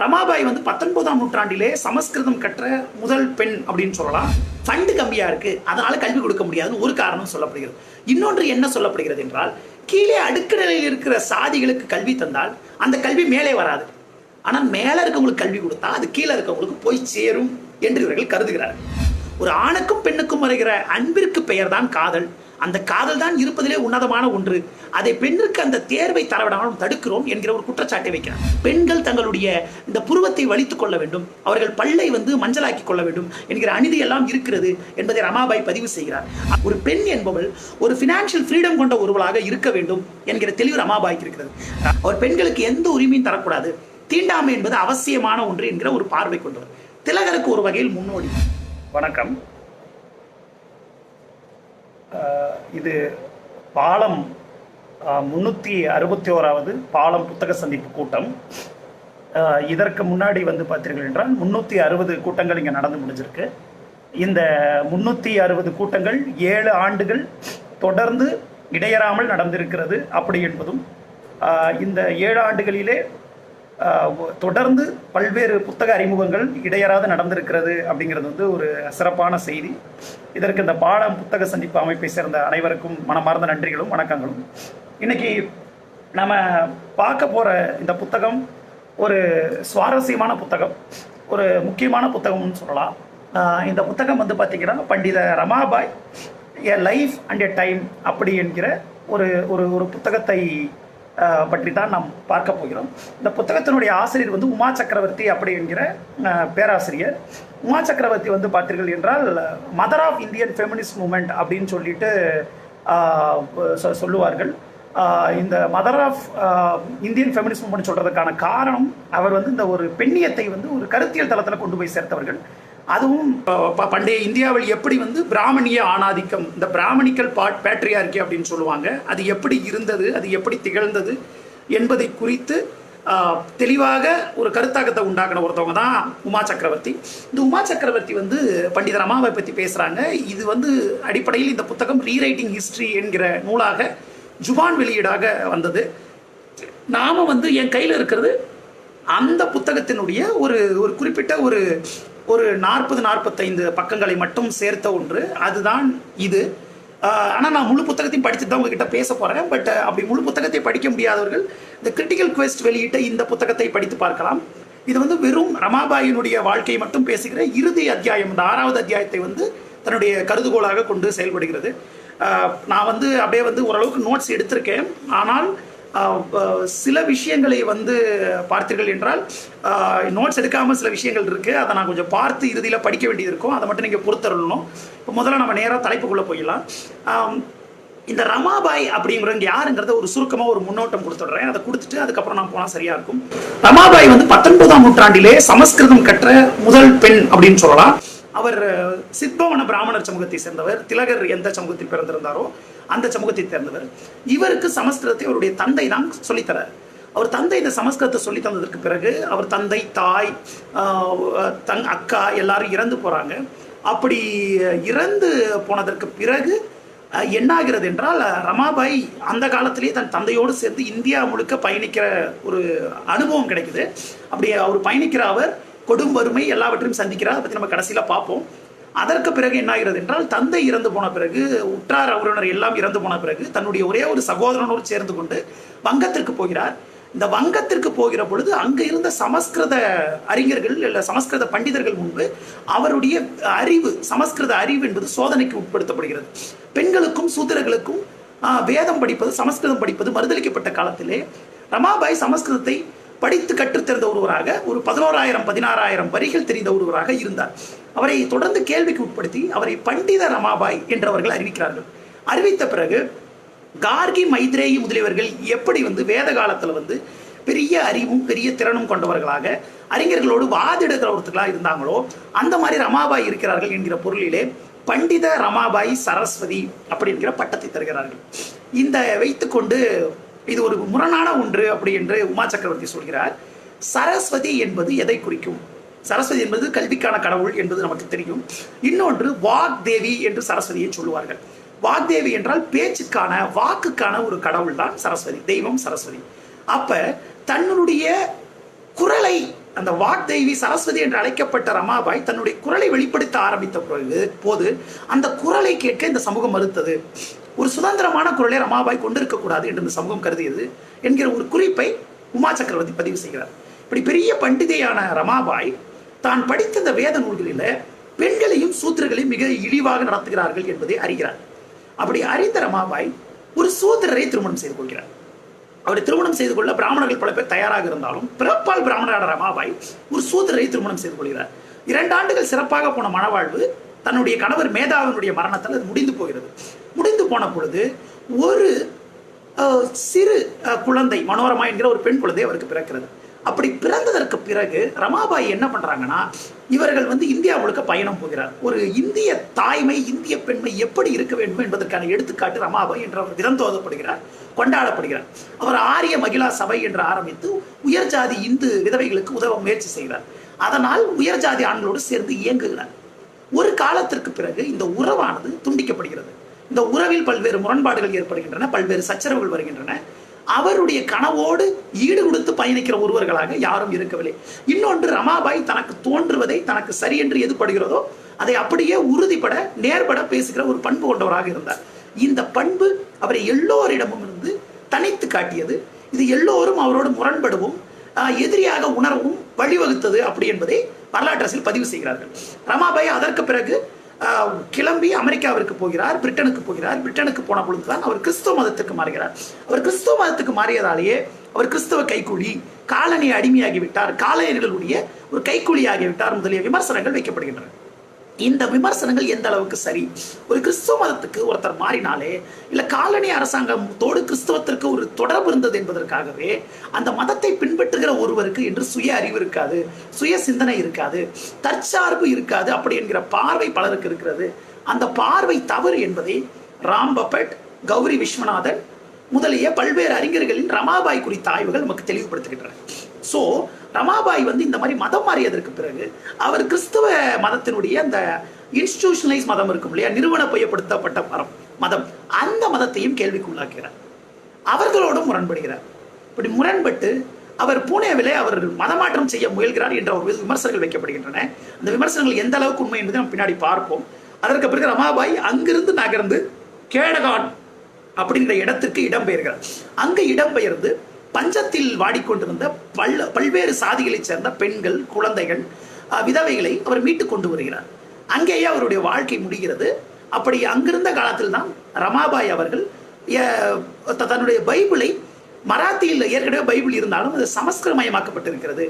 ரமாபாய் வந்து 19ஆம் நூற்றாண்டிலே சமஸ்கிருதம் கற்ற முதல் பெண் அப்படின்னு சொல்லலாம். ஃபண்டு கம்மியா இருக்கு, அதனால கல்வி கொடுக்க முடியாதுன்னு ஒரு காரணம் சொல்லப்படுகிறது. இன்னொன்று என்ன சொல்லப்படுகிறது என்றால், கீழே அடுக்கு நிலையில் இருக்கிற சாதிகளுக்கு கல்வி தந்தால் அந்த கல்வி மேலே வராது, ஆனால் மேலே இருக்கவங்களுக்கு கல்வி கொடுத்தா அது கீழே இருக்கவங்களுக்கு போய் சேரும் என்று இவர்கள் கருதுகிறார்கள். ஒரு ஆணுக்கும் பெண்ணுக்கும் வருகிற அன்பிற்கு பெயர் தான் காதல். அந்த காதல் தான் இருப்பதிலே உன்னதமான ஒன்று. அதை பெண்ணுக்கு அந்த தேர்வை தரவிடாமல் தடுக்கிறோம் என்கிற ஒரு குற்றச்சாட்டை வைக்கிறார். பெண்கள் தங்களுடைய இந்த புருவத்தை வலித்துக் கொள்ள வேண்டும், அவர்கள் பல்லை மஞ்சளாக்கி கொள்ள வேண்டும் என்கிற அநீதி எல்லாம் இருக்கிறது என்பதை ரமாபாய் பதிவு செய்கிறார். ஒரு பெண் என்பவள் ஒரு பினான்சியல் ஃப்ரீடம் கொண்ட ஒருவளாக இருக்க வேண்டும் என்கிற தெளிவு ரமாபாய்க்கு இருக்கிறது. அவர் பெண்களுக்கு எந்த உரிமையும் தரக்கூடாது, தீண்டாமை என்பது அவசியமான ஒன்று என்கிற ஒரு பார்வை கொண்டவர். திலகருக்கு ஒரு வகையில் முன்னோடி. வணக்கம். இது பாலம் 361வது பாலம் புத்தக சந்திப்பு கூட்டம். இதற்கு முன்னாடி பார்த்தீர்கள் என்றால் 360 கூட்டங்கள் இங்கே நடந்து முடிஞ்சிருக்கு. இந்த 360 கூட்டங்கள் 7 ஆண்டுகள் தொடர்ந்து இடையறாமல் நடந்திருக்கிறது. அப்படி என்பதும் இந்த 7 ஆண்டுகளிலே தொடர்ந்து பல்வேறு புத்தக அறிமுகங்கள் இடையறாது நடந்திருக்கிறது அப்படிங்கிறது ஒரு சிறப்பான செய்தி. இதற்கு இந்த பாலம் புத்தக சந்திப்பு அமைப்பை சேர்ந்த அனைவருக்கும் மனமார்ந்த நன்றிகளும் வணக்கங்களும். இன்னைக்கு நம்ம பார்க்க போகிற இந்த புத்தகம் ஒரு சுவாரஸ்யமான புத்தகம், ஒரு முக்கியமான புத்தகம்னு சொல்லலாம். இந்த புத்தகம் பார்த்தீங்கன்னா, Pandita Ramabai a life and a time அப்படி என்கிற ஒரு ஒரு புத்தகத்தை பற்றி தான் நாம் பார்க்க போகிறோம். இந்த புத்தகத்தினுடைய ஆசிரியர் உமா சக்கரவர்த்தி அப்படி என்கிற பேராசிரியர். உமா சக்கரவர்த்தி பார்த்தீர்கள் என்றால் mother of Indian feminist movement அப்படின்னு சொல்லிட்டு சொல்லுவார்கள். இந்த mother of Indian feminist movement சொல்கிறதுக்கான காரணம், அவர் இந்த ஒரு பெண்ணியத்தை ஒரு கருத்தியல் தளத்தில் கொண்டு போய் சேர்த்தவர்கள். அதுவும் பண்டைய இந்தியாவில் எப்படி பிராமணிய ஆணாதிக்கம், இந்த பிராமணிக்கல் பேட்ரியார்கி அப்படின்னு சொல்லுவாங்க, அது எப்படி இருந்தது, அது எப்படி திகழ்ந்தது என்பதை குறித்து தெளிவாக ஒரு கருத்தாக்கத்தை உண்டாக்கின ஒருத்தவங்க தான் உமா சக்கரவர்த்தி. இந்த உமா சக்கரவர்த்தி பண்டித ரமாபாய் பற்றி பேசுகிறாங்க. இது அடிப்படையில் இந்த புத்தகம் ரீரைட்டிங் ஹிஸ்ட்ரி என்கிற நூலாக ஜுபான் வெளியீடாக வந்தது. நாம் என் கையில் இருக்கிறது அந்த புத்தகத்தினுடைய ஒரு குறிப்பிட்ட ஒரு 40-45 பக்கங்களை மட்டும் சேர்த்த ஒன்று. அதுதான் இது. ஆனால் நான் முழு புத்தகத்தையும் படிச்சுட்டு தான் உங்ககிட்ட பேச போகிறேன். பட் அப்படி முழு புத்தகத்தை படிக்க முடியாதவர்கள் இந்த கிரிட்டிக்கல் குவெஸ்ட் வெளியிட்ட இந்த புத்தகத்தை படித்து பார்க்கலாம். இது வெறும் ரமாபாயினுடைய வாழ்க்கையை மட்டும் பேசுகிற இறுதி அத்தியாயம். இந்த 6வது அத்தியாயத்தை தன்னுடைய கருதுகோளாக கொண்டு செயல்படுகிறது. நான் அப்படியே ஓரளவுக்கு நோட்ஸ் எடுத்திருக்கேன். ஆனால் சில விஷயங்களை பார்த்தீர்கள் என்றால் நோட்ஸ் எடுக்காமல் சில விஷயங்கள் இருக்குது. அதை நான் கொஞ்சம் பார்த்து இறுதியில் படிக்க வேண்டியது இருக்கும். அதை மட்டும் நீங்கள் பொறுத்தரணும். இப்போ முதல்ல நம்ம நேராக தலைப்புக்குள்ளே போயிடலாம். இந்த ரமாபாய் அப்படிங்கிறவங்க யாருங்கிறத ஒரு சுருக்கமாக ஒரு முன்னோட்டம் கொடுத்துட்றேன். அதை கொடுத்துட்டு அதுக்கப்புறம் நான் போனால் சரியாக இருக்கும். ரமாபாய் 19ஆம் நூற்றாண்டிலே சமஸ்கிருதம் கற்ற முதல் பெண் அப்படின்னு சொல்லலாம். அவர் சித்பவன பிராமணர் சமூகத்தை சேர்ந்தவர். திலகர் எந்த சமூகத்தில் பிறந்திருந்தாரோ அந்த சமூகத்தை சேர்ந்தவர். இவருக்கு சமஸ்கிருதத்தை அவருடைய தந்தை தான் சொல்லித்தரார். அவர் தந்தை இந்த சமஸ்கிருதத்தை சொல்லி தந்ததற்கு பிறகு அவர் தந்தை, தாய், அக்கா எல்லாரும் இறந்து போகிறாங்க. அப்படி இறந்து போனதற்கு பிறகு என்னாகிறது என்றால், ரமாபாய் அந்த காலத்திலேயே தன் தந்தையோடு சேர்ந்து இந்தியா முழுக்க பயணிக்கிற ஒரு அனுபவம் கிடைக்குது. அப்படி அவர் பயணிக்கிற அவர் கொடும் வறுமை எல்லாவற்றையும் சந்திக்கிறார். அதை பற்றி நம்ம கடைசியில் பார்ப்போம். அதற்கு பிறகு என்ன ஆகிறது என்றால், தந்தை இறந்து போன பிறகு, உற்றார் உறவினர் எல்லாம் இறந்து போன பிறகு தன்னுடைய ஒரே ஒரு சகோதரனோடு சேர்ந்து கொண்டு வங்கத்திற்கு போகிறார். இந்த வங்கத்திற்கு போகிற பொழுது அங்கே இருந்த சமஸ்கிருத அறிஞர்கள் இல்லை சமஸ்கிருத பண்டிதர்கள் முன்பு அவருடைய அறிவு, சமஸ்கிருத அறிவு என்பது சோதனைக்கு உட்படுத்தப்படுகிறது. பெண்களுக்கும் சூத்திரர்களுக்கும் வேதம் படிப்பது, சமஸ்கிருதம் படிப்பது மறுதளிக்கப்பட்ட காலத்திலே ரமாபாய் சமஸ்கிருதத்தை படித்து கற்றுத்தெரிந்த ஒருவராக, ஒரு 11,000-16,000 வரிகள் தெரிந்த ஒருவராக இருந்தார். அவரை தொடர்ந்து கேள்விக்கு உட்படுத்தி அவரை பண்டித ரமாபாய் என்றவர்கள் அறிவிக்கிறார்கள். அறிவித்த பிறகு கார்கி, மைத்ரேயி முதலியவர்கள் எப்படி வேத காலத்தில் பெரிய அறிவும் பெரிய திறனும் கொண்டவர்களாக அறிஞர்களோடு வாதிடுகிறவர்களாக இருந்தாங்களோ அந்த மாதிரி ரமாபாய் இருக்கிறார்கள் என்கிற பொருளிலே பண்டித ரமாபாய் சரஸ்வதி அப்படி என்கிற பட்டத்தை தருகிறார்கள். இந்த வைத்துக்கொண்டு இது ஒரு முரணான ஒன்று அப்படி என்று உமா சக்கரவர்த்தி சொல்கிறார். சரஸ்வதி என்பது எதை குறிக்கும்? சரஸ்வதி என்பது கல்விக்கான கடவுள் என்பது நமக்கு தெரியும். இன்னொன்று வாக்தேவி என்று சரஸ்வதியை சொல்லுவார்கள். வாக்தேவி என்றால் பேச்சுக்கான, வாக்குக்கான ஒரு கடவுள் தான் சரஸ்வதி, தெய்வம் சரஸ்வதி. அப்ப தன்னுடைய குரலை அந்த வாக்தேவி சரஸ்வதி என்று அழைக்கப்பட்ட ரமாபாய் தன்னுடைய குரலை வெளிப்படுத்த ஆரம்பித்த போது அந்த குரலை கேட்க இந்த சமூகம் மறுத்தது. ஒரு சுதந்திரமான குரலை ரமாபாய் கொண்டிருக்கக்கூடாது என்று இந்த சமூகம் கருதியது என்கிற ஒரு குறிப்பை உமா சக்கரவர்த்தி பதிவு செய்கிறார். இப்படி பெரிய பண்டிதையான ரமாபாய் தான் படித்த இந்த வேத நூல்களில் பெண்களையும் சூத்திரர்களையும் மிக இழிவாக நடத்துகிறார்கள் என்பதை அறிகிறார். அப்படி அறிந்த ரமாபாய் ஒரு சூத்திரரை திருமணம் செய்து கொள்கிறார். அவரை திருமணம் செய்து கொள்ள பிராமணர்கள் பல பேர் தயாராக இருந்தாலும் பிறப்பால் பிராமணரான ரமாபாய் ஒரு சூத்திரரை திருமணம் செய்து கொள்கிறார். 2 ஆண்டுகள் சிறப்பாக போன மணவாழ்வு தன்னுடைய கணவர் மேதாவினுடைய மரணத்தால் அது முடிந்து போகிறது. முடிந்து போன பொழுது ஒரு சிறு குழந்தை மனோரமா என்கிற ஒரு பெண் குழந்தை அவருக்கு பிறக்கிறது. அப்படி பிறந்ததற்கு பிறகு ரமாபாய் என்ன பண்றாங்கன்னா, இவர்கள் இந்தியா முழுக்க பயணம் போகிறார். ஒரு இந்திய தாய்மை, இந்திய பெண்மை எப்படி இருக்க வேண்டும் என்பதற்கான எடுத்துக்காட்டு ரமாபாய் என்ற அவர் விதந்தோதப்படுகிறார், கொண்டாடப்படுகிறார். அவர் ஆரிய மகிழா சபை என்று ஆரம்பித்து உயர் ஜாதி இந்து விதவைகளுக்கு உதவ முயற்சி செய்கிறார். அதனால் உயர் ஜாதி ஆண்களோடு சேர்ந்து இயங்குகிறார். ஒரு காலத்திற்கு பிறகு இந்த உறவானது துண்டிக்கப்படுகிறது. இந்த உறவில் பல்வேறு முரண்பாடுகள் ஏற்படுகின்றன, பல்வேறு சச்சரவுகள் வருகின்றன. அவருடைய கனவோடு ஈடு கொடுத்து பயணிக்கிற ஒருவர்களாக யாரும் இருக்கவில்லை. இன்னொன்று, ரமாபாய் தனக்கு தோன்றுவதை தனக்கு சரி என்று எதுப்படுகிறதோ அதை அப்படியே உறுதிப்பட நேர்பட பேசுகிற ஒரு பண்பு கொண்டவராக இருந்தார். இந்த பண்பு அவரை எல்லோரிடமும் இருந்து தனித்து காட்டியது. இது எல்லோரும் அவரோடு முரண்படுவோம், எதிரியாக உணரவும் வழிவகுத்தது அப்படி என்பதை வரலாற்றரசில் பதிவு செய்கிறார்கள். ரமாபாய் அதற்கு பிறகு கிளம்பி அமெரிக்காவிற்கு போகிறார், பிரிட்டனுக்கு போகிறார். பிரிட்டனுக்கு போன பொழுதுதான் அவர் கிறிஸ்துவ மதத்துக்கு மாறுகிறார். அவர் கிறிஸ்துவ மதத்துக்கு மாறியதாலேயே அவர் கிறிஸ்தவ கைக்கூலி, காலனி அடிமையாகிவிட்டார், காலையர்களுடைய ஒரு கைக்கூலி ஆகிவிட்டார் முதலிய விமர்சனங்கள் வைக்கப்படுகின்றன. இந்த விமர்சனங்கள் எந்த அளவுக்கு சரி? ஒரு கிறிஸ்துவ மதத்துக்கு ஒருத்தர் மாறினாலே, இல்ல காலனி அரசாங்கத்தோடு கிறிஸ்தவத்திற்கு ஒரு தொடர்பு இருந்தது என்பதற்காகவே அந்த மதத்தை பின்பற்றுகிற ஒருவருக்கு என்று சுய அறிவு இருக்காது, சுய சிந்தனை இருக்காது, தற்சார்பு இருக்காது அப்படி என்கிற பார்வை பலருக்கு இருக்கிறது. அந்த பார்வை தவறு என்பதை ராம் பப்பட், கௌரி விஸ்வநாதன் முதலிய பல்வேறு அறிஞர்களின் ரமாபாய் குறித்த ஆய்வுகள் நமக்கு தெளிவுபடுத்துகின்றன. ஸோ ரமாபாய் இந்த மாதிரி மதம் மாறியதற்கு பிறகு அவர் கிறிஸ்தவ மதத்தினுடைய அந்த இன்ஸ்டிடியூஷனலைஸ் மதம் இருக்கும் இல்லையா, நிறுவனப்படுத்தப்பட்ட மதம், அந்த மதத்தையும் கேள்விக்குள்ளாக்குகிறார். அவர்களோடும் முரண்படுகிறார். இப்படி முரண்பட்டு அவர் பூனேவிலே அவர் மதமாற்றம் செய்ய முயல்கிறார் என்ற ஒரு விமர்சனங்கள் வைக்கப்படுகின்றன. அந்த விமர்சனங்கள் எந்த அளவுக்கு உண்மை என்பதை நம்ம பின்னாடி பார்ப்போம். அதற்கு பிறகு ரமாபாய் அங்கிருந்து நகர்ந்து கேடகான் அப்படிங்கிற இடத்திற்கு இடம்பெயர்கிறார். அங்கு இடம்பெயர்ந்து பஞ்சத்தில் வாடிக்கொண்டிருந்த பல்வேறு சாதிகளைச் சேர்ந்த பெண்கள், குழந்தைகள், விதவைகளை அவர் மீட்டு கொண்டு வருகிறார். அங்கேயே அவருடைய வாழ்க்கை முடிகிறது. அப்படி அங்கிருந்த காலத்தில் தான் ரமாபாய் அவர்கள் தன்னுடைய பைபிளை, மராத்தியில் ஏற்கனவே பைபிள் இருந்தாலும் அது சமஸ்கிருதமயமாக்கப்பட்டிருக்கிறது,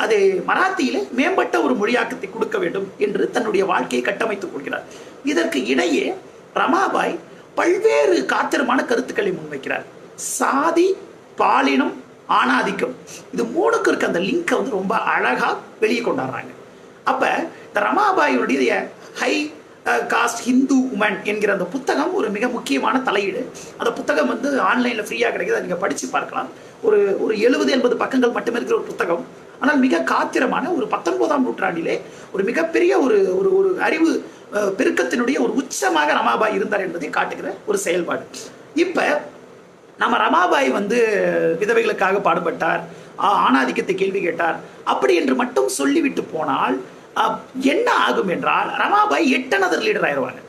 அதை மராத்தியிலே மேம்பட்ட ஒரு மொழியாக்கத்தை கொடுக்க வேண்டும் என்று தன்னுடைய வாழ்க்கையை கட்டமைத்துக் கொள்கிறார். இதற்கு இடையே ரமாபாய் பல்வேறு காத்திரமான கருத்துக்களை முன்வைக்கிறார். சாதி, பாலினம், ஆணாதிக்கம், இது 3க்கு இருக்க அந்த லிங்கை ரொம்ப அழகா வெளியே கொண்டாடுறாங்க. அப்ப இந்த ரமாபாயுடைய ஹை காஸ்ட் ஹிந்து உமன் என்கிற அந்த புத்தகம் ஒரு மிக முக்கியமான தலையீடு. அந்த புத்தகம் ஆன்லைன்ல ஃப்ரீயா கிடைக்குது, நீங்க படிச்சு பார்க்கலாம். ஒரு 70-80 பக்கங்கள் மட்டுமே இருக்கிற ஒரு புத்தகம். ஆனால் மிக காத்திரமான ஒரு 19ஆம் நூற்றாண்டிலே ஒரு மிகப்பெரிய ஒரு ஒரு அறிவு பெருக்கத்தினுடைய ஒரு உச்சமாக ரமாபாய் இருந்தார் என்பதை காட்டுகிற ஒரு செயல்பாடு. இப்ப நம்ம ரமாபாய் விதவைகளுக்காக பாடுபட்டார், ஆணாதிக்கத்தை கேள்வி கேட்டார் அப்படி என்று மட்டும் சொல்லிவிட்டு போனால் என்ன ஆகும் என்றால், ரமாபாய் 8th லீடர் ஆயிடுவாங்க.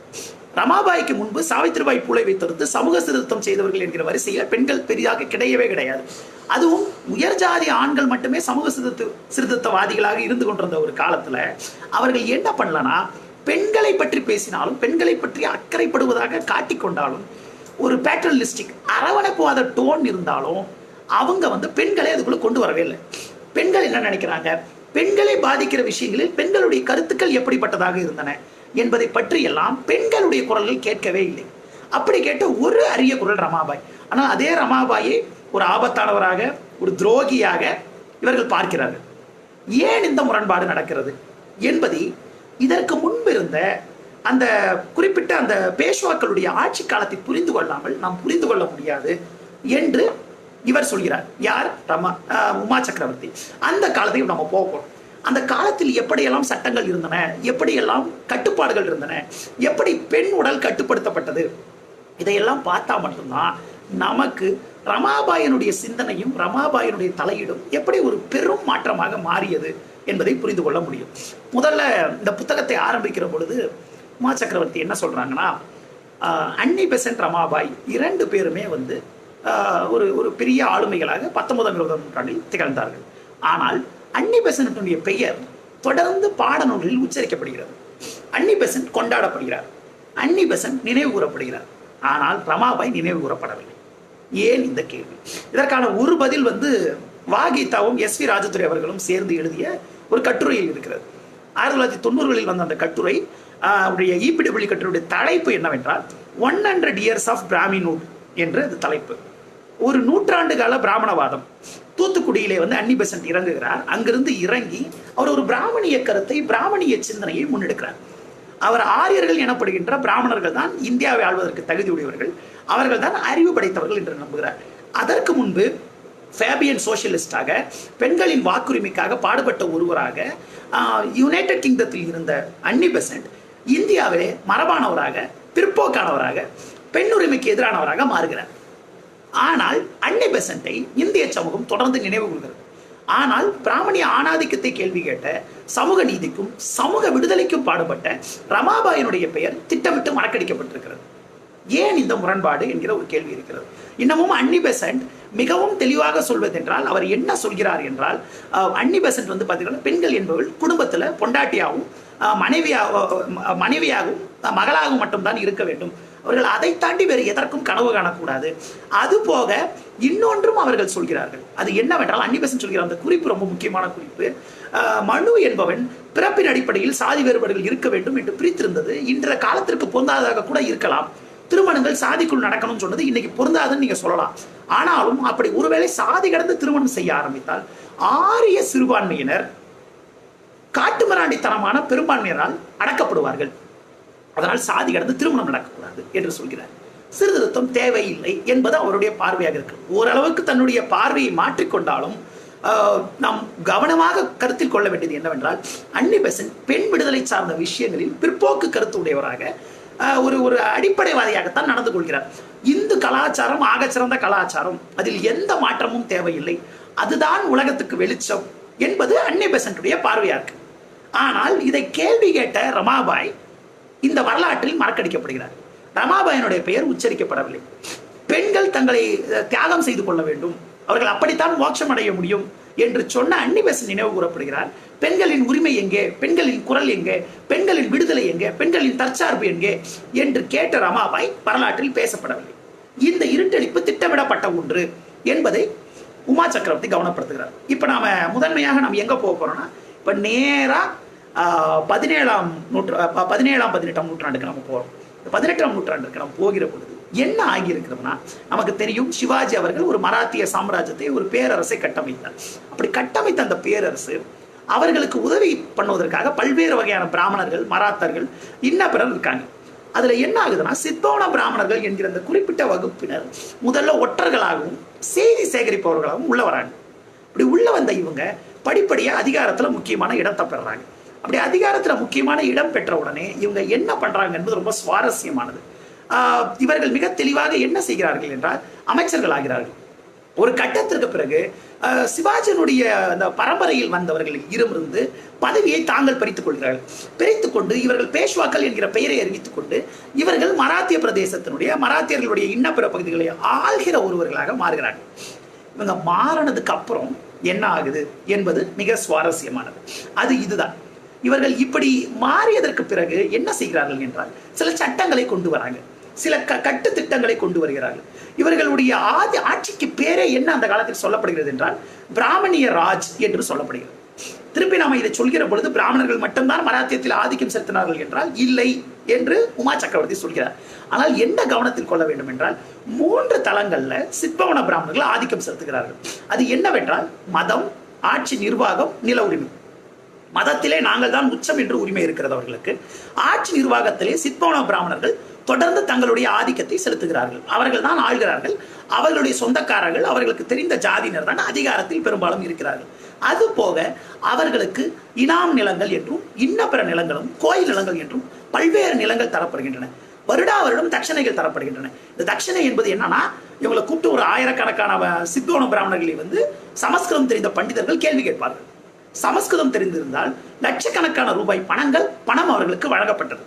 ரமாபாய்க்கு முன்பு சாவித்திரிபாய் பூலே வைத்திருந்து சமூக சீர்திருத்தம் செய்தவர்கள் என்கிற வரிசையில் பெண்கள் பெரிதாக கிடையவே கிடையாது. அதுவும் உயர் ஜாதி ஆண்கள் மட்டுமே சமூக சீர்திருத்தவாதிகளாக இருந்து கொண்டிருந்த ஒரு காலத்துல அவர்கள் என்ன பண்ணலன்னா, பெண்களை பற்றி பேசினாலும், பெண்களை பற்றி அக்கறைப்படுவதாக காட்டிக்கொண்டாலும், ஒரு பேட்ரலிஸ்டிக் அரவணைப்புவாத டோன் இருந்தாலும் அவங்க பெண்களை அதுக்குள்ள கொண்டு வரவே இல்லை. பெண்கள் என்ன நினைக்கிறாங்க, பெண்களை பாதிக்கிற விஷயங்களில் பெண்களுடைய கருத்துக்கள் எப்படிப்பட்டதாக இருந்தன என்பதை பற்றி எல்லாம் பெண்களுடைய குரல்கள் கேட்கவே இல்லை. அப்படி கேட்ட ஒரு அரிய குரல் ரமாபாய். ஆனால் அதே ரமாபாயை ஒரு ஆபத்தானவராக, ஒரு துரோகியாக இவர்கள் பார்க்கிறார்கள். ஏன் இந்த முரண்பாடு நடக்கிறது என்பதை இதற்கு முன்பு இருந்த அந்த குறிப்பிட்ட அந்த பேஷ்வாக்களுடைய ஆட்சி காலத்தை புரிந்து கொள்ளாமல் நாம் புரிந்து கொள்ள முடியாது என்று இவர் சொல்கிறார். யார்? உமா சக்கரவர்த்தி. அந்த காலத்தையும் நம்ம போகிறோம். அந்த காலத்தில் எப்படியெல்லாம் சட்டங்கள் இருந்தன, எப்படியெல்லாம் கட்டுப்பாடுகள் இருந்தன, எப்படி பெண் உடல் கட்டுப்படுத்தப்பட்டது, இதையெல்லாம் பார்த்தா மட்டும்தான் நமக்கு ரமாபாயனுடைய சிந்தனையும் ரமாபாயனுடைய தலையீடும் எப்படி ஒரு பெரும் மாற்றமாக மாறியது என்பதை புரிந்து கொள்ள முடியும். முதல்ல இந்த புத்தகத்தை ஆரம்பிக்கிற பொழுது உமா சக்கரவர்த்தி என்ன சொல்றாங்கன்னா, அன்னி பெசன்ட் ரமாபாய் இரண்டு பேருமே வந்து ஒரு ஒரு பெரிய ஆளுமைகளாக 19ஆம் 20ஆம் நூற்றாண்டில் திகழ்ந்தார்கள். ஆனால் அன்னி பெசன்ட்டுடைய பெயர் தொடர்ந்து பாடநூல்களில் உச்சரிக்கப்படுகிறது. அன்னி பெசன்ட் கொண்டாடப்படுகிறார், அன்னி பெசன்ட் நினைவு கூறப்படுகிறார். ஆனால் ரமாபாய் நினைவு கூறப்படவில்லை. ஏன் இந்த கேள்வி? இதற்கான ஒரு பதில் வந்து வாகீதாவும் SV ராஜதுரை அவர்களும் சேர்ந்து எழுதிய ஒரு கட்டுரையில் இருக்கிறது. 1990களில் வந்த அந்த கட்டுரை அவருடைய EPW கட்டுரையுடைய தலைப்பு என்னவென்றால் 100 Years of Brahminhood என்று அது தலைப்பு. ஒரு நூற்றாண்டு கால பிராமணவாதம். தூத்துக்குடியிலே வந்து அன்னி பெசன்ட் இறங்குகிறார். அங்கிருந்து இறங்கி அவர் ஒரு பிராமணிய கருத்தை, பிராமணிய சிந்தனையை முன்னெடுக்கிறார். அவர் ஆரியர்கள் எனப்படுகின்ற பிராமணர்கள் தான் இந்தியாவை ஆள்வதற்கு தகுதியுடையவர்கள், அவர்கள் தான் அறிவு படைத்தவர்கள் என்று நம்புகிறார். அதற்கு முன்பு ஃபேபியன் சோசியலிஸ்டாக, பெண்களின் வாக்குரிமைக்காக பாடுபட்ட ஒருவராக யுனைடெட் கிங்டத்தில் இருந்த அன்னி பெசன்ட் இந்தியாவிலே மரபானவராக, பிற்போக்கானவராக, பெண் உரிமைக்கு எதிரானவராக மாறுகிறார். ஆனால் அன்னி பெசன்ட்டை இந்திய சமூகம் தொடர்ந்து நினைவு கொள்கிறது. ஆனால் பிராமணிய ஆணாதிக்கத்தை கேள்வி கேட்ட, சமூக நீதிக்கும் சமூக விடுதலைக்கும் பாடுபட்ட ரமாபாயனுடைய பெயர் திட்டமிட்டு மறக்கடிக்கப்பட்டிருக்கிறது. ஏன் இந்த முரண்பாடு என்கிற ஒரு கேள்வி இருக்கிறது. இன்னமும் அன்னி பெசன்ட் மிகவும் தெளிவாக சொல்வதென்றால் அவர் என்ன சொல்கிறார் என்றால், அன்னி பெசன்ட் வந்து பார்த்தீங்கன்னா பெண்கள் என்பவர்கள் குடும்பத்தில் பொண்டாட்டியாகவும் மனைவியாகவும் மகளாகவும் மட்டும்தான் இருக்க வேண்டும், அவர்கள் அதை தாண்டி வேறு எதற்கும் கனவு காணக்கூடாது. அது போக இன்னொன்றும் அவர்கள் சொல்கிறார்கள். அது என்னவென்றால், அன்னி பெசன்ட் சொல்கிற அந்த குறிப்பு ரொம்ப முக்கியமான குறிப்பு. மனு என்பவன் பிறப்பின் அடிப்படையில் சாதி வேறுபாடுகள் இருக்க வேண்டும் என்று பிரித்திருந்தது இன்ற காலத்திற்கு பொருந்தாததாக கூட இருக்கலாம். திருமணங்கள் சாதிக்குள் நடக்கணும்னு சொன்னது இன்னைக்கு பொருந்தாதுன்னு நீங்க சொல்லலாம். ஆனாலும் அப்படி ஒருவேளை சாதி கடந்து திருமணம் செய்ய ஆரம்பித்தால் ஆரிய சிறுபான்மையினர் காட்டுமிராண்டித்தனமான பெரும்பான்மையினரால் அடக்கப்படுவார்கள். அதனால் சாதி கடந்து திருமணம் நடக்கக்கூடாது என்று சொல்கிறார். சீர்திருத்தம் தேவையில்லை என்பது அவருடைய பார்வையாக இருக்கு. ஓரளவுக்கு தன்னுடைய பார்வையை மாற்றிக்கொண்டாலும் நாம் கவனமாக கருத்தில் கொள்ள வேண்டியது என்னவென்றால், அன்னி பெசன்ட் பெண் விடுதலை சார்ந்த விஷயங்களில் பிற்போக்கு கருத்து உடையவராக, ஒரு அடிப்படைவாதியாகத்தான் நடந்து கொள்கிறார். இந்து கலாச்சாரம் ஆகச்சிறந்த கலாச்சாரம், அதில் எந்த மாற்றமும் தேவையில்லை, அதுதான் உலகத்துக்கு வெளிச்சம் என்பது அன்னி பெசன்ட்டுடைய பார்வையா இருக்கு. ஆனால் இதை கேள்வி கேட்ட ரமாபாய் இந்த வரலாற்றில் மறக்கடிக்கப்படுகிறார். ரமாபாயனுடைய பெயர் உச்சரிக்கப்படவில்லை. பெண்கள் தங்களை தியாகம் செய்து கொள்ள வேண்டும், அவர்கள் அப்படித்தான் மோட்சம் அடைய முடியும் என்று சொன்ன அன்னி பெசன்ட் நினைவு கூறப்படுகிறார். பெண்களின் உரிமை எங்கே, பெண்களின் குரல் எங்கே, பெண்களின் விடுதலை எங்கே, பெண்களின் தற்சார்பு எங்கே என்று கேட்ட ரமாபாய் வரலாற்றில் பேசப்படவில்லை. இந்த இருட்டடிப்பு திட்டமிடப்பட்ட ஒன்று என்பதை உமா சக்கரவர்த்தி கவனப்படுத்துகிறார். இப்ப நாம முதன்மையாக நாம் எங்க போக போறோம்னா, இப்ப நேரா 17ஆம் 18ஆம் நூற்றாண்டுக்கு நம்ம போறோம். 18ஆம் நூற்றாண்டுக்கு நம்ம போகிற பொழுது என்ன ஆகியிருக்கிறதுனா, நமக்கு தெரியும் சிவாஜி அவர்கள் ஒரு மராத்திய சாம்ராஜ்யத்தை, ஒரு பேரரசை கட்டமைத்தார். அப்படி கட்டமைத்த அந்த பேரரசு அவர்களுக்கு உதவி பண்ணுவதற்காக பல்வேறு வகையான பிராமணர்கள், மராத்தர்கள், இன்ன பிறர் இருக்காங்க. அதுல என்ன ஆகுதுன்னா, சித்தோன பிராமணர்கள் என்கிற அந்த குறிப்பிட்ட வகுப்பினர் முதல்ல ஒற்றர்களாகவும் செய்தி சேகரிப்பவர்களாகவும் உள்ள வராங்க. இப்படி உள்ள வந்த இவங்க படிப்படியா அதிகாரத்துல முக்கியமான இடத்தை பெறாங்க. அப்படி அதிகாரத்துல முக்கியமான இடம் பெற்ற உடனே இவங்க என்ன பண்றாங்க என்பது ரொம்ப சுவாரஸ்யமானது. இவர்கள் மிக தெளிவாக என்ன செய்கிறார்கள் என்றால், அமைச்சர்கள் ஆகிறார்கள். ஒரு கட்டத்திற்கு பிறகு சிவாஜியினுடைய அந்த பரம்பரையில் வந்தவர்களில் இருந்து பதவியை தாங்கள் பறித்துக் கொள்கிறார்கள். பிரித்துக் கொண்டு இவர்கள் பேஷ்வாக்கள் என்கிற பெயரை அறிவித்துக் கொண்டு இவர்கள் மராத்திய பிரதேசத்தினுடைய மராத்தியர்களுடைய இன்னப்பிற பகுதிகளை ஆள்கிற ஒருவர்களாக மாறுகிறார்கள். இவங்க மாறினதுக்கு அப்புறம் என்ன ஆகுது என்பது மிக சுவாரஸ்யமானது. அது இதுதான். இவர்கள் இப்படி மாறியதற்கு பிறகு என்ன செய்கிறார்கள் என்றால், சில சட்டங்களை கொண்டு வராங்க, சில கட்டு திட்டங்களை கொண்டு வருகிறார்கள். இவர்களுடைய ஆட்சிக்கு பேரே என்ன அந்த காலத்தில் சொல்லப்படுகிறது என்றால், பிராமணிய ராஜ் என்று சொல்லப்படுகிறது. திருப்பி நாம இதை சொல்கிற பொழுது பிராமணர்கள் மட்டும்தான் மராத்தியத்தில் ஆதிக்கம் செலுத்தினார்கள் என்றால் இல்லை என்று உமா சக்கரவர்த்தி சொல்கிறார். ஆனால் என்ன கவனத்தில் கொள்ள வேண்டும் என்றால், 3 தளங்கள்ல சித்பவன பிராமணர்கள் ஆதிக்கம் செலுத்துகிறார்கள். அது என்னவென்றால், மதம், ஆட்சி நிர்வாகம், நில உரிமை. மதத்திலே நாங்கள் தான் உச்சம் என்று உரிமை இருக்கிறது அவர்களுக்கு. ஆட்சி நிர்வாகத்திலே சித்பவன பிராமணர்கள் தொடர்ந்து தங்களுடைய ஆதிக்கத்தை செலுத்துகிறார்கள். அவர்கள் தான் ஆள்கிறார்கள். அவர்களுடைய சொந்தக்காரர்கள், அவர்களுக்கு தெரிந்த ஜாதியினர் தான் அதிகாரத்தில் பெரும்பாலும் இருக்கிறார்கள். அது போக அவர்களுக்கு இனாம் நிலங்கள் என்றும், இன்ன பிற நிலங்களும், கோயில் நிலங்கள் என்றும் பல்வேறு நிலங்கள் தரப்படுகின்றன. வருடா வருடம் தட்சணைகள் தரப்படுகின்றன. இந்த தட்சணை என்பது என்னன்னா, இவங்களை கூப்பிட்டு ஒரு ஆயிரக்கணக்கான சித்தோன பிராமணர்களை வந்து சமஸ்கிருதம் தெரிந்த பண்டிதர்கள் கேள்வி கேட்பார்கள். சமஸ்கிருதம் தெரிந்திருந்தால் லட்சக்கணக்கான ரூபாய் பணம் அவர்களுக்கு வழங்கப்பட்டது.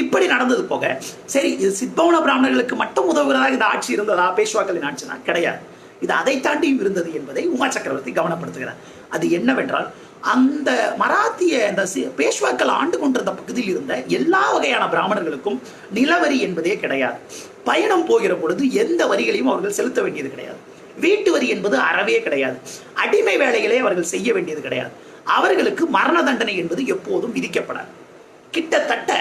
இப்படி நடந்தது போக, சரி இது சித்தோன பிராமணர்களுக்கு மட்டும் உதவுகிறதாக இந்த ஆட்சி இருந்ததா, பேஷ்வாக்களின் ஆட்சினா? கிடையாது. இது அதை தாண்டியும் இருந்தது என்பதை உமா சக்கரவர்த்தி கவனப்படுத்துகிறார். அது என்னவென்றால், அந்த மராத்திய இந்த பேஷ்வாக்கள் ஆண்டு கொண்டிருந்த பகுதியில் இருந்த எல்லா வகையான பிராமணர்களுக்கும் நிலவரி என்பதே கிடையாது. பயணம் போகிற பொழுது எந்த வரிகளையும் அவர்கள் செலுத்த வேண்டியது கிடையாது. வீட்டு வரி என்பது அறவே கிடையாது. அடிமை வேலைகளே அவர்கள் செய்ய வேண்டியது கிடையாது. அவர்களுக்கு மரண தண்டனை என்பது எப்போதும் விதிக்கப்படாது. கிட்டத்தட்ட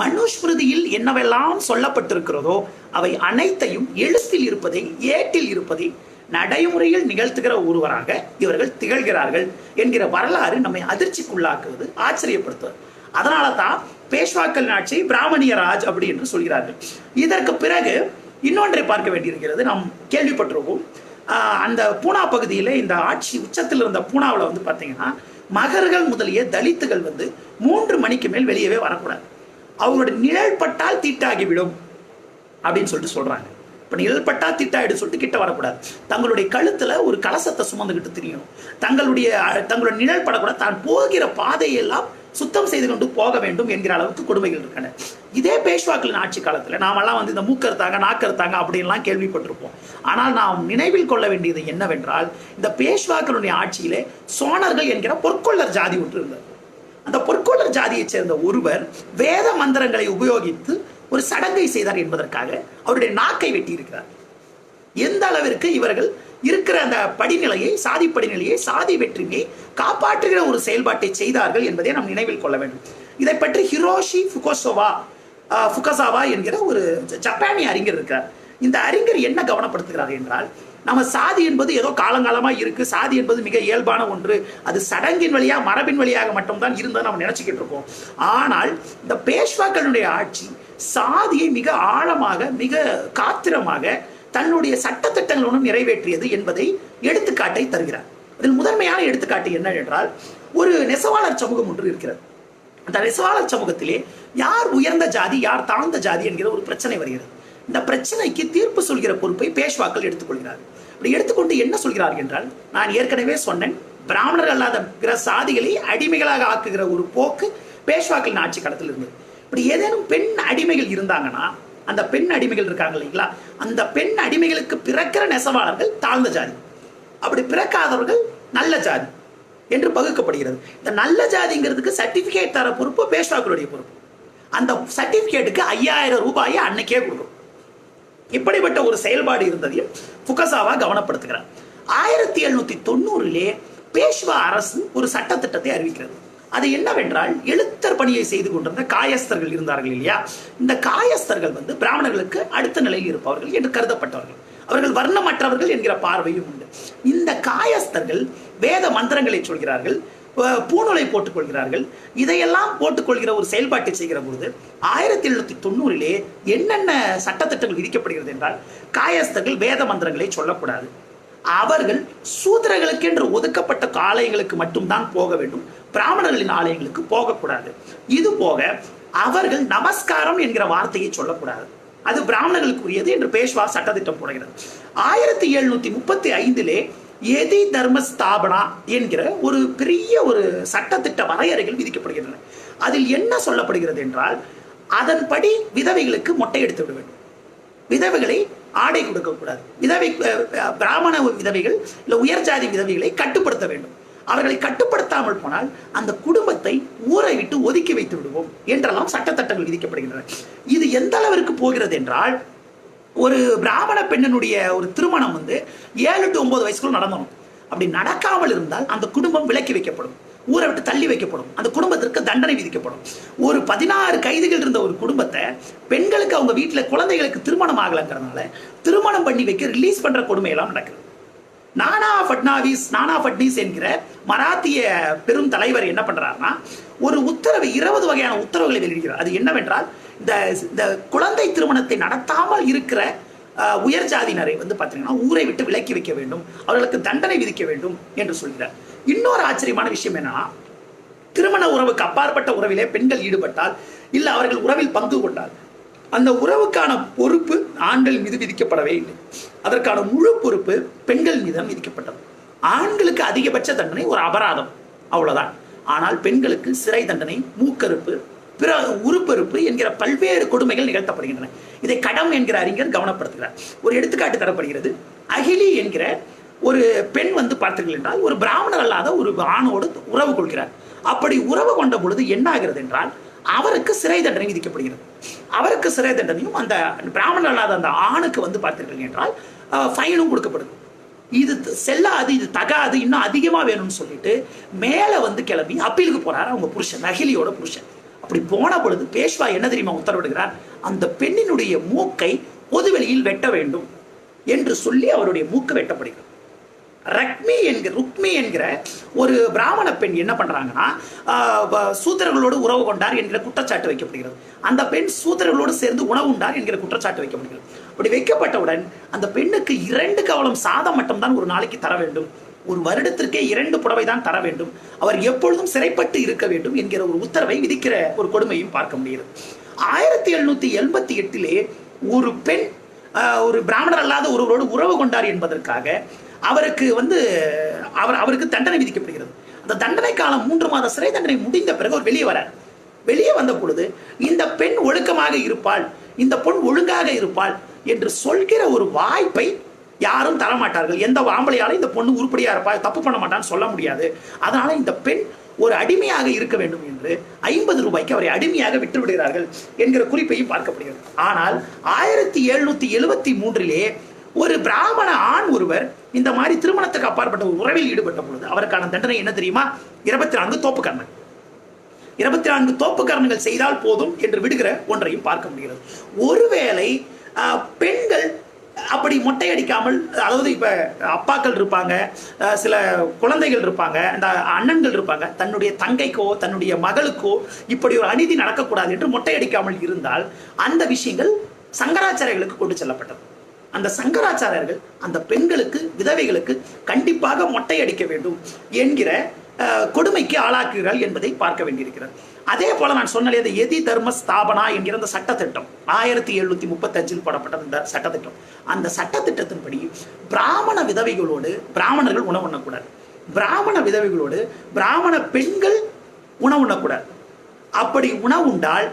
மனுஸ்மிருதியில் என்னவெல்லாம் சொல்லப்பட்டிருக்கிறதோ அவை அனைத்தையும் எழுத்தில் இருப்பதை, ஏட்டில் இருப்பதை நடைமுறையில் நிகழ்த்துகிற ஒருவராக இவர்கள் திகழ்கிறார்கள் என்கிற வரலாறு நம்மை அதிர்ச்சிக்குள்ளாக்குவது, ஆச்சரியப்படுத்துவது. அதனால தான் பேஷ்வாக்கள் ஆட்சி பிராமணிய ராஜ் அப்படி என்று சொல்கிறார்கள். இதற்கு பிறகு இன்னொன்றை பார்க்க வேண்டியிருக்கிறது. நாம் கேள்விப்பட்டிருக்கோம், அந்த பூனா பகுதியில் இந்த ஆட்சி உச்சத்தில் இருந்த பூனாவில் வந்து பார்த்தீங்கன்னா, மகர்கள் முதலிய தலித்துகள் வந்து 3 மணிக்கு மேல் வெளியவே வரக்கூடாது. அவங்களோட நிழல் பட்டால் தீட்டாகிவிடும் அப்படின்னு சொல்லிட்டு சொல்றாங்க. இப்போ நிழல் பட்டா தீட்டாயிடு சொல்லிட்டு கிட்ட வரக்கூடாது. தங்களுடைய கழுத்துல ஒரு கலசத்தை சுமந்துக்கிட்டு திரியணும். தங்களோட நிழல் படக்கூடாது. தான் போகிற பாதையெல்லாம் சுத்தம் செய்து கொண்டு போக வேண்டும் என்கிற அளவுக்கு கொடுமைகள் இருக்கின்றன. இதே பேஷ்வாக்களின் ஆட்சி காலத்தில் நாமெல்லாம் வந்து இந்த மூக்கறுத்தாங்க, நாக்கறுத்தாங்க அப்படின்லாம் கேள்விப்பட்டிருப்போம். ஆனால் நாம் நினைவில் கொள்ள வேண்டியது என்னவென்றால், இந்த பேஷ்வாக்களுடைய ஆட்சியிலே சோனர்கள் என்கிற பொற்கொள்ளர் ஜாதி ஒன்று இருந்தது. அந்த பொற்கொள்ளர் ஜாதியைச் சேர்ந்த ஒருவர் வேத மந்திரங்களை உபயோகித்து ஒரு சடங்கை செய்தார் என்பதற்காக அவருடைய நாக்கை வெட்டி இருக்கிறார். எந்த அளவிற்கு இவர்கள் இருக்கிற அந்த படிநிலையை, சாதி படிநிலையை, சாதி வெற்றியை காப்பாற்றுகிற ஒரு செயல்பாட்டை செய்தார்கள் என்பதை நாம் நினைவில் கொள்ள வேண்டும். இதை பற்றி ஹிரோஷி ஃபுகசாவா என்கிற ஒரு ஜப்பானிய அறிஞர் இருக்கிறார். இந்த அறிஞர் என்ன கவனப்படுத்துகிறார் என்றால், நம்ம சாதி என்பது ஏதோ காலங்காலமா இருக்கு, சாதி என்பது மிக இயல்பான ஒன்று, அது சடங்கின் வழியாக, மரபின் வழியாக மட்டும்தான் இருந்தது நம்ம நினைச்சுக்கிட்டு இருக்கோம். ஆனால் இந்த பேஷ்வாக்களுடைய ஆட்சி சாதியை மிக ஆழமாக, மிக காத்திரமாக தன்னுடைய சட்டத்திட்டங்களுடன் நிறைவேற்றியது என்பதை எடுத்துக்காட்டை தருகிறார். இதில் முதன்மையான எடுத்துக்காட்டு என்ன என்றால், ஒரு நெசவாளர் சமூகம் ஒன்று இருக்கிறது. அந்த நெசவாளர் சமூகத்திலே யார் உயர்ந்த ஜாதி, யார் தாழ்ந்த ஜாதி என்கிற ஒரு பிரச்சனை வருகிறது. இந்த பிரச்சனைக்கு தீர்ப்பு சொல்கிற பொறுப்பை பேஷ்வாக்கள் எடுத்துக்கொள்கிறார்கள். அப்படி எடுத்துக்கொண்டு என்ன சொல்கிறார்கள் என்றால், நான் ஏற்கனவே சொன்னேன், பிராமணர்கள் அல்லாத பிற சாதிகளை அடிமைகளாக ஆக்குகிற ஒரு போக்கு பேஷ்வாக்களின் ஆட்சி காலத்தில் இருந்தது. இப்படி ஏதேனும் பெண் அடிமைகள் இருந்தாங்கன்னா, அந்த பெண் அடிமைகள் இருக்காங்க இல்லைங்களா, அந்த பெண் அடிமைகளுக்கு பிறக்கிற நெசவாளர்கள் தாழ்ந்த ஜாதி, அப்படி பிறக்காதவர்கள் நல்ல ஜாதி என்று பகுக்கப்படுகிறது. இந்த நல்ல ஜாதிங்கிறதுக்கு சர்டிபிகேட் தர பொறுப்பு பேஷ்வாக்களுடைய பொறுப்பு. அந்த சர்டிபிகேட்டுக்கு 5000 ரூபாயை அன்னைக்கே கொடுக்கும். இப்படிப்பட்ட ஒரு செயல்பாடு இருந்ததையும் ஃபுகசாவா கவனப்படுத்துகிறார். 1790 பேஷ்வா அரசு ஒரு சட்டத்திட்டத்தை அறிவிக்கிறது. அது என்னவென்றால், எழுத்தர் பணியை செய்து கொண்டிருந்த காயஸ்தர்கள் இருந்தார்கள் இல்லையா, இந்த காயஸ்தர்கள் வந்து பிராமணர்களுக்கு அடுத்த நிலையில் இருப்பவர்கள் என்று கருதப்பட்டவர்கள். அவர்கள் வர்ணமற்றவர்கள் என்கிற பார்வையும் உண்டு. இந்த காயஸ்தர்கள் வேத மந்திரங்களை சொல்கிறார்கள், பூணூலை போட்டுக் கொள்கிறார்கள். இதையெல்லாம் போட்டுக்கொள்கிற ஒரு செயல்பாட்டை செய்கிற பொழுது 1790 என்னென்ன சட்டத்திட்டங்கள் விதிக்கப்படுகிறது என்றால், காயஸ்தர்கள் வேத மந்திரங்களை சொல்லக்கூடாது, அவர்கள் சூத்திரர்களுக்கு என்று ஒதுக்கப்பட்ட ஆலயங்களுக்கு மட்டும்தான் போக வேண்டும், பிராமணர்களின் ஆலயங்களுக்கு போகக்கூடாது. இது போக அவர்கள் நமஸ்காரம் என்கிற வார்த்தையை சொல்லக்கூடாது, அது பிராமணர்களுக்குரியது என்று பேஷ்வா சட்டத்திட்டம் போடுகிறது. 1735 எதி தர்ம ஸ்தாபனா என்கிற ஒரு பெரிய ஒரு சட்டத்திட்ட வரையறைகள் விதிக்கப்படுகின்றன. அதில் என்ன சொல்லப்படுகிறது என்றால், அதன்படி விதவைகளுக்கு மொட்டை எடுத்து விட வேண்டும், விதவைகளை ஆடை கொடுக்கக்கூடாது, பிராமண விதவைகள் இல்ல உயர் ஜாதி விதவைகளை கட்டுப்படுத்த வேண்டும். அவர்களை கட்டுப்படுத்தாமல் போனால் அந்த குடும்பத்தை ஊரை விட்டு ஒதுக்கி வைத்து விடுவோம் என்றெல்லாம் சட்டத்திட்டங்கள் விதிக்கப்படுகின்றன. இது எந்த அளவிற்கு போகிறது என்றால், ஒரு பிராமண பெண்ணினுடைய ஒரு திருமணம் வந்து 7 to 9 வயசுக்குள்ள நடந்தணும். அப்படி நடக்காமல் இருந்தால் அந்த குடும்பம் விலக்கி வைக்கப்படும், ஊரை விட்டு தள்ளி வைக்கப்படும், அந்த குடும்பத்திற்கு தண்டனை விதிக்கப்படும். ஒரு 16 கைதிகள் இருந்த ஒரு குடும்பத்தை பெண்களுக்கு அவங்க வீட்டில் குழந்தைகளுக்கு திருமணம் ஆகலைங்கிறதுனால திருமணம் பண்ணி வைக்க ரிலீஸ் பண்ற கொடுமையெல்லாம் நடக்குது. நானா ஃபட்னீஸ் என்கிற மராத்திய பெரும் தலைவர் என்ன பண்றாருன்னா, ஒரு உத்தரவு, 20 வகையான உத்தரவுகளை வெளியிடுகிறார். அது என்னவென்றால், இந்த குழந்தை திருமணத்தை நடத்தாமல் இருக்கிற உயர் ஜாதியினரை வந்து பார்த்தீங்கன்னா ஊரை விட்டு விலக்கி வைக்க வேண்டும், அவர்களுக்கு தண்டனை விதிக்க வேண்டும் என்று சொல்கிறார். இன்னொரு ஆச்சரியமான விஷயம் என்னன்னா, திருமண உறவுக்கு அப்பாற்பட்ட உறவிலே பெண்கள் ஈடுபட்டால் இல்ல அவர்கள் உறவில் பங்கு கொண்டால் அந்த உறவுக்கான பொறுப்பு ஆண்கள் மீது விதிக்கப்படவே இல்லை. அதற்கான முழு பொறுப்பு பெண்கள் மீது விதிக்கப்பட்டது. ஆண்களுக்கு அதிகபட்ச தண்டனை ஒரு அபராதம், அவ்வளவுதான். ஆனால் பெண்களுக்கு சிறை தண்டனை, மூக்கறுப்பு, பிற உறுப்பறுப்பு என்கிற பல்வேறு கொடுமைகள் நிகழ்த்தப்படுகின்றன. இதை கடம் என்கிற அறிஞர் கவனப்படுத்துகிறார். ஒரு எடுத்துக்காட்டு தரப்படுகிறது. அகிலி என்கிற ஒரு பெண் பார்த்தீர்கள் என்றால் ஒரு பிராமணர் அல்லாத ஒரு ஆணோடு உறவு கொள்கிறார். அப்படி உறவு கொண்ட பொழுது என்ன ஆகிறது என்றால் அவருக்கு சிறை தண்டனை விதிக்கப்படுகிறது. அவருக்கு சிறை தண்டனையும் அந்த பிராமணர் அல்லாத அந்த ஆணுக்கு பார்த்தீர்கள் என்றால் ஃபைனும் கொடுக்கப்படுது. இது செல்லாது, இது தகாது, இன்னும் அதிகமா வேணும்னு சொல்லிட்டு மேல கிளம்பி அப்பீலுக்கு போறாரு அவங்க புருஷன், அகிலியோட புருஷன். அப்படி போன பொழுது பேஷ்வா என்ன தெரியுமா உத்தரவிடுகிறார்? அந்த பெண்ணினுடைய மூக்கை பொதுவெளியில் வெட்ட வேண்டும் என்று சொல்லி அவருடைய மூக்கு வெட்டப்படுகிறது. ருக்மி என்கிற ஒரு பிராமண பெண் என்ன பண்றாங்கன்னா சூத்திரர்களோடு உறவு கொண்டார் என்கிற குற்றச்சாட்டு வைக்கப்படுகிறது. அந்த பெண் சூத்திரர்களோடு சேர்ந்து உணவு உண்டார் என்கிற குற்றச்சாட்டு வைக்கப்படுகிறது. அப்படி வைக்கப்பட்டவுடன் அந்த பெண்ணுக்கு 2 கவளம் சாதம் மட்டும்தான் ஒரு நாளைக்கு தர வேண்டும். ஒரு வருடத்திற்கே 2 புடவை தான் தர வேண்டும். அவர் எப்பொழுதும் சிறைப்பட்டு இருக்க வேண்டும் என்கிற ஒரு உத்தரவை விதிக்கிற ஒரு கொடுமையும் பார்க்க முடிகிறது. 1788 ஒரு பெண் ஒரு பிராமணர் அல்லாத ஒருவரோடு உறவு கொண்டார் என்பதற்காக அவருக்கு தண்டனை விதிக்கப்படுகிறது. அந்த தண்டனை காலம் 3 மாத சிறை தண்டனை முடிந்த பிறகு அவர் வெளியே வரார். வெளியே வந்த பொழுது இந்த பெண் ஒழுக்கமாக இருப்பாள், இந்த பெண் ஒழுங்காக இருப்பாள் என்று சொல்கிற ஒரு வாய்ப்பை யாரும் தரமாட்டார்கள். எந்த ஆம்பளையாலும் இந்த பொண்ணு உருப்படியா இருப்பா, தப்பு பண்ண மாட்டான்னு சொல்ல முடியாது. அதனால இந்த பெண் ஒரு அடிமையாக இருக்க வேண்டும் என்று 50 ரூபாய்க்கு அவரை அடிமையாக விட்டு விடுகிறார்கள் என்கிற குறிப்பையும் பார்க்கப்படுகிறது. ஆனால் 1773 ஒரு பிராமண ஆண் ஒருவர் இந்த மாதிரி திருமணத்துக்கு அப்பாற்பட்ட ஒரு உறவில் ஈடுபட்ட பொழுது அவருக்கான தண்டனை என்ன தெரியுமா? 24 தோப்புக்கரணங்கள். 24 தோப்புக்கரணங்கள் செய்தால் போதும் என்று விடுகிற ஒன்றையும் பார்க்க முடிகிறது. ஒருவேளை பெண்கள் அப்படி மொட்டை அடிக்காமல், அதாவது இப்ப அப்பாக்கள் இருப்பாங்க, சில குழந்தைகள் இருப்பாங்க, அந்த அண்ணன்கள் இருப்பாங்க, தன்னுடைய தங்கைக்கோ தன்னுடைய மகளுக்கோ இப்படி ஒரு அநீதி நடக்கக்கூடாது என்று மொட்டை அடிக்காமல் இருந்தால் அந்த விஷயங்கள் சங்கராச்சாரியர்களுக்கு கொண்டு செல்லப்பட்டது. அந்த சங்கராச்சாரியர்கள் அந்த பெண்களுக்கு, விதவைகளுக்கு கண்டிப்பாக மொட்டை அடிக்க வேண்டும் என்கிற கொடுமைக்கு ஆளாக்குகிறார்கள் என்பதை பார்க்க வேண்டியிருக்கிறது. அதே போல நான் சொன்னாலே அந்த எதி தர்ம ஸ்தாபனா என்கிற அந்த சட்டத்திட்டம் 1735 போடப்பட்ட இந்த சட்டத்திட்டம், அந்த சட்டத்திட்டத்தின்படி பிராமண விதவைகளோடு பிராமணர்கள் உணவு உண்ணக்கூடாது, பிராமண விதவைகளோடு பிராமண பெண்கள் உணவு உண்ணக்கூடாது. அப்படி உணவு உண்டால்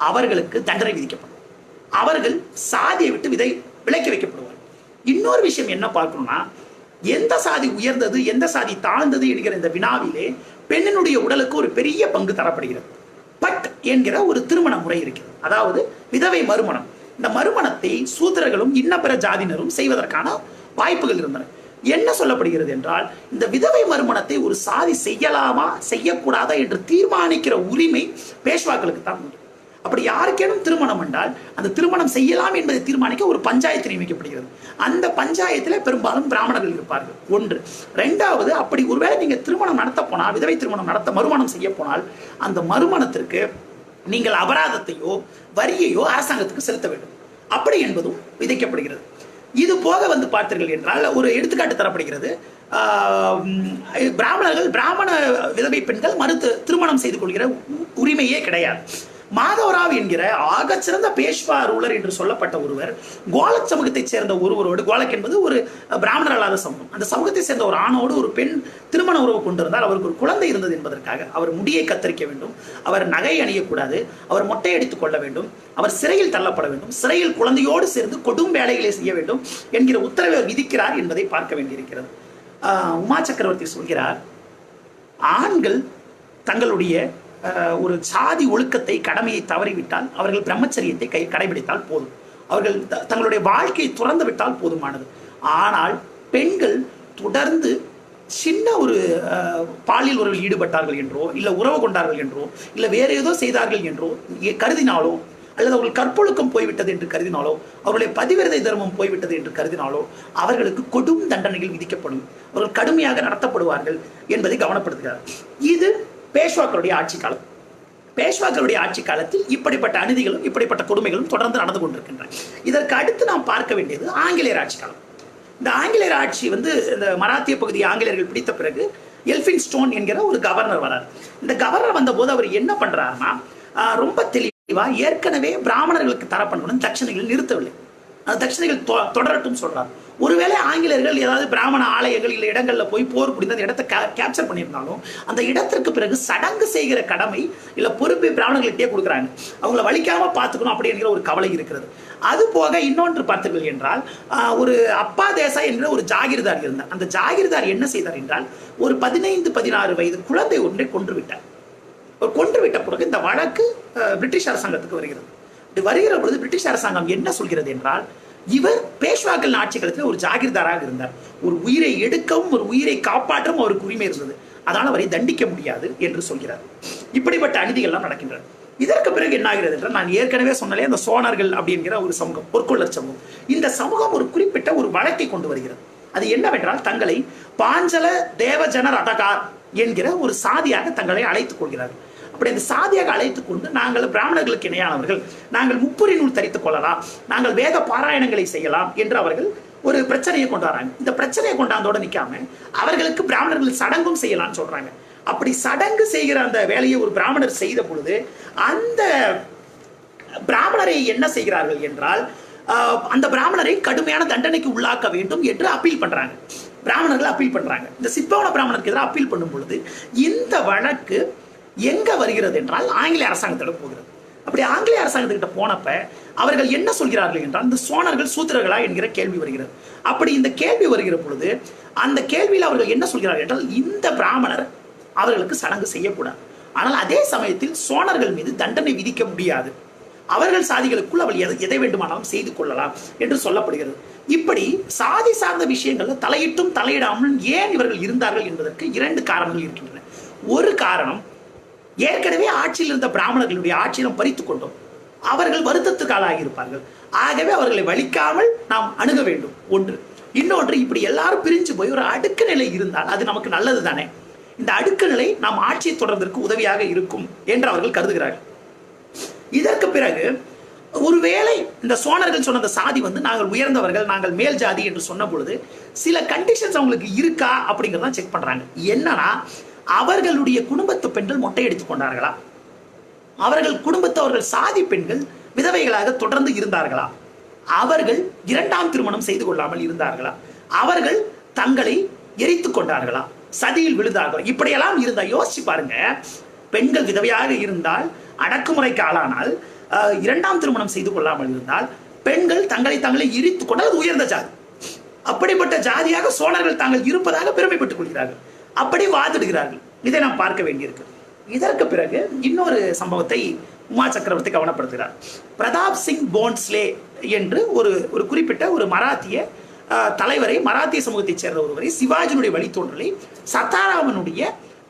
அவர்களுக்கு தண்டனை விதிக்கப்படும். அவர்கள் சாதியை விட்டு விலக்கி வைக்கப்படுவார். இன்னொரு விஷயம் என்ன பார்க்கணும்னா, எந்த சாதி உயர்ந்தது எந்த சாதி தாழ்ந்தது என்கிற இந்த வினாவிலே பெண்ணினுடைய உடலுக்கு ஒரு பெரிய பங்கு தரப்படுகிறது. பட் என்கிற ஒரு திருமண முறை இருக்கிறது, அதாவது விதவை மறுமணம். இந்த மறுமணத்தை சூத்திரர்களும் இன்ன பிற ஜாதியினரும் செய்வதற்கான வாய்ப்புகள் இருந்தன. என்ன சொல்லப்படுகிறது என்றால், இந்த விதவை மறுமணத்தை ஒரு சாதி செய்யலாமா செய்யக்கூடாதா என்று தீர்மானிக்கிற உரிமை பேஷ்வாக்களுக்கு தான் உண்டு. அப்படி யாருக்கேனும் திருமணம் என்றால் அந்த திருமணம் செய்யலாம் என்பதை தீர்மானிக்க ஒரு பஞ்சாயத்து நியமிக்கப்படுகிறது. அந்த பஞ்சாயத்தில் பெரும்பாலும் பிராமணர்கள் இருப்பார்கள். ஒன்று. ரெண்டாவது, அப்படி ஒருவேளை நீங்க திருமணம் நடத்த போனால், விதவை திருமணம் மறுமணம் செய்ய போனால் அந்த மறுமணத்திற்கு நீங்கள் அபராதத்தையோ வரியையோ அரசாங்கத்துக்கு செலுத்த வேண்டும். அப்படி என்பதும் விதிக்கப்படுகிறது. இது போக பார்த்தீர்கள் என்றால் ஒரு எடுத்துக்காட்டு தரப்படுகிறது. பிராமண விதவை பெண்கள் திருமணம் செய்து கொள்கிற உரிமையே கிடையாது. மாதவராவ் என்கிற ஆகச்சிறந்த பேஷ்வா ரூலர் என்று சொல்லப்பட்ட ஒருவர் கோலக் சமூகத்தை சேர்ந்த ஒருவரோடு, கோலக் என்பது ஒரு பிராமணர் அல்லாத சமூகம், அந்த சமூகத்தை சேர்ந்த ஒரு ஆணோடு ஒரு பெண் திருமண உறவு கொண்டிருந்தால் அவருக்கு ஒரு குழந்தை இருந்தது என்பதற்காக அவர் முடியை கத்தரிக்க வேண்டும், அவர் நகை அணியக்கூடாது, அவர் மொட்டை அடித்துக் கொள்ள வேண்டும், அவர் சிறையில் தள்ளப்பட வேண்டும், சிறையில் குழந்தையோடு சேர்ந்து கொடும் வேலைகளை செய்ய வேண்டும் என்கிற உத்தரவை அவர் விதிக்கிறார் என்பதை பார்க்க வேண்டியிருக்கிறது. உமா சக்கரவர்த்தி சொல்கிறார், ஆண்கள் தங்களுடைய ஒரு சாதி ஒழுக்கத்தை, கடமையை தவறிவிட்டால் அவர்கள் பிரம்மச்சரியத்தை கடைபிடித்தால் போதும், அவர்கள் தங்களுடைய வாழ்க்கையை துறந்து விட்டால் போதுமானது. ஆனால் பெண்கள் தொடர்ந்து சின்ன ஒரு பாலியல் உறவில் ஈடுபட்டார்கள் என்றோ, இல்லை உறவு கொண்டார்கள் என்றோ, இல்லை வேற ஏதோ செய்தார்கள் என்றோ கருதினாலோ, அல்லது அவர்கள் கற்பொழுக்கம் போய்விட்டது என்று கருதினாலோ, அவர்களுடைய பதிவிரதை தர்மம் போய்விட்டது என்று கருதினாலோ அவர்களுக்கு கொடும் தண்டனைகள் விதிக்கப்படும், அவர்கள் கடுமையாக நடத்தப்படுவார்கள் என்பதை கவனப்படுத்துகிறார். இது பேஷ்வாக்களுடைய ஆட்சி காலம். பேஷ்வாக்களுடைய ஆட்சி காலத்தில் இப்படிப்பட்ட அநீதிகளும் இப்படிப்பட்ட கொடுமைகளும் தொடர்ந்து நடந்து கொண்டிருக்கின்றன. இதற்கு அடுத்து நாம் பார்க்க வேண்டியது ஆங்கிலேயர் ஆட்சி காலம். இந்த ஆங்கிலேயர் ஆட்சி இந்த மராத்திய பகுதியை ஆங்கிலேயர்கள் பிடித்த பிறகு எல்பின்ஸ்டோன் என்கிற ஒரு கவர்னர் வரார். இந்த கவர்னர் வந்த போது அவர் என்ன பண்றாருன்னா, ரொம்ப தெளிவாக ஏற்கனவே பிராமணர்களுக்கு தரப்படும் தட்சணைகள் நிறுத்தவில்லை. அந்த தட்சணைகள் தொடரட்டும் சொல்றார். ஒருவேளை ஆங்கிலேயர்கள் ஏதாவது பிராமண ஆலயங்கள் இல்லை இடங்கள்ல போய் போர் புரிந்து அந்த இடத்தை கேப்சர் பண்ணியிருந்தாலும் அந்த இடத்திற்கு பிறகு சடங்கு செய்கிற கடமை இல்ல பொறுப்பை பிராமணர்கிட்டே கொடுக்குறாங்க. அவங்கள வலிக்காம பார்த்துக்கணும் அப்படிங்கிற ஒரு கவலை இருக்கிறது. அது போக இன்னொன்று பார்த்தீர்கள் என்றால் ஒரு அப்பா தேசாய் என்கிற ஒரு ஜாகிர்தார் இருந்தார். அந்த ஜாகிர்தார் என்ன செய்தார் என்றால் ஒரு 15-16 வயது குழந்தை ஒன்றை கொன்று விட்டார். கொன்று விட்ட பிறகு இந்த வழக்கு பிரிட்டிஷ் அரசாங்கத்துக்கு வருகிறது. வருகிற பொழுது பிரிட்டிஷ் அரசாங்கம் என்ன சொல்கிறது என்றால், இவர் பேஷ்வாக்கள் ஆட்சி காலத்தில் ஒரு ஜாகிர்தாராக இருந்தார். ஒரு உயிரை எடுக்கவும் ஒரு உயிரை காப்பாற்றவும் அவருக்கு உரிமை இருந்தது. அதனால் அவரை தண்டிக்க முடியாது என்று சொல்கிறார். இப்படிப்பட்ட அநீதிகள்லாம் நடக்கின்றன. இதற்கு பிறகு என்ன ஆகிறது என்றால், நான் ஏற்கனவே சொன்னாலே அந்த சோனர்கள் அப்படிங்கிற ஒரு சமூகம், பொற்கொள்ளர் சமூகம், இந்த சமூகம் ஒரு குறிப்பிட்ட ஒரு வழக்கை கொண்டு வருகிறது. அது என்னவென்றால், தங்களை பாஞ்சல தேவஜன ரடகார் என்கிற ஒரு சாதியாக தங்களை அழைத்துக் கொள்கிறார்கள். அப்படி அந்த சாதியாக அழைத்துக் கொண்டு, நாங்கள் பிராமணர்களுக்கு இணையானவர்கள், நாங்கள் முப்புரி நூல் தரித்துக் கொள்ளலாம், நாங்கள் வேத பாராயணங்களை செய்யலாம் என்று அவர்கள் ஒரு பிரச்சனையை கொண்டு வராங்க. இந்த பிரச்சனையை கொண்டாந்தோட நிக்காம அவர்களுக்கு பிராமணர்கள் சடங்கும் செய்யலாம்னு சொல்றாங்க. அப்படி சடங்கு செய்கிற அந்த வேலையை ஒரு பிராமணர் செய்த பொழுது அந்த பிராமணரை என்ன செய்கிறார்கள் என்றால், அந்த பிராமணரை கடுமையான தண்டனைக்கு உள்ளாக்க வேண்டும் என்று அப்பீல் பண்றாங்க. பிராமணர்கள் அப்பீல் பண்றாங்க. இந்த சித்பவன பிராமணருக்கு எதிராக அப்பீல் பண்ணும் பொழுது இந்த வழக்கு எங்க வருகிறது என்றால் ஆங்கிலேய அரசாங்கத்திடம் போகிறது. அப்படி ஆங்கிலேய அரசாங்கத்திட்ட போனப்ப அவர்கள் என்ன சொல்கிறார்கள் என்றால், இந்த சோனர்கள் சூத்திரர்களா என்கிற கேள்வி வருகிறது. அப்படி இந்த கேள்வி வருகிற பொழுது அந்த கேள்வியில் அவர்கள் என்ன சொல்கிறார்கள் என்றால், இந்த பிராமணர் அவர்களுக்கு சடங்கு செய்யக்கூடாது, ஆனால் அதே சமயத்தில் சோனர்கள் மீது தண்டனை விதிக்க முடியாது, அவர்கள் சாதிகளுக்குள் அவள் எதை வேண்டுமானாலும் செய்து கொள்ளலாம் என்று சொல்லப்படுகிறது. இப்படி சாதி சார்ந்த விஷயங்கள் தலையிட்டும் தலையிடாமல் ஏன் இவர்கள் இருந்தார்கள் என்பதற்கு 2 காரணங்கள் இருக்கின்றன. ஒரு காரணம், ஏற்கனவே ஆட்சியில் இருந்த பிராமணர்களுடைய ஆட்சியிடம் பறித்துக் கொண்டோம், அவர்கள் வருத்தத்துக்கு ஆளாகி இருப்பார்கள். ஆகவே அவர்களை வலிக்காமல் நாம் அணுக வேண்டும் ஒன்று. இன்னொன்று, இப்படி எல்லாரும் பிரிஞ்சு போய் ஒரு அடுக்கு நிலை இருந்தால் அது நமக்கு நல்லது தானே, இந்த அடுக்கு நிலை நாம் ஆட்சியை தொடர்வதற்கு உதவியாக இருக்கும் என்று அவர்கள் கருதுகிறார்கள். இதற்கு பிறகு ஒருவேளை இந்த சோனர்கள் சொன்ன சாதி நாங்கள் உயர்ந்தவர்கள், நாங்கள் மேல் ஜாதி என்று சொன்ன பொழுது சில கண்டிஷன்ஸ் அவங்களுக்கு இருக்கா அப்படிங்கிறத செக் பண்றாங்க. என்னன்னா, அவர்களுடைய குடும்பத்து பெண்கள் மொட்டை எடுத்துக் கொண்டார்களா, அவர்கள் குடும்பத்து அவர்கள் சாதி பெண்கள் விதவைகளாக தொடர்ந்து இருந்தார்களா, அவர்கள் 2ஆம் திருமணம் செய்து கொள்ளாமல் இருந்தார்களா, அவர்கள் தங்களை எரித்துக் கொண்டார்களா, சதியில் விழுந்தார்களா, இப்படியெல்லாம் இருந்தா யோசிச்சு பாருங்க. பெண்கள் விதவையாக இருந்தால், அடக்குமுறைக்கு ஆளானால், 2ஆம் திருமணம் செய்து கொள்ளாமல் இருந்தால், பெண்கள் தங்களை எரித்துக் கொண்டால் அது உயர்ந்த ஜாதி. அப்படிப்பட்ட ஜாதியாக சோழர்கள் தாங்கள் இருப்பதாக பெருமைப்பட்டுக் கொள்கிறார்கள், அப்படி வாதிடுகிறார்கள். இதை நாம் பார்க்க வேண்டியிருக்கு. இதற்கு பிறகு இன்னொரு சம்பவத்தை உமா சக்கரவர்த்தி கவனப்படுத்துகிறார். பிரதாப் சிங் போன்ஸ்லே என்று ஒரு குறிப்பிட்ட ஒரு மராத்திய தலைவரை, மராத்திய சமூகத்தைச் சேர்ந்த ஒருவரை, சிவாஜியினுடைய வழித்தோன்றலை சத்தாராமனுடைய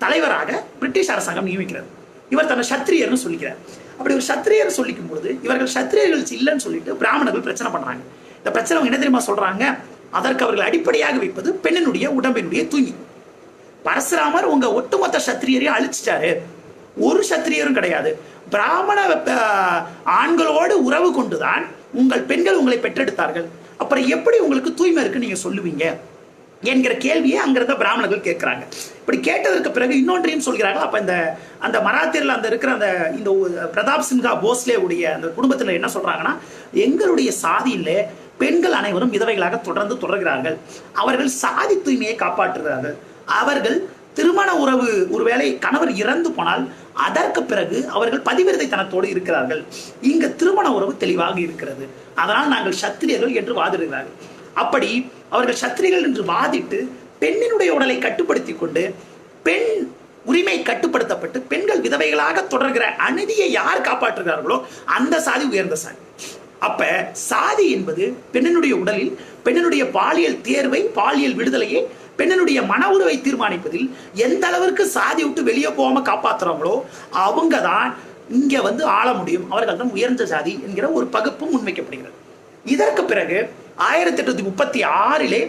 தலைவராக பிரிட்டிஷ் அரசாங்கம் நியமிக்கிறது. இவர் தன்னை சத்திரியர்னு சொல்லிக்கிறார். அப்படி ஒரு சத்திரியர் சொல்லிக்கும் பொழுது இவர்கள் சத்திரியர்கள் இல்லைன்னு சொல்லிட்டு பிராமணர்கள் பிரச்சனை பண்றாங்க. இந்த பிரச்சனை என்ன தெரியுமா சொல்றாங்க, அதற்கு அவர்கள் அடிப்படையாக வைப்பது பெண்ணினுடைய உடம்பினுடைய தூய்மை. பரசுராமர் உங்க ஒட்டுமொத்த சத்திரியரையும் அழிச்சிட்டாரு, ஒரு சத்திரியரும் கிடையாது, பிராமண ஆண்களோடு உறவு கொண்டுதான் உங்கள் பெண்கள் உங்களை பெற்றெடுத்தார்கள், அப்புறம் எப்படி உங்களுக்கு தூய்மை இருக்கு நீங்க சொல்லுவீங்க என்கிற கேள்வியை அங்கிருந்த பிராமணர்கள் கேட்கிறாங்க. இப்படி கேட்டதற்கு பிறகு இன்னொன்றையும் சொல்கிறார்கள். அப்ப அந்த மராத்தியர்கள் அந்த இருக்கிற இந்த பிரதாப் சிங்கா போஸ்லே உடைய அந்த குடும்பத்தில் என்ன சொல்றாங்கன்னா, எங்களுடைய சாதியில பெண்கள் அனைவரும் விதவைகளாக தொடர்கிறார்கள், அவர்கள் சாதி தூய்மையை காப்பாற்றுகிறார்கள், அவர்கள் திருமண உறவு ஒருவேளை கணவர் இறந்து போனால் அதற்கு பிறகு அவர்கள் பதிவிரதைத்தனத்தோடு இருக்கிறார்கள், இங்க திருமண உறவு தெளிவாக இருக்கிறது, அதனால் நாங்கள் சத்திரியர்கள் என்று வாதிடுகிறார்கள். அப்படி அவர்கள் சத்திரியர்கள் என்று வாதிட்டு பெண்ணினுடைய உடலை கட்டுப்படுத்தி கொண்டு பெண் உரிமை கட்டுப்படுத்தப்பட்டு பெண்கள் விதவைகளாக தொடர்கிற அநீதியை யார் காப்பாற்றுகிறார்களோ அந்த சாதி உயர்ந்த சாதி. அப்ப சாதி என்பது பெண்ணினுடைய உடலில் பெண்ணினுடைய பாலியல் தேர்வை, பாலியல் விடுதலையை, பெண்ணினுடைய மன உறவை தீர்மானிப்பதில் எந்த அளவிற்கு சாதி விட்டு வெளியே போகாம காப்பாற்றுறாங்களோ அவங்க தான் இங்க ஆள முடியும், அவர்கள் தான் உயர்ந்த சாதி என்கிற ஒரு பகுப்பும் முன்வைக்கப்படுகிறது. இதற்கு பிறகு 1836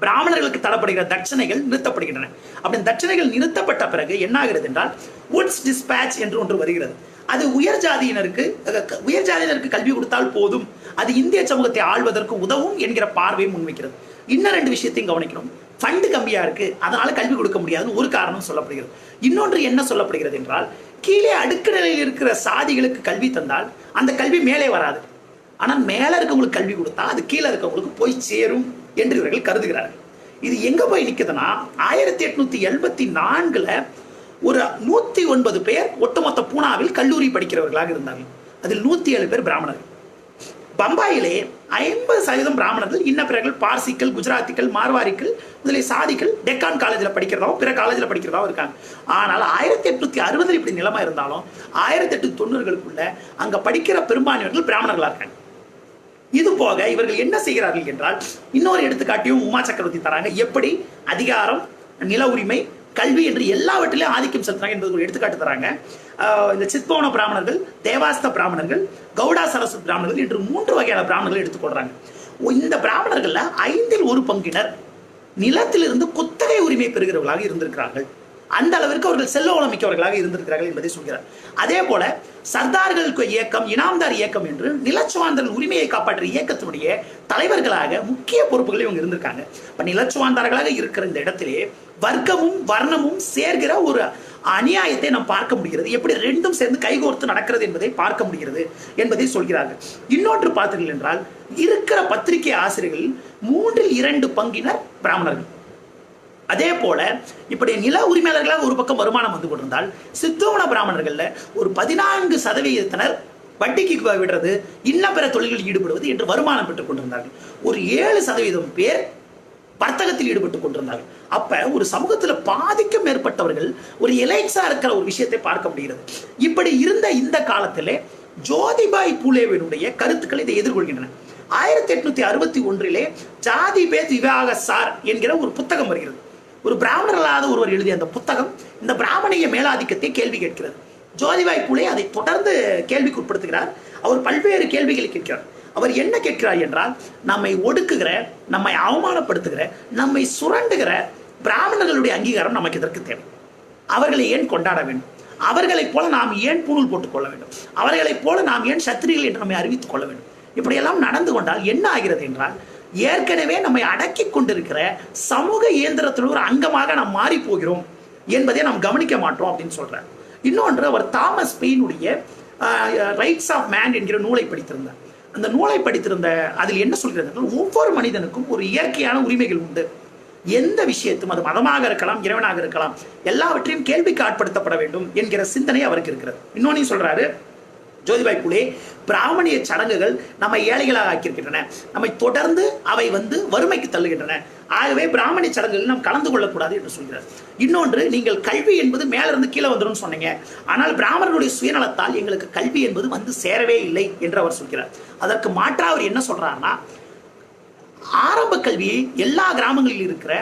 பிராமணர்களுக்கு தரப்படுகிற தட்சணைகள் நிறுத்தப்படுகின்றன. அப்படி தட்சணைகள் நிறுத்தப்பட்ட பிறகு என்ன ஆகிறது என்றால், வுட்ஸ் டிஸ்பேட்ச் என்று ஒன்று வருகிறது. அது உயர் ஜாதியினருக்கு கல்வி கொடுத்தால் போதும், அது இந்திய சமூகத்தை ஆள்வதற்கு உதவும் என்கிற பார்வையை முன்வைக்கிறது. இன்னும் 2 விஷயத்தையும் கவனிக்கணும். ஃபண்டு கம்மியா இருக்கு, அதனால கல்வி கொடுக்க முடியாதுன்னு ஒரு காரணம் சொல்லப்படுகிறது. இன்னொன்று என்ன சொல்லப்படுகிறது என்றால், கீழே அடுக்கு நிலையில் இருக்கிற சாதிகளுக்கு கல்வி தந்தால் அந்த கல்வி மேலே வராது, ஆனால் மேல இருக்கவங்களுக்கு கல்வி கொடுத்தா அது கீழே இருக்கவங்களுக்கு போய் சேரும் என்று இவர்கள் கருதுகிறார்கள். இது எங்க போய் நிற்குதுன்னா, 1874 ஒரு 109 பேர் ஒட்டுமொத்த பூனாவில் கல்லூரி படிக்கிறவர்களாக இருந்தார்கள். அதில் 107 பேர் பிராமணர்கள். பம்பாயிலே 50% பிராமணர்கள், இன்ன பார்சிக்கள், குஜராத்திகள், மார்வாரிகள் முதலிய சாதிகள் டெக்கான் காலேஜில் படிக்கிறதாவும் பிற காலேஜில் படிக்கிறதாவும் இருக்காங்க. ஆனால் 1860 இப்படி நிலைமை இருந்தாலும் 1890களுக்குள்ள அங்க படிக்கிற பெரும்பான்மையர்கள் பிராமணர்களா இருக்காங்க. இது போக இவர்கள் என்ன செய்கிறார்கள் என்றால், இன்னொரு எடுத்துக்காட்டியும் உமா சக்கரவர்த்தி தராங்க. எப்படி அதிகாரம், நில உரிமை, கல்வி என்று எல்லாவற்றிலும் ஆதிக்கம் செலுத்துறாங்க என்பது ஒரு எடுத்துக்காட்டு தராங்க. இந்த சித்பவன பிராமணர்கள், தேவாஸ்த பிராமணர்கள், கவுடா சரஸ்வத் பிராமணர்கள் என்று 3 வகையான பிராமணர்கள் எடுத்துக்கொள்றாங்க. இந்த பிராமணர்கள்ல 1/5 பங்கினர் நிலத்திலிருந்து குத்தகை உரிமை பெறுகிறவர்களாக இருந்திருக்கிறார்கள். அந்த அளவிற்கு அவர்கள் செல்வ வளம் மிக்கவர்களாக இருந்திருக்கிறார்கள் என்பதை சொல்கிறார். அதே போல சர்தார்களுக்கு இயக்கம், இனாம்தார் இயக்கம் என்று நிலச்சுவாந்தர்கள் உரிமையை காப்பாற்றிய இயக்கத்தினுடைய தலைவர்களாக முக்கிய பொறுப்புகளில் இவங்க இருந்திருக்காங்க. இப்ப நிலச்சுவாந்தார்களாக இருக்கிற இந்த இடத்திலே வர்க்கமும் வர்ணமும் சேர்கிற ஒரு அநியாயத்தை நாம் பார்க்க முடிகிறது. எப்படி ரெண்டும் சேர்ந்து கைகோர்த்து நடக்கிறது என்பதை பார்க்க முடிகிறது என்பதை சொல்கிறார்கள். இன்னொன்று பார்த்தீர்கள் என்றால், இருக்கிற பத்திரிகை ஆசிரியர்களில் 3/2 பங்கினர் பிராமணர்கள். அதே போல இப்படி நில உரிமையாளர்களாக ஒரு பக்கம் வருமானம் வந்து கொண்டிருந்தால், சித்தோன பிராமணர்கள்ல ஒரு 14% வட்டிக்கு விடுறது, இன்ன பிற தொழில்களில் ஈடுபடுவது என்று வருமானம் பெற்றுக் கொண்டிருந்தார்கள். ஒரு 7% பேர் வர்த்தகத்தில் ஈடுபட்டுக் கொண்டிருந்தார்கள். அப்ப ஒரு சமூகத்தில் பாதிக்கும் மேற்பட்டவர்கள் ஒரு எலைட்ஸா இருக்கிற ஒரு விஷயத்தை பார்க்க முடிகிறது. இப்படி இருந்த இந்த காலத்திலே ஜோதிபாய் பூலேவினுடைய கருத்துக்களை இதை எதிர்கொள்கின்றன. 1861 ஜாதி பேத் விவாக சார் என்கிற ஒரு புத்தகம் வருகிறது. ஒரு பிராமணர் அல்லாத ஒருவர் எழுதிய அந்த புத்தகம் இந்த பிராமணிய மேலாதிக்கத்தை கேள்வி கேட்கிறது. ஜோதிபாய் பூலே அதை தொடர்ந்து கேள்விக்கு உட்படுத்துகிறார். அவர் பல்வேறு கேள்விகளை கேட்கிறார். அவர் என்ன கேட்கிறார் என்றால், நம்மை ஒடுக்குகிற, நம்மை அவமானப்படுத்துகிற, நம்மை சுரண்டுகிற பிராமணர்களுடைய அங்கீகாரம் நமக்கு இதற்கு தேவை. அவர்களை ஏன் கொண்டாட வேண்டும்? அவர்களைப் போல நாம் ஏன் பூணூல் போட்டுக் கொள்ள வேண்டும்? அவர்களைப் போல நாம் ஏன் சத்திரிகள் என்று நம்மை அறிவித்துக் கொள்ள வேண்டும்? இப்படியெல்லாம் நடந்து கொண்டால் என்ன ஆகிறது என்றால், ஏற்கனவே நம்மை அடக்கி கொண்டிருக்கிற சமூக இயந்திரத்தில் ஒரு அங்கமாக நாம் மாறி போகிறோம் என்பதை நாம் கவனிக்க மாட்டோம் அப்படின்னு சொல்றார். இன்னொன்று, அவர் தாமஸ் பெயினுடைய ரைட்ஸ் ஆஃப் மேன் என்கிற நூலை படித்திருந்தார். அந்த நூலை படித்திருந்த அதில் என்ன சொல்கிறது, ஒவ்வொரு மனிதனுக்கும் ஒரு இயற்கையான உரிமைகள் உண்டு. எந்த விஷயத்தும், அது மதமாக இருக்கலாம், இறைவனாக இருக்கலாம், எல்லாவற்றையும் கேள்விக்கு ஆட்படுத்தப்பட வேண்டும் என்கிற சிந்தனை அவருக்கு இருக்கிறது. இன்னொன்னு சொல்றாரு ஜோதிபாய் பூலே, பிராமணிய சடங்குகள் நம்மை ஏழைகளாக ஆக்கியிருக்கின்றன, நம்மை தொடர்ந்து அவை வறுமைக்கு தள்ளுகின்றன. ஆகவே பிராமணிய சடங்குகள் நாம் கலந்து கொள்ளக்கூடாது என்று சொல்கிறார். இன்னொன்று, நீங்கள் கல்வி என்பது மேலிருந்து கீழே வந்துடும் சொன்னீங்க, ஆனால் பிராமணர்களுடைய சுயநலத்தால் எங்களுக்கு கல்வி என்பது சேரவே இல்லை என்று அவர் சொல்கிறார். அதற்கு மாற்றா அவர் என்ன சொல்றாருன்னா, ஆரம்ப கல்வியை எல்லா கிராமங்களில் இருக்கிற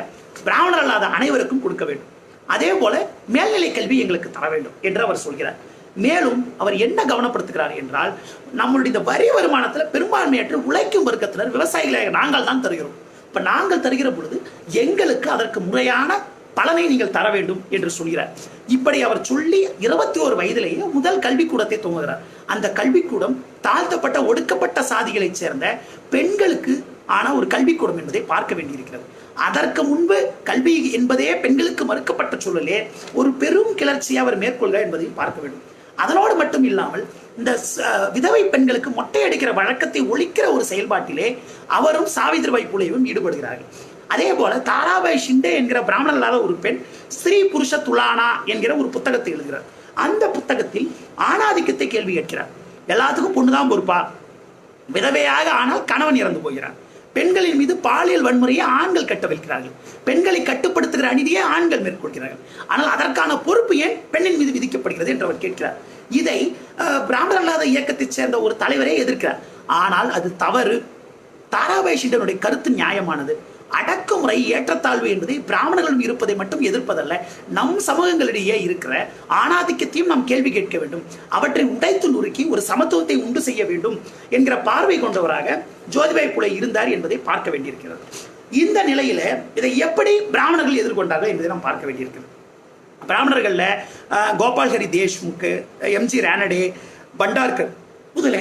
பிராமணர் அல்லாத அனைவருக்கும் கொடுக்க வேண்டும், அதே போல மேல்நிலை கல்வி எங்களுக்கு தர வேண்டும் என்று அவர் சொல்கிறார். மேலும் அவர் என்ன கவனப்படுத்துகிறார் என்றால், நம்மளுடைய இந்த வரி வருமானத்தில் பெரும்பான்மையற்ற உழைக்கும் வர்க்கத்தினர், விவசாயிகளை நாங்கள் தான் தருகிறோம். இப்ப நாங்கள் தருகிற பொழுது எங்களுக்கு அதற்கு முறையான பலனை நீங்கள் தர வேண்டும் என்று சொல்கிறார். இப்படி அவர் சொல்லி 21 வயதிலேயே முதல் கல்விக்கூடத்தை துவங்குகிறார். அந்த கல்விக்கூடம் தாழ்த்தப்பட்ட ஒடுக்கப்பட்ட சாதிகளைச் சேர்ந்த பெண்களுக்கு ஆன ஒரு கல்விக்கூடம் என்பதை பார்க்க வேண்டியிருக்கிறது. அதற்கு முன்பு கல்வி என்பதே பெண்களுக்கு மறுக்கப்பட்ட சூழலே ஒரு பெரும் கிளர்ச்சியை அவர் மேற்கொள்கிறார் என்பதையும் பார்க்க வேண்டும். அதனோடு மட்டும் இல்லாமல் இந்த விதவை பெண்களுக்கு மொட்டை அடிக்கிற வழக்கத்தை ஒழிக்கிற ஒரு செயல்பாட்டிலே அவரும் சாவித்ரிபாய் பூலேவும் ஈடுபடுகிறார்கள். அதே போல தாராபாய் ஷிண்டே என்கிற பிராமணர் இல்லாத ஒரு பெண் ஸ்ரீ புருஷ துலானா என்கிற ஒரு புத்தகத்தை எழுதுகிறார். அந்த புத்தகத்தில் ஆணாதிக்கத்தை கேள்வி கேட்கிறார். எல்லாத்துக்கும் பொண்ணுதான் பொறுப்பா? விதவையாக ஆனால் கணவன் இறந்து போகிறார். பெண்களின் மீது பாலியல் வன்முறையை ஆண்கள் கட்டவிழ்க்கிறார்கள். பெண்களை கட்டுப்படுத்துகிற அநீதியை ஆண்கள் மேற்கொள்கிறார்கள். ஆனால் அதற்கான பொறுப்பு ஏன் பெண்ணின் மீது விதிக்கப்படுகிறது என்று அவர் கேட்கிறார். இதை பிராமணர் அல்லாத இயக்கத்தைச் சேர்ந்த ஒரு தலைவரே எதிர்க்கிறார். ஆனால் அது தவறு. தாராபாய் ஷிண்டனுடைய கருத்து நியாயமானது. அடக்குமுறை, ஏற்றத்தாழ்வு என்பதை பிராமணர்களும் இருப்பதை மட்டும் எதிர்ப்பதல்ல, நம் சமூகங்களிடையே இருக்கிற ஆணாதிக்கத்தையும் நாம் கேள்வி கேட்க வேண்டும், அவற்றை உடைத்து நுறுக்கி ஒரு சமத்துவத்தை உண்டு செய்ய வேண்டும் என்கிற பார்வை கொண்டவராக ஜோதிபாய் பூலே இருந்தார் என்பதை பார்க்க வேண்டியிருக்கிறது. இந்த நிலையில இதை எப்படி பிராமணர்கள் எதிர்கொண்டார்கள் என்பதை நாம் பார்க்க வேண்டியிருக்கிறது. பிராமணர்கள்ல கோபால் ஹரி தேஷ்முக், எம்ஜி ரானடே, பண்டார்கர் முதலே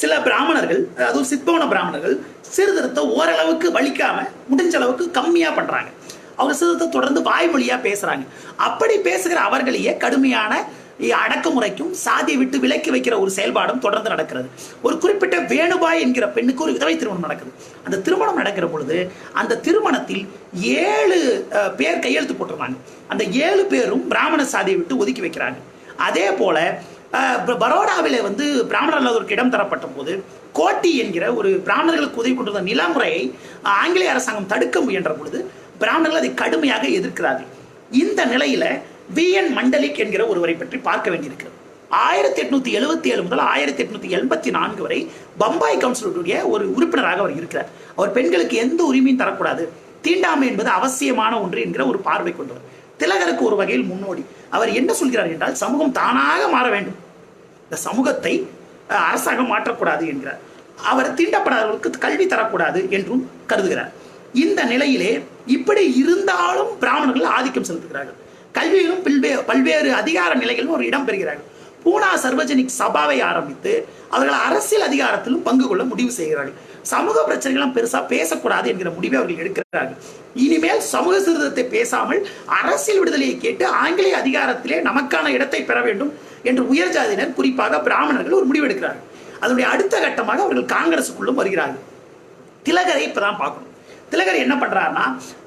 சில பிராமணர்கள், அதுவும் சித்பவன பிராமணர்கள் சீர்திருத்தம் ஓரளவுக்கு வலிக்காம முடிஞ்ச அளவுக்கு கம்மியா பண்றாங்க. அவங்க சீர்திருத்தத்தை தொடர்ந்து வாய்மொழியா பேசுறாங்க. அப்படி பேசுகிற அவர்களையே கடுமையான அடக்குமுறைக்கும் சாதியை விட்டு விலக்கி வைக்கிற ஒரு செயல்பாடும் தொடர்ந்து நடக்கிறது. ஒரு குறிப்பிட்ட வேணுபாய் என்கிற பெண்ணுக்கு ஒரு விதவை திருமணம் நடக்குது. அந்த திருமணம் நடக்கிற பொழுது அந்த திருமணத்தில் 7 பேர் கையெழுத்து போட்டிருந்தாங்க. அந்த 7 பேரும் பிராமண சாதியை விட்டு ஒதுக்கி வைக்கிறாங்க. அதே போல பரோடாவில பிராமணர்களுக்கு இடம் தரப்பட்ட போது கோட்டி என்கிற ஒரு பிராமணர்களுக்கு உதவி கொண்டிருந்த நிலமுறையை ஆங்கிலேய அரசாங்கம் தடுக்க முயன்ற பொழுது பிராமணர்கள் அதை கடுமையாக எதிர்க்கிறார்கள். இந்த நிலையில VN மண்டலிக் என்கிற ஒருவரை பற்றி பார்க்க வேண்டியிருக்கிறது. 1877 முதல் 1884 வரை பம்பாய் கவுன்சிலுடைய ஒரு உறுப்பினராக அவர் இருக்கிறார். அவர் பெண்களுக்கு எந்த உரிமையும் தரக்கூடாது, தீண்டாமை என்பது அவசியமான ஒன்று என்கிற ஒரு பார்வை கொண்டவர். திலகருக்கு ஒரு வகையில் முன்னோடி. அவர் என்ன சொல்கிறார் என்றால், சமூகம் தானாக மாற வேண்டும், இந்த சமூகத்தை அரசாங்கம் மாற்றக்கூடாது என்கிறார். அவர் தீண்டப்படாதவர்களுக்கு கல்வி தரக்கூடாது என்றும் கருதுகிறார். இந்த நிலையிலே இப்படி இருந்தாலும் பிராமணர்கள் ஆதிக்கம் செலுத்துகிறார்கள். கல்வியிலும் பல்வேறு அதிகார நிலைகளிலும் ஒரு இடம் பெறுகிறார்கள். பூனா சர்வஜனிக் சபாவை ஆரம்பித்து அவர்கள் அரசியல் அதிகாரத்திலும் பங்கு கொள்ள முடிவு செய்கிறார்கள். சமூக பிரச்சனைகளும் பெருசா பேசக்கூடாது என்கிற முடிவை அவர்கள் எடுக்கிறார்கள். இனிமேல் சமூக சீர்திருத்தத்தை பேசாமல் அரசியல் விடுதலையை கேட்டு ஆங்கிலேய அதிகாரத்திலே நமக்கான இடத்தை பெற வேண்டும் என்று உயர் ஜாதியினர், குறிப்பாக பிராமணர்கள் ஒரு முடிவு எடுக்கிறார்கள். அதனுடைய அடுத்த கட்டமாக அவர்கள் காங்கிரசுக்குள்ளும் வருகிறார்கள். திலகரை இப்பதான் பார்க்கணும். திலகர் என்ன பண்றாருன்னா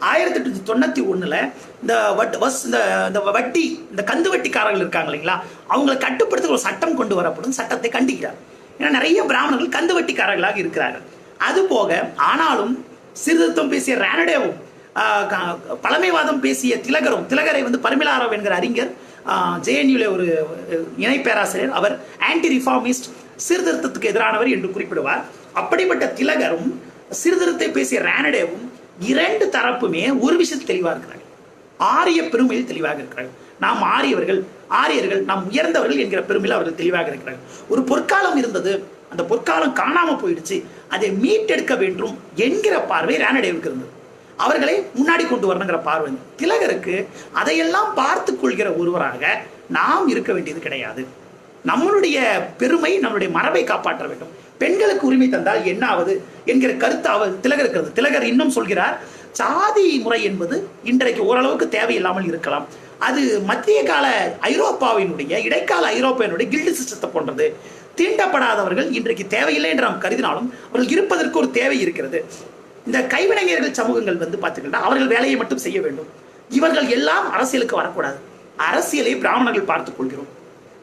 1891 இந்த வட்டி, இந்த கந்து வட்டிக்காரர்கள் இருக்காங்க இல்லைங்களா, அவங்களை கட்டுப்படுத்த ஒரு சட்டம் கொண்டு வரப்படும். சட்டத்தை கண்டிக்கிறார். ஏன்னா நிறைய பிராமணர்கள் கந்து வட்டிக்காரர்களாக இருக்கிறார்கள். அது போக ஆனாலும் சீர்திருத்தம் பேசிய ரானடேவும் பழமைவாதம் பேசிய திலகரை பரிமிலாராவ் என்கிற அறிஞர், JNUல ஒரு இணை பேராசிரியர், அவர் ஆன்டி ரிஃபார்மிஸ்ட், சீர்திருத்தத்துக்கு எதிரானவர் என்று குறிப்பிடுவார். அப்படிப்பட்ட திலகரும் சீர்திருத்தத்தை பேசிய ரானடேவும் 2 தரப்புமே ஒரு விஷயத்தில் தெளிவாக இருக்கிறார்கள். ஆரிய பெருமையில் தெளிவாக இருக்கிறார்கள். நாம் ஆரியர்கள் நாம் உயர்ந்தவர்கள் என்கிற பெருமையில் அவர்கள் தெளிவாக இருக்கிறார்கள். ஒரு பொற்காலம் இருந்தது, அந்த பொற்காலம் காணாம போயிடுச்சு, அதை மீட்டெடுக்க வேண்டும் என்கிற பார்வை ரானடேவுக்கு இருந்தது. அவர்களை முன்னாடி கொண்டு வரணுங்கிற பார்வை. திலகருக்கு அதையெல்லாம் பார்த்து கொள்கிற ஒருவராக நாம் இருக்க வேண்டியது கிடையாது. நம்மளுடைய பெருமை, நம்மளுடைய மரபை காப்பாற்ற வேண்டும். பெண்களுக்கு உரிமை தந்தால் என்ன ஆவது என்கிற கருத்து திலகருக்கு. திலகர் இன்னும் சொல்கிறார், சாதி முறை என்பது இன்றைக்கு ஓரளவுக்கு தேவையில்லாமல் இருக்கலாம். அது மத்திய கால ஐரோப்பாவினுடைய, இடைக்கால ஐரோப்பாவினுடைய கில்டு சிஸ்டத்தை போன்றது. தீண்டப்படாதவர்கள் இன்றைக்கு தேவையில்லை என்று நாம் கருதினாலும் அவர்கள் இருப்பதற்கு ஒரு தேவை இருக்கிறது. இந்த கைவினைஞர்கள் சமூகங்கள் பார்த்துக்கிட்டா அவர்கள் வேலையை மட்டும் செய்ய வேண்டும். இவர்கள் எல்லாம் அரசியலுக்கு வரக்கூடாது. அரசியலை பிராமணர்கள் பார்த்துக் கொள்கிறோம்.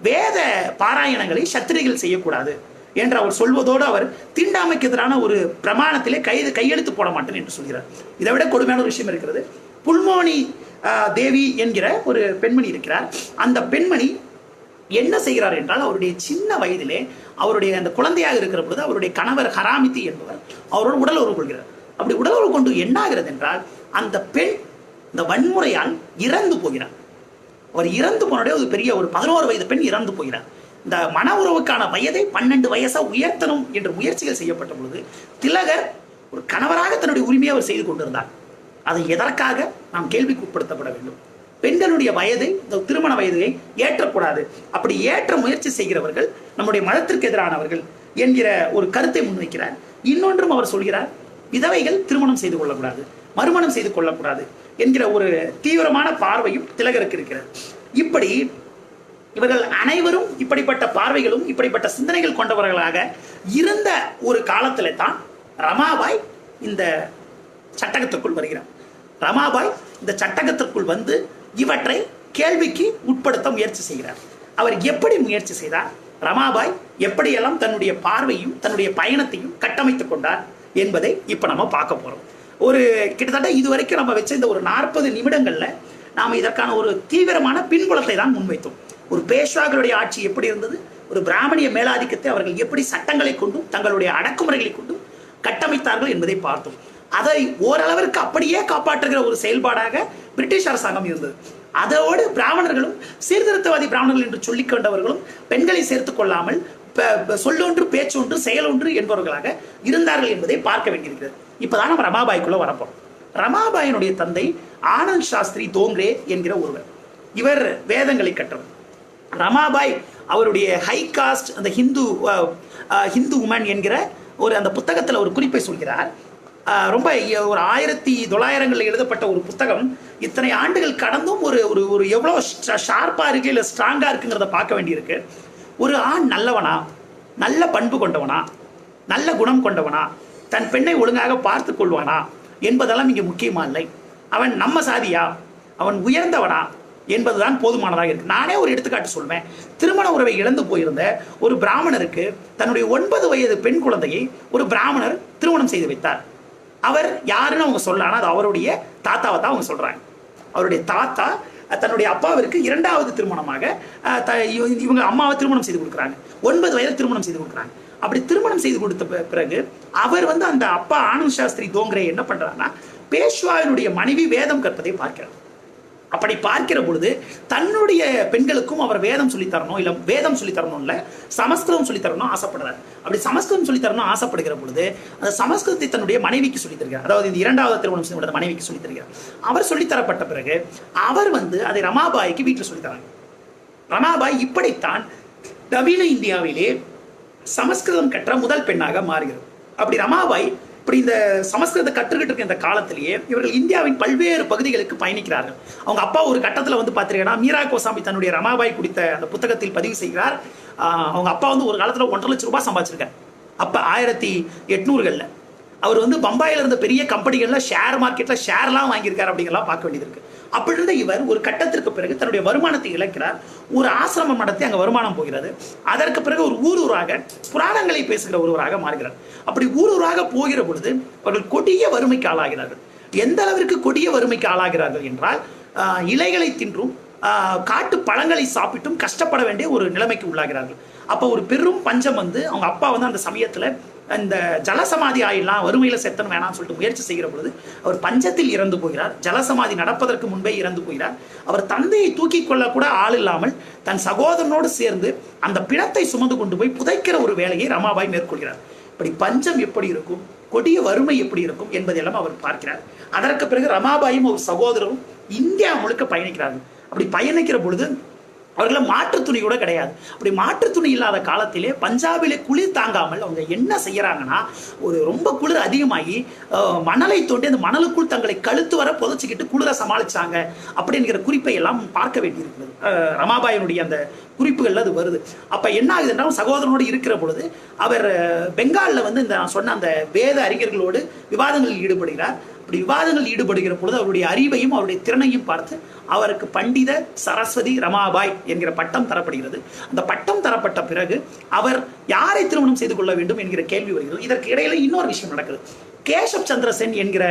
வேத பாராயணங்களை சத்திரிகள் செய்யக்கூடாது என்று அவர் சொல்வதோடு அவர் தீண்டாமைக்கு எதிரான ஒரு பிரமாணத்திலே கையெழுத்து போட மாட்டேன் என்று சொல்கிறார். இதை விட கொடுமையான ஒரு விஷயம் இருக்கிறது. புல்மோனி தேவி என்கிற ஒரு பெண்மணி இருக்கிறார். அந்த பெண்மணி என்ன செய்கிறார் என்றால், அவருடைய சின்ன வயதிலே அவருடைய அந்த குழந்தையாக இருக்கிற பொழுது அவருடைய கணவர் ஹராமிதி என்பவர் அவரோடு உடல் உறவு கொள்கிறார். அப்படி உடல் உறவு கொண்டு என்ன ஆகிறது என்றால், அந்த பெண் இந்த வன்முறையால் இறந்து போகிறார். அவர் இறந்து போனோடைய ஒரு பெரிய ஒரு 11 வயது பெண் இறந்து போகிறார். இந்த மன உறவுக்கான வயதை 12 வயசா உயர்த்தணும் என்ற முயற்சிகள் செய்யப்பட்ட பொழுது திலகர் ஒரு கணவராக தன்னுடைய உரிமையை அவர் செய்து கொண்டிருந்தார். அதை எதற்காக நாம் கேள்விக்கு உட்படுத்தப்பட வேண்டும்? பெண்களுடைய வயதை, இந்த திருமண வயதை ஏற்றக்கூடாது. அப்படி ஏற்ற முயற்சி செய்கிறவர்கள் நம்முடைய மதத்திற்கு எதிரானவர்கள் என்கிற ஒரு கருத்தை முன்வைக்கிறார். இன்னொன்றும் அவர் சொல்கிறார், விதவைகள் திருமணம் செய்து கொள்ளக்கூடாது, மறுமணம் செய்து கொள்ளக்கூடாது என்கிற ஒரு தீவிரமான பார்வையும் திலகருக்கு இருக்கிறது. இப்படி இவர்கள் அனைவரும் இப்படிப்பட்ட பார்வைகளும் இப்படிப்பட்ட சிந்தனைகள் கொண்டவர்களாக இருந்த ஒரு காலத்திலே தான் ரமாபாய் இந்த சட்டகத்திற்குள் வருகிறார். ரமாபாய் இந்த சட்டகத்திற்குள் இவற்றை கேள்விக்கு உட்படுத்த முயற்சி செய்கிறார். அவர் எப்படி முயற்சி செய்தார், ரமாபாய் எப்படியெல்லாம் தன்னுடைய பார்வையும் தன்னுடைய பயணத்தையும் கட்டமைத்துக் கொண்டார் என்பதை இப்ப நம்ம பார்க்க போறோம். ஒரு கிட்டத்தட்ட இதுவரைக்கும் நம்ம வச்ச இந்த ஒரு 40 நிமிடங்கள்ல நாம இதற்கான ஒரு தீவிரமான பின்புலத்தை தான் முன்வைத்தோம். ஒரு பேஷ்வாக்களுடைய ஆட்சி எப்படி இருந்தது, ஒரு பிராமணிய மேலாதிக்கத்தை அவர்கள் எப்படி சட்டங்களை கொண்டும் தங்களுடைய அடக்குமுறைகளை கொண்டும் கட்டமைத்தார்கள் என்பதை பார்த்தோம். அதை ஓரளவிற்கு அப்படியே காப்பாற்றுகிற ஒரு செயல்பாடாக பிரிட்டிஷ் அரசாங்கம் இருந்தது. அதோடு பிராமணர்களும், சீர்திருத்தவாதி பிராமணர்கள் என்று சொல்லிக் கொண்டவர்களும் பெண்களை சேர்த்துக் கொள்ளாமல் சொல்லொன்று பேச்சொன்று செயலொன்று என்பவர்களாக இருந்தார்கள் என்பதை பார்க்க வேண்டியிருக்கிறது. இப்பதான் நம்ம ரமாபாய்க்குள்ள வரப்போம். ரமாபாயினுடைய தந்தை ஆனந்த் சாஸ்திரி தோங்ரே என்கிற ஒருவர். இவர் வேதங்களை கற்றவர். ரமாபாய் அவருடைய ஹை காஸ்ட் அந்த ஹிந்து உமன் என்கிற ஒரு அந்த புத்தகத்தில் ஒரு குறிப்பை சொல்கிறார். ரொம்ப ஒரு 1900களில் எழுதப்பட்ட ஒரு புத்தகம் இத்தனை ஆண்டுகள் கடந்தும் ஒரு ஒரு ஒரு எவ்வளோ ஷார்ப்பாக இருக்கு, இல்லை ஸ்ட்ராங்காக இருக்குங்கிறத பார்க்க வேண்டியிருக்கு. ஒரு ஆண் நல்லவனா, நல்ல பண்பு கொண்டவனா, நல்ல குணம் கொண்டவனா, தன் பெண்ணை ஒழுங்காக பார்த்து கொள்வானா என்பதெல்லாம் இங்கே முக்கியமா இல்லை. அவன் நம்ம சாதியா, அவன் உயர்ந்தவனா என்பதுதான் போதுமானதாக இருக்கு. நானே ஒரு எடுத்துக்காட்டு சொல்வேன். திருமண உறவை இழந்து போயிருந்த ஒரு பிராமணருக்கு தன்னுடைய 9 வயது பெண் குழந்தையை ஒரு பிராமணர் திருமணம் செய்து வைத்தார். அவர் யாருன்னு அவங்க சொல்லலாம், அது அவருடைய தாத்தாவை தான் அவங்க சொல்றாங்க. அவருடைய தாத்தா தன்னுடைய அப்பாவிற்கு 2வது திருமணமாக இவங்க அம்மாவை திருமணம் செய்து கொடுக்குறாங்க. 9 வயதில் திருமணம் செய்து கொடுக்குறாங்க. அப்படி திருமணம் செய்து கொடுத்த பிறகு அவர் அந்த அப்பா ஆனந்த் சாஸ்திரி தோங்கரே என்ன பண்றாருன்னா, பேஷ்வாவினுடைய மனைவி வேதம் கற்பதை பார்க்கிறார். அப்படி பார்க்கிற பொழுது தன்னுடைய பெண்களுக்கும் அவர் வேதம் சொல்லித்தரணும், இல்லை வேதம் சொல்லித்தரணும், இல்லை சமஸ்கிருதம் சொல்லித்தரணும் ஆசைப்படுறாரு. அப்படி சமஸ்கிருதம் சொல்லித்தரணும் ஆசைப்படுகிற பொழுது அந்த சமஸ்கிருதத்தை தன்னுடைய மனைவிக்கு சொல்லித் தருகிறார். அதாவது இந்த 2வது திருமணம் செய்த மனைவிக்கு சொல்லித் தருகிறார். அவர் சொல்லித்தரப்பட்ட பிறகு அவர் அதை ரமாபாய்க்கு வீட்டில் சொல்லித்தராங்க. ரமாபாய் இப்படித்தான் நவீன இந்தியாவிலே சமஸ்கிருதம் கற்ற முதல் பெண்ணாக மாறுகிறது. அப்படி ரமாபாய் இப்படி இந்த சமஸ்கிருத கற்றுக்கிட்டு இருக்க இந்த காலத்திலேயே இவர்கள் இந்தியாவின் பல்வேறு பகுதிகளுக்கு பயணிக்கிறார்கள். அவங்க அப்பா ஒரு கட்டத்தில் பார்த்தீங்கன்னா, மீரா கோசாம்பி தன்னுடைய ரமாபாய் குடித்த அந்த புத்தகத்தில் பதிவு செய்கிறார். அவங்க அப்பா ஒரு காலத்தில் 1.5 லட்சம் ரூபாய் சம்பாதிச்சிருக்காரு. அப்போ 1800களில் அவர் பம்பாயில் இருந்த பெரிய கம்பெனிகளில் ஷேர் மார்க்கெட்டில் ஷேர்லாம் வாங்கியிருக்காரு. அப்படிங்கலாம் பார்க்க வேண்டியது இருக்கு. அப்படி இருந்த இவர் ஒரு கட்டத்திற்கு பிறகு தன்னுடைய வருமானத்தை இழக்கிறார். ஒரு ஆசிரமம் நடத்தி அங்கே வருமானம் போகிறது. அதற்கு பிறகு ஒரு ஊராக புராணங்களை பேசுகிற ஒருவராக மாறுகிறார். அப்படி ஊராக போகிற பொழுது அவர்கள் கொடிய வறுமைக்கு ஆளாகிறார்கள். எந்த அளவிற்கு கொடிய வறுமைக்கு ஆளாகிறார்கள் என்றால், இலைகளை தின்றும் காட்டு பழங்களை சாப்பிட்டும் கஷ்டப்பட வேண்டிய ஒரு நிலைமைக்கு உள்ளாகிறார்கள். அப்போ ஒரு பெரும் பஞ்சம் அவங்க அப்பா அந்த சமயத்தில் இந்த ஜலசமாதி ஆயிடலாம், வறுமையில செத்தன் வேணாம்னு சொல்லிட்டு முயற்சி செய்கிற பொழுது அவர் பஞ்சத்தில் இறந்து போகிறார். ஜலசமாதி நடப்பதற்கு முன்பே இறந்து போகிறார். அவர் தந்தையை தூக்கி கொள்ள கூட ஆள் இல்லாமல் தன் சகோதரனோடு சேர்ந்து அந்த பிணத்தை சுமந்து கொண்டு போய் புதைக்கிற ஒரு வேலையை ரமாபாய் மேற்கொள்கிறார். இப்படி பஞ்சம் எப்படி இருக்கும், கொடிய வறுமை எப்படி இருக்கும் என்பதெல்லாம் அவர் பார்க்கிறார். அதற்கு பிறகு ரமாபாயும் ஒரு சகோதரரும் இந்தியா முழுக்க பயணிக்கிறார்கள். அப்படி பயணிக்கிற பொழுது அவர்கள மாற்று துணி கூட கிடையாது. அப்படி மாற்று துணி இல்லாத காலத்திலே பஞ்சாபிலே குளிர் தாங்காமல் அவங்க என்ன செய்யறாங்கன்னா, ஒரு ரொம்ப குளிர் அதிகமாகி மணலை தோண்டி அந்த மணலுக்குள் தங்களை கழுத்து வர புதைச்சிக்கிட்டு குளிரை சமாளிச்சாங்க அப்படிங்கிற குறிப்பை எல்லாம் பார்க்க வேண்டியிருக்கிறது. ரமாபாயினுடைய அந்த குறிப்புகள் அது வருது. அப்ப என்ன ஆகுது என்றால், சகோதரனோடு இருக்கிற பொழுது அவர் பெங்காலில் இந்த நான் சொன்ன அந்த வேத அறிஞர்களோடு விவாதங்களில் ஈடுபடுகிறார். அப்படி விவாதங்கள் ஈடுபடுகிற பொழுது அவருடைய அறிவையும் அவருடைய திறனையும் பார்த்து அவருக்கு பண்டித சரஸ்வதி ரமாபாய் என்கிற பட்டம் தரப்படுகிறது. அந்த பட்டம் தரப்பட்ட பிறகு அவர் யாரை திருமணம் செய்து கொள்ள வேண்டும் என்கிற கேள்வி வருகிறது. இதற்கு இடையில இன்னொரு விஷயம் நடக்குது. கேசப் சந்திர சென் என்கிற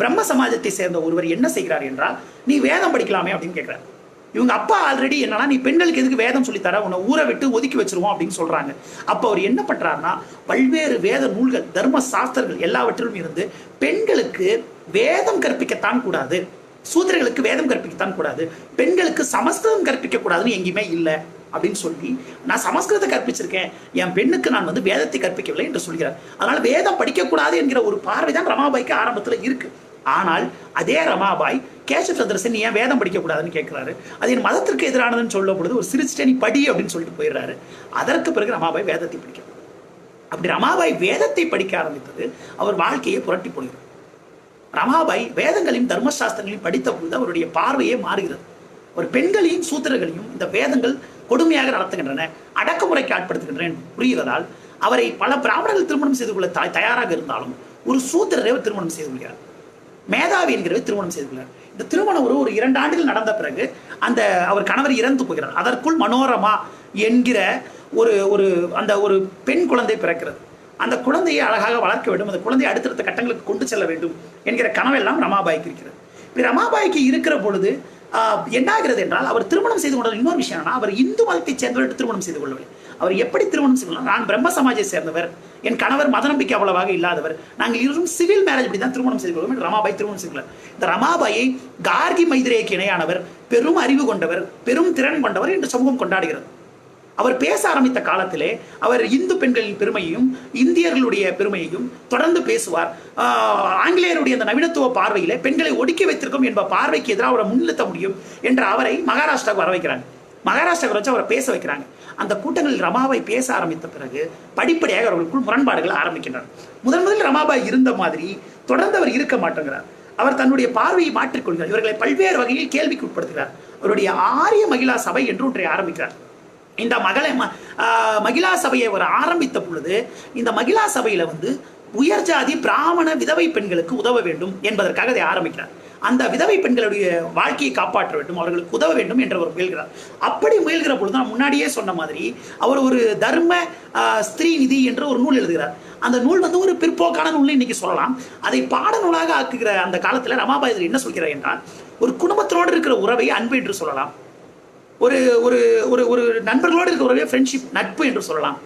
பிரம்ம சமாஜத்தை சேர்ந்த ஒருவர் என்ன செய்கிறார் என்றால், நீ வேதம் படிக்கலாமே அப்படின்னு கேட்கிறார். இவங்க அப்பா ஆல்ரெடி என்னன்னா, நீ பெண்களுக்கு எதுக்கு வேதம் சொல்லித்தர, உன்னை ஊரை விட்டு ஒதுக்கி வச்சிருவோம் அப்படின்னு சொல்றாங்க. அப்போ அவர் என்ன பண்றாருன்னா, பல்வேறு வேத நூல்கள், தர்ம சாஸ்திரங்கள் எல்லாவற்றிலும் இருந்து பெண்களுக்கு வேதம் கற்பிக்கத்தான் கூடாது, சூத்திரர்களுக்கு வேதம் கற்பிக்கத்தான் கூடாது, பெண்களுக்கு சமஸ்கிருதம் கற்பிக்க கூடாதுன்னு எங்கேயுமே இல்லை அப்படின்னு சொல்லி, நான் சமஸ்கிருதத்தை கற்பிச்சிருக்கேன், என் பெண்ணுக்கு நான் வேதத்தை கற்பிக்கவில்லை என்று சொல்கிறார். அதனால வேதம் படிக்கக்கூடாது என்கிற ஒரு பார்வை தான் ரமாபாய்க்கு ஆரம்பத்தில் இருக்கு. ஆனால் அதே ரமாபாய் கேசப் சந்திர சென் ஏன் வேதம் படிக்கக்கூடாதுன்னு கேட்கிறாரு. அது என் மதத்திற்கு எதிரானதுன்னு சொல்லும் பொழுது ஒரு சிரிச்சிட்டே படி அப்படின்னு சொல்லிட்டு போயிடுறாரு. அதற்கு பிறகு ரமாபாய் வேதத்தை படிக்க, அப்படி ரமாபாய் வேதத்தை படிக்க ஆரம்பித்தது அவர் வாழ்க்கையை புரட்டி போடுகிறார். ரமாபாய் வேதங்களையும் தர்மசாஸ்திரங்களையும் படித்த பொழுது அவருடைய பார்வையே மாறுகிறது. ஒரு பெண்களையும் சூத்திரர்களையும் இந்த வேதங்கள் கொடுமையாக நடத்துகின்றன, அடக்குமுறைக்கு ஆட்படுத்துகின்றன புரிகிறதால் அவரை பல பிராமணர்கள் திருமணம் செய்து கொள்ள தயாராக இருந்தாலும் ஒரு சூத்திரரை திருமணம் செய்து கொள்கிறார். மேதாவி என்கிறவர் திருமணம் செய்து கொள்கிறார். இந்த திருமணம் ஒரு 2 ஆண்டுகள் நடந்த பிறகு அவர் கணவர் இறந்து போகிறார். அதற்குள் மனோரமா என்கிற ஒரு பெண் குழந்தை பிறக்கிறது. அந்த குழந்தையை அழகாக வளர்க்க வேண்டும், அந்த குழந்தையை அடுத்தடுத்த கட்டங்களுக்கு கொண்டு செல்ல வேண்டும் என்கிற கனவெல்லாம் ரமாபாய்க்கு இருக்கிறது. இப்படி ரமாபாய்க்கு இருக்கிற பொழுது என்னாகிறது என்றால், அவர் திருமணம் செய்து கொண்ட இன்னொரு விஷயம் என்னன்னா, அவர் இந்து மதத்தை சேர்ந்தவர்கள் திருமணம் செய்து கொள்ளவில்லை. அவர் எப்படி திருமணம் செய்து கொள்ளலாம், நான் பிரம்ம சமாஜை சேர்ந்தவர், என் கணவர் மத நம்பிக்கை அவ்வளவாக இல்லாதவர், நாங்கள் இருவரும் சிவில் மேரேஜ் இப்படி தான் திருமணம் செய்து கொள்வோம் என்று ரமாபாய் திருமணம் செய்து கொள்ளார். இந்த ரமாபாயை கார்கி மைத்ரேயக்கு இணையானவர், பெரும் அறிவு கொண்டவர், பெரும் திறன் கொண்டவர் என்று சமூகம் கொண்டாடுகிறது. அவர் பேச ஆரம்பித்த காலத்திலே அவர் இந்து பெண்களின் பெருமையையும் இந்தியர்களுடைய பெருமையையும் தொடர்ந்து பேசுவார். ஆங்கிலேயருடைய அந்த நவீனத்துவ பார்வையிலே பெண்களை ஒடுக்கி வைத்திருக்கும் என்ப பார்வைக்கு எதிராக அவரை முன்னிறுத்த முடியும் என்ற அவரை மகாராஷ்டிராவுக்கு வர வைக்கிறாங்க. மகாராஷ்டிரா வச்சு அவரை பேச வைக்கிறாங்க. அந்த கூட்டங்களில் ரமாபாய் பேச ஆரம்பித்த பிறகு படிப்படியாக அவர்களுக்குள் முரண்பாடுகள் ஆரம்பிக்கின்றன. முதலில் ரமாபாய் இருந்த மாதிரி தொடர்ந்து அவர் இருக்க மாட்டேங்கிறார். அவர் தன்னுடைய பார்வையை மாற்றிக்கொள்கிறார். இவர்களை பல்வேறு வகையில் கேள்விக்கு உட்படுத்துகிறார். அவருடைய ஆரிய மகிழா சபை என்று ஒன்றை ஆரம்பிக்கிறார். இந்த மகிழா சபையை அவர் ஆரம்பித்த பொழுது இந்த மகிழா சபையில உயர் ஜாதி பிராமண விதவை பெண்களுக்கு உதவ வேண்டும் என்பதற்காக அதை ஆரம்பிக்கிறார். அந்த விதவை பெண்களுடைய வாழ்க்கையை காப்பாற்ற வேண்டும், அவர்களுக்கு உதவ வேண்டும் என்று அவர் முயல்கிறார். அப்படி முயல்கிற பொழுது நான் முன்னாடியே சொன்ன மாதிரி அவர் ஒரு தர்ம ஸ்திரீ நிதி என்ற ஒரு நூல் எழுதுகிறார். அந்த நூல் ஒரு பிற்போக்கான நூல் இன்னைக்கு சொல்லலாம். அதை பாடநூலாக ஆக்குகிற அந்த காலத்தில் ரமாபாய் என்ன சொல்கிறார் என்றால், ஒரு குடும்பத்தினோடு இருக்கிற உறவை அன்பு என்று சொல்லலாம், ஒரு ஒரு ஒரு ஒரு நண்பர்களோடு இருக்கிற உறவை ஃப்ரெண்ட்ஷிப் நட்பு என்று சொல்லலாம்,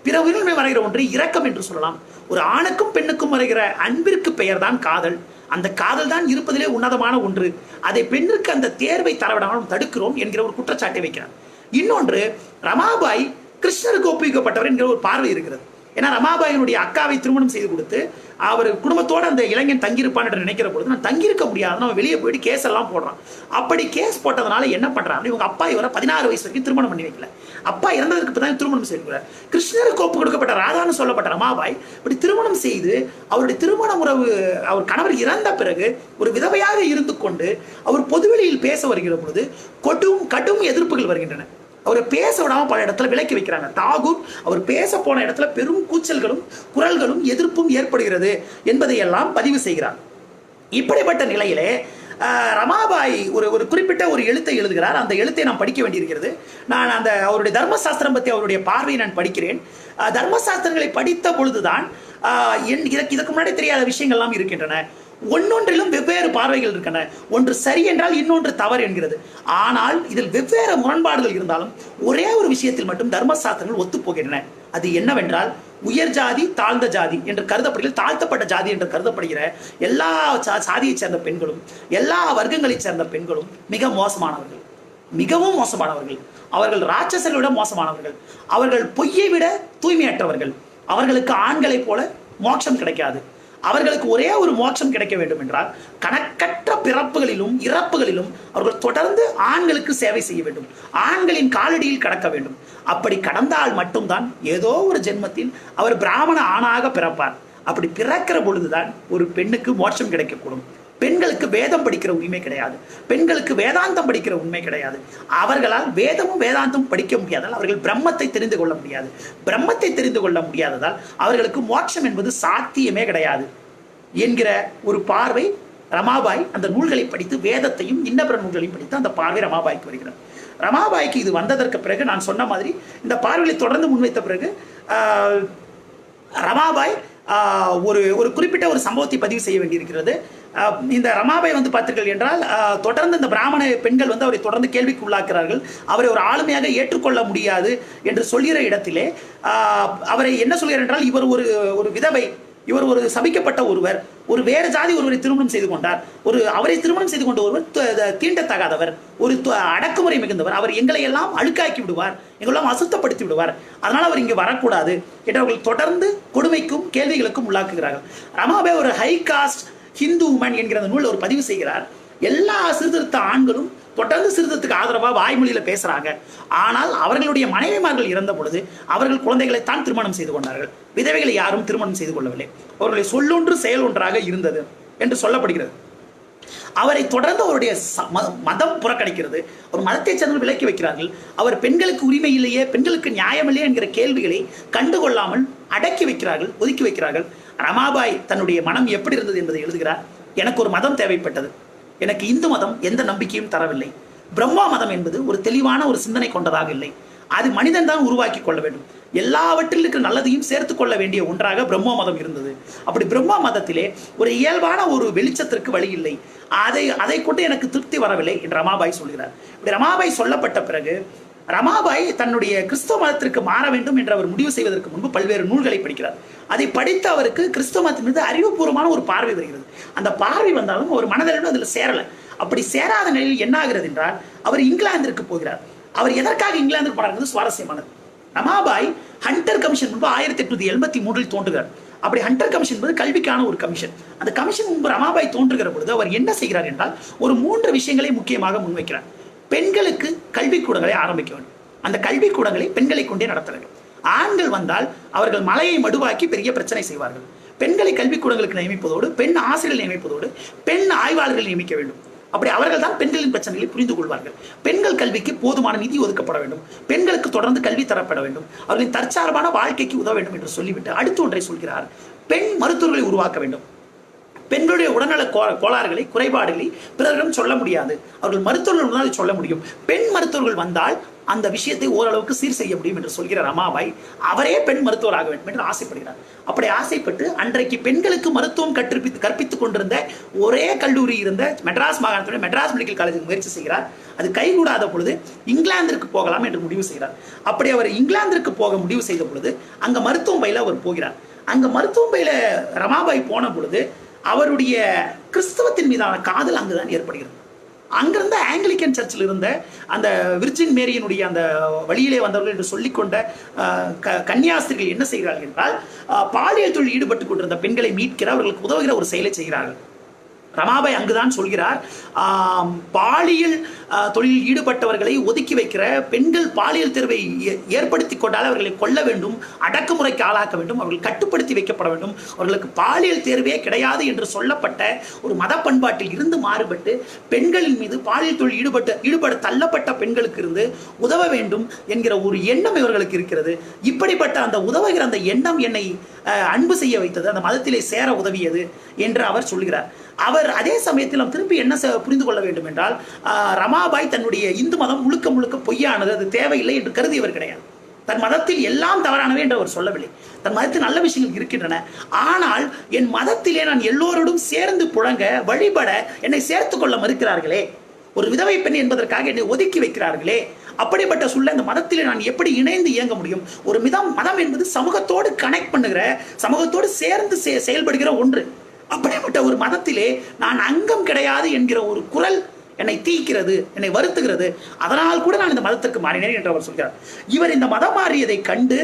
பிற உயிரின்மை வரைகிற ஒன்று இரக்கம் என்று சொல்லலாம். ஒரு ஆணுக்கும் பெண்ணுக்கும் வரைகிற அன்பிற்கு பெயர் தான் காதல். அந்த காதல் தான் இருப்பதிலே உன்னதமான ஒன்று. அதை பெண்ணுக்கு அந்த தேர்வை தரவிடாமல் தடுக்கிறோம் என்கிற ஒரு குற்றச்சாட்டை வைக்கிறார். இன்னொன்று, ரமாபாய் கிருஷ்ணருக்கு ஒப்புவிக்கப்பட்டவர் என்கிற ஒரு பார்வை இருக்கிறது. ஏன்னா ரமாபாயினுடைய அக்காவை திருமணம் செய்து கொடுத்து அவர் குடும்பத்தோடு அந்த இளைஞன் தங்கியிருப்பான் என்று நினைக்கிற பொழுது நான் தங்கியிருக்க முடியாது, அவன் வெளியே போயிட்டு கேஸ் எல்லாம் போடுறான். அப்படி கேஸ் போட்டதுனால என்ன பண்றாங்க, இவங்க அப்பா இவரை 16 வயசு வரைக்கும் திருமணம் பண்ணி வைக்கல. அப்பா இறந்ததுக்கு தான் திருமணம் செய்து கிருஷ்ணருக்கு ஒப்பு கொடுக்கப்பட்ட ராதான்னு சொல்லப்பட்ட ரமாபாய் இப்படி திருமணம் செய்து அவருடைய திருமண உறவு அவர் கணவர் இறந்த பிறகு ஒரு விதவையாக இருந்து கொண்டு அவர் பொதுவெளியில் பேச வருகிற பொழுது கடும் எதிர்ப்புகள் வருகின்றன. அவரை பேச விடாம பல இடத்துல விலக்கி வைக்கிறாங்க. தாகூர் அவர் பேச போன இடத்துல பெரும் கூச்சல்களும் குரல்களும் எதிர்ப்பும் ஏற்படுகிறது என்பதை எல்லாம் பதிவு செய்கிறார். இப்படிப்பட்ட நிலையிலே ரமாபாய் ஒரு குறிப்பிட்ட ஒரு எழுத்தை எழுதுகிறார். அந்த எழுத்தை நான் படிக்க வேண்டியிருக்கிறது. நான் அந்த அவருடைய தர்மசாஸ்திரம் பற்றி அவருடைய பார்வையை நான் படிக்கிறேன். தர்மசாஸ்திரங்களை படித்த பொழுதுதான் இதற்கு முன்னாடி தெரியாத விஷயங்கள்லாம் இருக்கின்றன. ஒன்னொன்றிலும் வெவ்வேறு பார்வைகள் இருக்கின்றன. ஒன்று சரி என்றால் இன்னொன்று தவறு என்கிறது. ஆனால் இதில் வெவ்வேறு முரண்பாடுகள் இருந்தாலும் ஒரே ஒரு விஷயத்தில் மட்டும் தர்மசாஸ்திரங்கள் ஒத்துப்போகின்றன. அது என்னவென்றால், உயர் ஜாதி தாழ்ந்த ஜாதி என்று கருதப்படுகிற, தாழ்த்தப்பட்ட ஜாதி என்று கருதப்படுகிற எல்லா சாதியைச் சேர்ந்த பெண்களும் எல்லா வர்க்கங்களைச் சேர்ந்த பெண்களும் மிக மோசமானவர்கள், மிகவும் மோசமானவர்கள். அவர்கள் ராட்சசர்களை விட மோசமானவர்கள். அவர்கள் பொய்யை விட தூய்மையற்றவர்கள். அவர்களுக்கு ஆண்களைப் போல மோட்சம் கிடைக்காது. அவர்களுக்கு ஒரே ஒரு மோட்சம் கிடைக்க வேண்டும் என்றால் கணக்கற்ற பிறப்புகளிலும் இறப்புகளிலும் அவர்கள் தொடர்ந்து ஆண்களுக்கு சேவை செய்ய வேண்டும், ஆண்களின் காலடியில் கடக்க வேண்டும். அப்படி கடந்தால் மட்டும்தான் ஏதோ ஒரு ஜென்மத்தில் அவர் பிராமண ஆணாக பிறப்பார். அப்படி பிறக்கிற பொழுதுதான் ஒரு பெண்ணுக்கு மோட்சம் கிடைக்கக்கூடும். பெண்களுக்கு வேதம் படிக்கிற உரிமை கிடையாது, பெண்களுக்கு வேதாந்தம் படிக்கிற உண்மை கிடையாது. அவர்களால் வேதமும் வேதாந்தம் படிக்க முடியாதால் அவர்கள் பிரம்மத்தை தெரிந்து கொள்ள முடியாது. பிரம்மத்தை தெரிந்து கொள்ள முடியாததால் அவர்களுக்கு மோட்சம் என்பது சாத்தியமே கிடையாது என்கிற ஒரு பார்வை ரமாபாய் அந்த நூல்களை படித்து, வேதத்தையும் இன்னபிற நூல்களையும் படித்து அந்த பார்வை ரமாபாய்க்கு வருகிறார். ரமாபாய்க்கு இது வந்ததற்கு பிறகு நான் சொன்ன மாதிரி இந்த பார்வையை தொடர்ந்து முன்வைத்த பிறகு ரமாபாய் ஒரு குறிப்பிட்ட ஒரு சம்பவத்தை பதிவு செய்ய வேண்டியிருக்கிறது. இந்த ரமாபாய் பார்த்தீர்கள் என்றால் தொடர்ந்து இந்த பிராமண பெண்கள் அவரை தொடர்ந்து கேள்விக்கு உள்ளாக்குறார்கள். அவரை ஒரு ஆளுமையாக ஏற்றுக்கொள்ள முடியாது என்று சொல்கிற இடத்திலே அவரை என்ன சொல்கிறார் என்றால், இவர் ஒரு விதவை, இவர் ஒரு சபிக்கப்பட்ட ஒருவர், ஒரு வேறு ஜாதி ஒருவரை திருமணம் செய்து கொண்டார், அவரை திருமணம் செய்து கொண்ட ஒருவர் தீண்டத்தகாதவர், ஒரு அடக்குமுறை மிகுந்தவர், அவர் எங்களை எல்லாம் அழுக்காக்கி விடுவார், எங்களெல்லாம் அசுத்தப்படுத்தி விடுவார், அதனால் அவர் இங்கே வரக்கூடாது என்று அவர்கள் தொடர்ந்து கொடுமைக்கும் கேள்விகளுக்கும் உள்ளாக்குகிறார்கள். ரமாபாய் ஒரு ஹை காஸ்ட் ஹிந்து உமன் என்கிற அந்த நூல் ஒரு பதிவு செய்கிறார். எல்லா சீர்திருத்த ஆண்களும் தொடர்ந்து சீர்திருத்தத்துக்கு ஆதரவாக வாய்மொழியில பேசுறாங்க. ஆனால் அவர்களுடைய மனைவிமார்கள் இறந்த பொழுது அவர்கள் குழந்தைகளைத்தான் திருமணம் செய்து கொண்டார்கள், விதவைகளை யாரும் திருமணம் செய்து கொள்ளவில்லை. அவர்களை சொல்லொன்று செயல் ஒன்றாக இருந்தது என்று சொல்லப்படுகிறது. அவரை தொடர்ந்து அவருடைய மதம் புறக்கணிக்கிறது. ஒரு மதத்தை சேர்ந்து விலக்கி வைக்கிறார்கள். அவர் பெண்களுக்கு உரிமை இல்லையே, பெண்களுக்கு நியாயம் இல்லையே என்கிற கேள்விகளை கண்டுகொள்ளாமல் அடக்கி வைக்கிறார்கள், ஒதுக்கி வைக்கிறார்கள். ரமாபாய் தன்னுடைய மனம் எப்படி இருந்தது என்பதை எழுதுகிறார். எனக்கு ஒரு மதம் தேவைப்பட்டது. எனக்கு இந்து மதம் எந்த நம்பிக்கையும் தரவில்லை. பிரம்மா மதம் என்பது ஒரு தெளிவான ஒரு சிந்தனை கொண்டதாக இல்லை. அது மனிதன் தான் உருவாக்கி கொள்ள வேண்டும். எல்லாவற்றில் இருக்கிற நல்லதையும் சேர்த்து கொள்ள வேண்டிய ஒன்றாக பிரம்மா மதம் இருந்தது. அப்படி பிரம்மா மதத்திலே ஒரு இயல்பான ஒரு வெளிச்சத்திற்கு வழி இல்லை. அதை கொண்டு எனக்கு திருப்தி வரவில்லை என்று ரமாபாய் சொல்கிறார். இப்படி ரமாபாய் சொல்லப்பட்ட பிறகு ரமாபாய் தன்னுடைய கிறிஸ்தவ மதத்திற்கு மாற வேண்டும் என்று அவர் முடிவு செய்வதற்கு முன்பு பல்வேறு நூல்களை படிக்கிறார். அதை படித்து அவருக்கு கிறிஸ்தவ மதத்தின் மீது அறிவுபூர்வமான ஒரு பார்வை வருகிறது. அந்த பார்வை வந்தாலும் ஒரு மனதளவில் அதில் சேரலை. அப்படி சேராத நிலையில் என்ன ஆகிறது என்றால் அவர் இங்கிலாந்திற்கு போகிறார். அவர் எதற்காக இங்கிலாந்துக்கு போனார் சுவாரஸ்யமானது. ரமாபாய் ஹண்டர் கமிஷன் முன்பு 1883 தோன்றுகிறார். அப்படி ஹண்டர் கமிஷன் என்பது கல்விக்கான ஒரு கமிஷன். அந்த கமிஷன் முன்பு ரமாபாய் தோன்றுகிற பொழுது அவர் என்ன செய்கிறார் என்றால் ஒரு 3 விஷயங்களை முக்கியமாக முன்வைக்கிறார். பெண்களுக்கு கல்விக்கூடங்களை ஆரம்பிக்க வேண்டும். அந்த கல்விக்கூடங்களை பெண்களை கொண்டே நடத்த வேண்டும். ஆண்கள் வந்தால் அவர்கள் மலையை மடுவாக்கி பெரிய பிரச்சனை செய்வார்கள். பெண்களை கல்விக்கூடங்களுக்கு நியமிப்பதோடு, பெண் ஆசிரியர்கள் நியமிப்பதோடு, பெண் ஆய்வாளர்கள் நியமிக்க வேண்டும். அப்படி அவர்கள் தான் பெண்களின் பிரச்சனைகளை புரிந்து கொள்வார்கள். பெண்கள் கல்விக்கு போதுமான நிதி ஒதுக்கப்பட வேண்டும். பெண்களுக்கு தொடர்ந்து கல்வி தரப்பட வேண்டும். அவர்களின் தற்சார்பான வாழ்க்கைக்கு உதவ வேண்டும் என்று சொல்லிவிட்டு அடுத்து ஒன்றை சொல்கிறார். பெண் மருத்துவர்களை உருவாக்க வேண்டும். பெண்களுடைய உடல்நல கோளாறுகளை, குறைபாடுகளை பிறரிடம் சொல்ல முடியாது. அவர்கள் மருத்துவர்கள் சொல்ல முடியும். பெண் மருத்துவர்கள் வந்தால் அந்த விஷயத்தை ஓரளவுக்கு சீர் செய்ய முடியும் என்று சொல்கிற ரமாபாய் அவரே பெண் மருத்துவராக வேண்டும் என்று ஆசைப்படுகிறார். அப்படி ஆசைப்பட்டு அன்றைக்கு பெண்களுக்கு மருத்துவம் கற்பித்துக் கொண்டிருந்த ஒரே கல்லூரி இருந்த மெட்ராஸ் மாகாணத்துடைய மெட்ராஸ் மெடிக்கல் காலேஜுக்கு முயற்சி செய்கிறார். அது கைகூடாத பொழுது இங்கிலாந்திற்கு போகலாம் என்று முடிவு செய்கிறார். அப்படி அவர் இங்கிலாந்திற்கு போக முடிவு செய்த பொழுது அங்க மருத்துவம் பயில அவர் போகிறார். அங்க மருத்துவம் பயில ரமாபாய் போன பொழுது அவருடைய கிறிஸ்தவத்தின் மீதான காதல் அங்குதான் ஏற்படுகிறது. அங்கிருந்த ஆங்கிலிக்கன் சர்ச்சில் இருந்த அந்த விர்ஜின் மேரியினுடைய அந்த வழியிலே வந்தவர்கள் என்று சொல்லிக்கொண்ட கன்னியாஸ்திரிகள் என்ன செய்கிறார்கள் என்றால், பாலியல் தொழில் ஈடுபட்டுக் கொண்டிருந்த பெண்களை மீட்கிற, அவர்களுக்கு உதவுகிற ஒரு செயலை செய்கிறார்கள். ரமாபாய் அங்குதான் சொல்கிறார், பாலியல் தொழிலில் ஈடுபட்டவர்களை ஒதுக்கி வைக்கிற, பெண்கள் பாலியல் தேர்வை ஏற்படுத்தி கொண்டால் அவர்களை கொல்ல வேண்டும், அடக்குமுறைக்கு ஆளாக்க வேண்டும், அவர்கள் கட்டுப்படுத்தி வைக்கப்பட வேண்டும், அவர்களுக்கு பாலியல் தேர்வே கிடையாது என்று சொல்லப்பட்ட ஒரு மத பண்பாட்டில் இருந்து மாறுபட்டு பெண்களின் மீது பாலியல் தொழில் ஈடுபட தள்ளப்பட்ட பெண்களுக்கு இருந்து உதவ வேண்டும் என்கிற ஒரு எண்ணம் இவர்களுக்கு இருக்கிறது. இப்படிப்பட்ட அந்த உதவுகிற அந்த எண்ணம் என்னை அன்பு செய்ய வைத்தது, அந்த மதத்திலே சேர உதவியது என்று அவர் சொல்கிறார். அவர் அதே சமயத்தில் திருப்பி என்ன புரிந்து கொள்ள வேண்டும் என்றால், ரமாபாய் தன்னுடைய இந்து மதம் முழுக்க முழுக்க பொய்யானது, அது தேவையில்லை என்று கருதியவர் கிடையாது. தன் மதத்தில் எல்லாம் தவறானவை என்று அவர் சொல்லவில்லை. தன் மதத்தில் நல்ல விஷயங்கள் இருக்கின்றன. ஆனால் என் மதத்திலே நான் எல்லோரோடும் சேர்ந்து புழங்க, வழிபட என்னை சேர்த்துக் கொள்ள மறுக்கிறார்களே, ஒரு விதவை பெண் என்பதற்காக என்னை ஒதுக்கி வைக்கிறார்களே, அப்படிப்பட்ட சூழல் இந்த மதத்திலே நான் எப்படி இணைந்து இயங்க முடியும்? ஒரு மதம் என்பது சமூகத்தோடு கனெக்ட் பண்ணுகிற, சமூகத்தோடு சேர்ந்து செயல்படுகிற ஒன்று. அப்படிப்பட்ட ஒரு மதத்திலே நான் அங்கம் கிடையாது என்கிற ஒரு குரல் என்னை தீக்கிறது, என்னை வருத்துகிறது. அதனால் கூட நான் இந்த மதத்திற்கு மாறினேன் என்று அவர் சொல்கிறார். இவர் இந்த மதம் மாறியதை கண்டு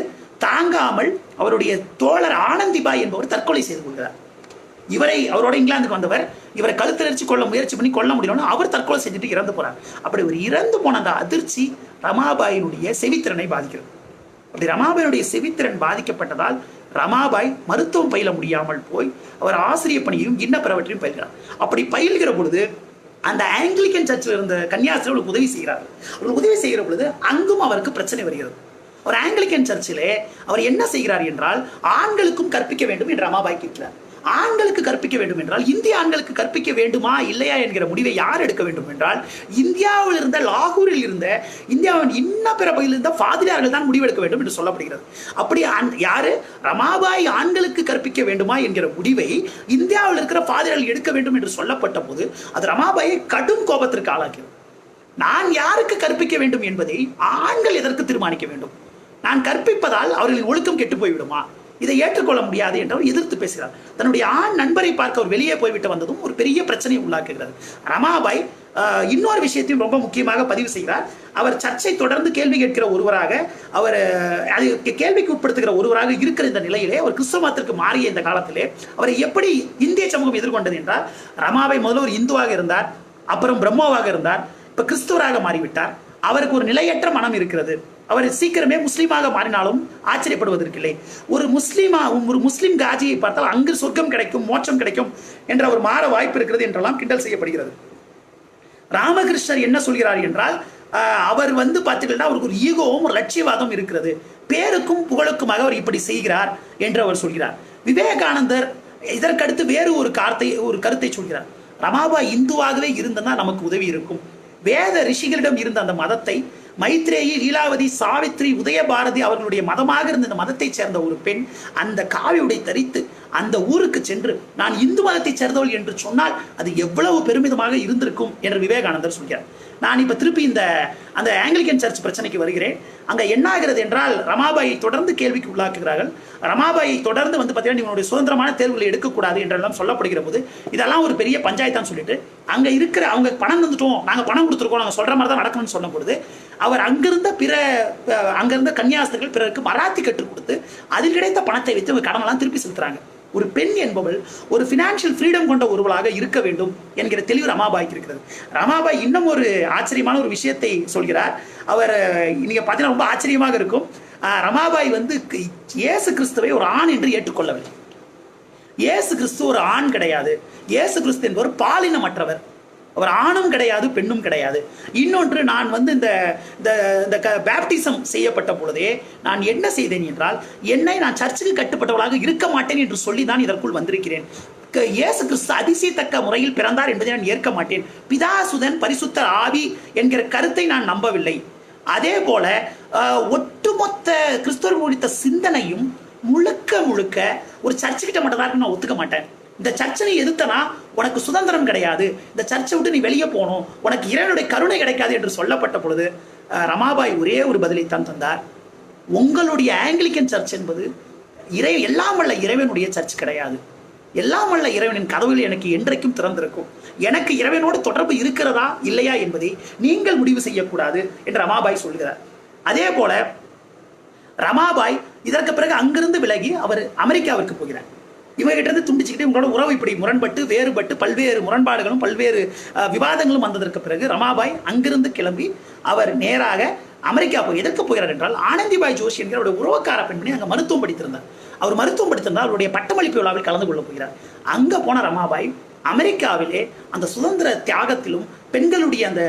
தாங்காமல் அவருடைய தோழர் ஆனந்திபாய் என்பவர் தற்கொலை செய்து கொள்கிறார். அவரோட இங்கிலாந்துக்கு வந்தவர், இவரை கழுத்தரிச்சு கொள்ள முயற்சி பண்ணி கொல்ல முடியலன்னு அவர் தற்கொலை செஞ்சுட்டு இறந்து போறார். அப்படி ஒரு இறந்து போன அந்த அதிர்ச்சி ரமாபாயினுடைய செவித்திறனை பாதிக்கிறது. அப்படி ரமாபாயினுடைய செவித்திறன் பாதிக்கப்பட்டதால் ரமாபாய் மருத்துவம் பயில முடியாமல் போய் அவர் ஆசிரியர் பணியையும் இன்ன பிறவற்றையும் பயில்கிறார். அப்படி பயில்கிற பொழுது அந்த ஆங்கிலிக்கன் சர்ச்சில் இருந்த கன்னியாஸ்திரிகளுக்கு உதவி செய்கிறார்கள். அவர்கள் உதவி செய்கிற பொழுது அங்கும் அவருக்கு பிரச்சனை வருகிறது. ஒரு ஆங்கிலிக்கன் சர்ச்சிலே அவர் என்ன செய்கிறார் என்றால், ஆண்களுக்கும் கற்பிக்க வேண்டும் என்று ரமாபாய் கேட்கிறார். ஆண்களுக்கு கற்பிக்க வேண்டும் என்றால் இந்திய ஆண்களுக்கு கற்பிக்க வேண்டுமா இல்லையா என்கிற முடிவை யார் எடுக்க வேண்டும் என்றால், இந்தியாவில் இருந்த, லாகூரில் இருந்த, இந்தியாவின் இன்ன பிற பகுதியில் இருந்த ஃபாதிரியார்கள் தான் முடிவெடுக்க வேண்டும் என்று சொல்லப்படுகிறது. அப்படி யாரு? ரமாபாய் ஆண்களுக்கு கற்பிக்க வேண்டுமா என்கிற முடிவை இந்தியாவில் இருக்கிற ஃபாதிரியார்கள் எடுக்க வேண்டும் என்று சொல்லப்பட்ட போது அது ரமாபாயை கடும் கோபத்திற்கு ஆளாக்கிறது. நான் யாருக்கு கற்பிக்க வேண்டும் என்பதை ஆண்கள் எதற்கு தீர்மானிக்க வேண்டும்? நான் கற்பிப்பதால் அவர்களின் ஒழுக்கம் கெட்டு போய்விடுமா? இதை ஏற்றுக்கொள்ள முடியாது என்றவர் எதிர்த்து பேசுகிறார். தன்னுடைய ஆண் நண்பரை பார்க்க அவர் வெளியே போய்விட்டு வந்ததும் ஒரு பெரிய பிரச்சனையை உள்ளாக்குகிறது. ரமாபாய் இன்னொரு விஷயத்தையும் ரொம்ப முக்கியமாக பதிவு செய்கிறார். அவர் சர்ச்சை தொடர்ந்து கேள்வி கேட்கிற ஒருவராக, அவர் அது கேள்விக்கு உட்படுத்துகிற ஒருவராக இருக்கிற இந்த நிலையிலே, அவர் கிறிஸ்தவ மதத்திற்கு மாறிய இந்த காலத்திலே அவரை எப்படி இந்திய சமூகம் எதிர்கொண்டது என்றால், ரமாபாய் முதல்ல ஒரு இந்துவாக இருந்தார், அப்புறம் பிரம்மோவாக இருந்தார், இப்ப கிறிஸ்துவராக மாறிவிட்டார். அவருக்கு ஒரு நிலையற்ற மனம் இருக்கிறது. அவர் சீக்கிரமே முஸ்லீமாக மாறினாலும் ஆச்சரியப்படுவதற்கில்லை. ஒரு முஸ்லீம் காஜியை பார்த்தால் அங்கு சொர்க்கம் கிடைக்கும், மோட்சம் கிடைக்கும் என்று அவர் மாற வாய்ப்பு இருக்கிறது என்றெல்லாம் கிண்டல் செய்யப்படுகிறது. ராமகிருஷ்ணர் என்ன சொல்கிறார் என்றால், அவர் பார்த்தீங்கன்னா அவருக்கு ஒரு ஈகோவும் ஒரு லட்சியவாதம் இருக்கிறது, பேருக்கும் புகழுக்குமாக அவர் இப்படி செய்கிறார் என்று அவர் சொல்கிறார். விவேகானந்தர் இதற்கடுத்து வேறு ஒரு கருத்தை சொல்கிறார். ரமாபாய் இந்துவாகவே இருந்தனா நமக்கு உதவி இருக்கும். வேத ரிஷிகளிடம் இருந்த அந்த மதத்தை மைத்ரேயி, லீலாவதி, சாவித்ரி, உதயபாரதி அவர்களுடைய மதமாக இருந்த இந்த மதத்தை சேர்ந்த ஒரு பெண் அந்த காவி உடை தரித்து அந்த ஊருக்கு சென்று நான் இந்து மதத்தை சேர்ந்தவள் என்று சொன்னால் அது எவ்வளவு பெருமிதமாக இருந்திருக்கும் என்று விவேகானந்தர் சொல்கிறார். நான் இப்ப திருப்பி அந்த ஆங்கிலிக்கன் சர்ச் பிரச்சனைக்கு வருகிறேன். அங்க என்ன ஆகிறது என்றால், ரமாபாயை தொடர்ந்து கேள்விக்கு உள்ளாக்குகிறார்கள். ரமாபாயை தொடர்ந்து பார்த்தீங்கன்னா இவனுடைய சுதந்திரமான தேர்வுகளை எடுக்கக்கூடாது என்றெல்லாம் சொல்லப்படுகிற போது இதெல்லாம் ஒரு பெரிய பஞ்சாயத்தான் சொல்லிட்டு அங்க இருக்கிற அவங்க பணம் தந்துட்டோம், நாங்க பணம் கொடுத்துருக்கோம், நாங்க சொல்ற மாதிரி தான் நடக்கணும்னு சொன்ன பொழுது அவர் அங்கிருந்த கன்னியாஸ்திரிகள் பிறருக்கு மராத்தி கற்றுக் கொடுத்து அதில் கிடைத்த பணத்தை வைத்து கடனெல்லாம் திருப்பி செலுத்துறாங்க. ஒரு பெண் என்பவள் ஒரு ஃபினான்ஷியல் ஃப்ரீடம் கொண்ட ஒருவளாக இருக்க வேண்டும் என்கிற தெளிவு ரமாபாய்க்கு இருக்கிறது. ரமாபாய் இன்னும் ஒரு ஆச்சரியமான ஒரு விஷயத்தை சொல்கிறார். அவர் நீங்க பார்த்தீங்கன்னா ரொம்ப ஆச்சரியமாக இருக்கும். ரமாபாய் வந்து இயேசு கிறிஸ்துவை ஒரு ஆண் என்று ஏற்றுக்கொள்ளவில்லை. இயேசு கிறிஸ்து ஒரு ஆண் கிடையாது. இயேசு கிறிஸ்து என்பவர் பாலினமற்றவர். அவர் ஆணும் கிடையாது, பெண்ணும் கிடையாது. இன்னொன்று, நான் வந்து இந்த பேப்டிசம் செய்யப்பட்ட பொழுதே நான் என்ன செய்தேன் என்றால், என்னை நான் சர்ச்சுக்கு கட்டுப்பட்டவளாக இருக்க மாட்டேன் என்று சொல்லி தான் இதற்குள் வந்திருக்கிறேன். இயேசு கிறிஸ்து அதிசயத்தக்க முறையில் பிறந்தார் என்பதை நான் ஏற்க மாட்டேன். பிதாசுதன் பரிசுத்த ஆவி என்கிற கருத்தை நான் நம்பவில்லை. அதே போல ஒட்டுமொத்த கிறிஸ்தவர்கள் குறித்த சிந்தனையும் முழுக்க முழுக்க ஒரு சர்ச்சுக்கிட்ட மட்டும் தான் நான் ஒத்துக்க மாட்டேன். இந்த சர்ச்சை நீ எதிர்த்தனா உனக்கு சுதந்திரம் கிடையாது, இந்த சர்ச்சை விட்டு நீ வெளியே போகணும், உனக்கு இறைவனுடைய கருணை கிடைக்காது என்று சொல்லப்பட்ட பொழுது ரமாபாய் ஒரே ஒரு பதிலைத்தான் தந்தார். உங்களுடைய ஆங்கிலிக்கன் சர்ச் என்பது எல்லாம் வல்ல இறைவனுடைய சர்ச் கிடையாது. எல்லாம் வல்ல இறைவனின் கதவுகள் எனக்கு என்றைக்கும் திறந்திருக்கும். எனக்கு இறைவனோடு தொடர்பு இருக்கிறதா இல்லையா என்பதை நீங்கள் முடிவு செய்யக்கூடாது என்று ரமாபாய் சொல்கிறார். அதே போல ரமாபாய் இதற்கு பிறகு அங்கிருந்து விலகி அவர் அமெரிக்காவிற்கு போகிறார். இவங்ககிட்ட இருந்து துண்டிச்சுக்கிட்டு இவங்களோட உறவு இப்படி முரண்பட்டு வேறுபட்டு பல்வேறு முரண்பாடுகளும் பல்வேறு விவாதங்களும் வந்ததற்கு பிறகு ரமாபாய் அங்கிருந்து கிளம்பி அவர் நேராக அமெரிக்கா போய் எதற்கு போகிறார் என்றால், ஆனந்திபாய் ஜோஷி என்கிற அவருடைய உறவுக்கார பெண்மணி அங்கே மருத்துவம் படித்திருந்தார். அவர் மருத்துவம் படித்திருந்தால் அவருடைய பட்டமளிப்பு விழாவில் கலந்து கொள்ள போகிறார். அங்கே போன ரமாபாய் அமெரிக்காவிலே அந்த சுதந்திர தியாகத்திலும் பெண்களுடைய அந்த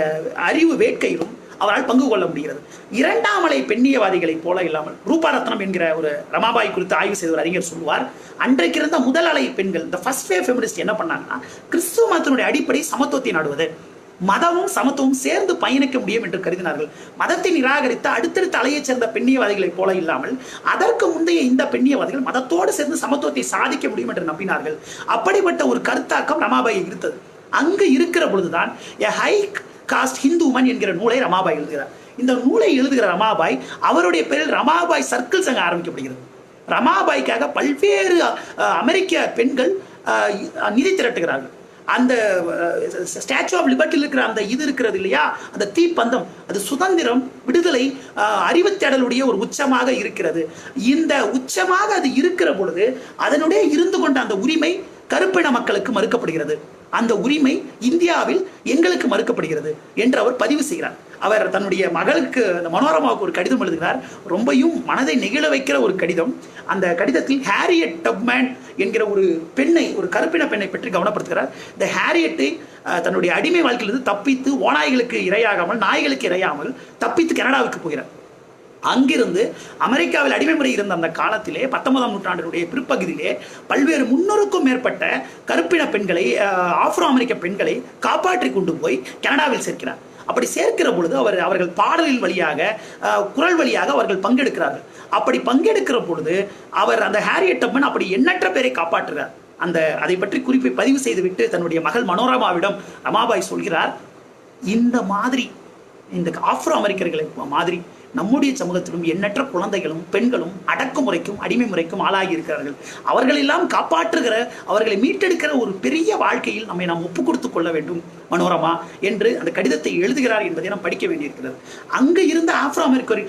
அறிவு வேட்கையிலும் அவரால் பங்கு கொள்ள முடிகிறது. இரண்டாம் அலை பெண்ணியவாதிகளை போல இல்லாமல், ரூபாரத்னம் என்கிற ஒரு ரமாபாய் குறித்து ஆய்வு செய்த ஒரு அறிஞர் சொல்லுவார், அன்றைக்கு இருந்த முதல் அலை பெண்கள், இந்த ஃபர்ஸ்ட் வேவ் ஃபெமினிஸ்ட் என்ன பண்ணாங்கன்னா, கிறிஸ்துவ மதத்தினுடைய அடிப்படை சமத்துவத்தை நாடுவது, மதமும் சமத்துவம் சேர்ந்து பயணிக்க முடியும் என்று கருதினார்கள். மதத்தை நிராகரித்த அடுத்தடுத்த அலையைச் சேர்ந்த பெண்ணியவாதிகளை போல இல்லாமல், அதற்கு முந்தைய இந்த பெண்ணியவாதிகள் மதத்தோடு சேர்ந்து சமத்துவத்தை சாதிக்க முடியும் என்று நம்பினார்கள். அப்படிப்பட்ட ஒரு கருத்தாக்கம் ரமாபாய் இருந்தது. அங்கு இருக்கிற பொழுதுதான் ஹை காஸ்ட் ஹிந்து உமன் என்கிற நூலை ரமாபாய் எழுதுகிறார். இந்த நூலை எழுதுகிற ரமாபாய் அவருடைய பேரில் ரமாபாய் சர்க்கிள்ஸ் அங்கே ஆரம்பிக்கப்படுகிறது. ரமாபாய்க்காக பல்வேறு அமெரிக்க பெண்கள் நிதி திரட்டுகிறார்கள். அந்த ஸ்டாச்சு ஆஃப் லிபர்ட்டியில் இருக்கிற அந்த இது இருக்கிறது இல்லையா, அந்த தீப்பந்தம், அது சுதந்திரம், விடுதலை, அறிவுத்தேடலுடைய ஒரு உச்சமாக இருக்கிறது. இந்த உச்சமாக அது இருக்கிற பொழுது அதனுடைய இருந்து கொண்ட அந்த உரிமை கருப்பின மக்களுக்கு மறுக்கப்படுகிறது. அந்த உரிமை இந்தியாவில் எங்களுக்கு மறுக்கப்படுகிறது என்று அவர் பதிவு செய்கிறார். அவர் தன்னுடைய மகளுக்கு, அந்த மனோரமாவுக்கு ஒரு கடிதம் எழுதுகிறார். ரொம்பவும் மனதை நெகிழ வைக்கிற ஒரு கடிதம். அந்த கடிதத்தில் ஹாரியட் டப்மேன் என்கிற ஒரு பெண்ணை, ஒரு கருப்பின பெண்ணை பற்றி கவனப்படுத்துகிறார். இந்த ஹாரியட்டை தன்னுடைய அடிமை வாழ்க்கையிலிருந்து தப்பித்து, ஓநாய்களுக்கு இரையாகாமல், நாய்களுக்கு இரையாமல் தப்பித்து கனடாவுக்கு போகிறார். அங்கிருந்து அமெரிக்காவில் அடிமை முறை இருந்த அந்த காலத்திலே 19ஆம் நூற்றாண்டினுடைய பிற்பகுதியிலே பல்வேறு 300க்கும் மேற்பட்ட கருப்பின பெண்களை, ஆப்ரோ அமெரிக்க பெண்களை காப்பாற்றி கொண்டு போய் கனடாவில் சேர்க்கிறார். அப்படி சேர்க்கிற பொழுது அவர்கள் பாடலின் வழியாக, குரல் வழியாக அவர்கள் பங்கெடுக்கிறார்கள். அப்படி பங்கெடுக்கிற பொழுது அவர், அந்த ஹாரியட் டப்மன், அப்படி எண்ணற்ற பேரை காப்பாற்றுகிறார். அதை பற்றி குறிப்பை பதிவு செய்துவிட்டு தன்னுடைய மகள் மனோரமாவிடம் ரமாபாய் சொல்கிறார், இந்த மாதிரி இந்த ஆப்ரோ அமெரிக்கர்களை மாதிரி நம்முடைய சமூகத்திலும் எண்ணற்ற குழந்தைகளும் பெண்களும் அடக்குமுறைக்கும் அடிமை முறைக்கும் ஆளாகி இருக்கிறார்கள். அவர்களெல்லாம் காப்பாற்றுகிற, அவர்களை மீட்டெடுக்கிற ஒரு பெரிய வாழ்க்கையில் நாம் ஒப்புக் கொடுத்துக் கொள்ள வேண்டும் மனோரமா என்று அந்த கடிதத்தை எழுதுகிறார் என்பதை நாம் படிக்க வேண்டியிருக்கிறது. அங்கு இருந்த ஆப்ரோ அமெரிக்கர்,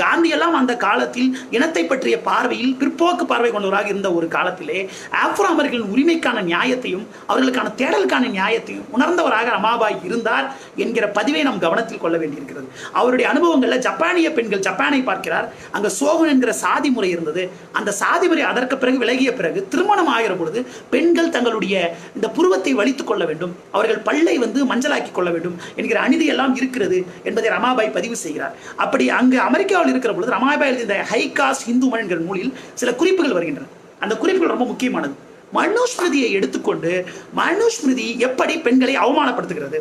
காந்தியெல்லாம் அந்த காலத்தில் இனத்தை பற்றிய பார்வையில் பிற்போக்கு பார்வை கொண்டவராக இருந்த ஒரு காலத்திலே ஆப்ரோ அமெரிக்கர்களின் உரிமைக்கான நியாயத்தையும் அவர்களுக்கான தேடலுக்கான நியாயத்தையும் உணர்ந்தவராக ரமாபாய் இருந்தார் என்கிற பதிவை நாம் கவனத்தில் கொள்ள வேண்டியிருக்கிறது. அவருடைய அனுபவங்களில் ஜப்பானிய பெண்கள், ஜப்பானை பார்க்கிறார். அங்க சோகன் என்கிற சாதி முறை இருந்தது. அந்த சாதி முறை அதற்கு பிறகு விலகிய பிறகு திருமணம் ஆகிற பொழுது பெண்கள் தங்களுடைய இந்த புருவத்தை வலித்துக் கொள்ள வேண்டும், அவர்கள் பல்லை மஞ்சளாக்கி கொள்ள வேண்டும் என்கிற அநீதி எல்லாம் இருக்கிறது என்பதை ரமாபாய் பதிவு செய்கிறார். அப்படி அங்கு அமெரிக்காவில் இருக்கிற பொழுது ரமாபாய் எழுதிய ஹை காஸ்ட் ஹிந்து உமன் என்கிற நூலில் சில குறிப்புகள் வருகின்றன. அந்த குறிப்புகள் ரொம்ப முக்கியமானது. மனுஸ்மிருதியை எடுத்துக்கொண்டு மனுஸ்மிருதி எப்படி பெண்களை அவமானப்படுத்துகிறது,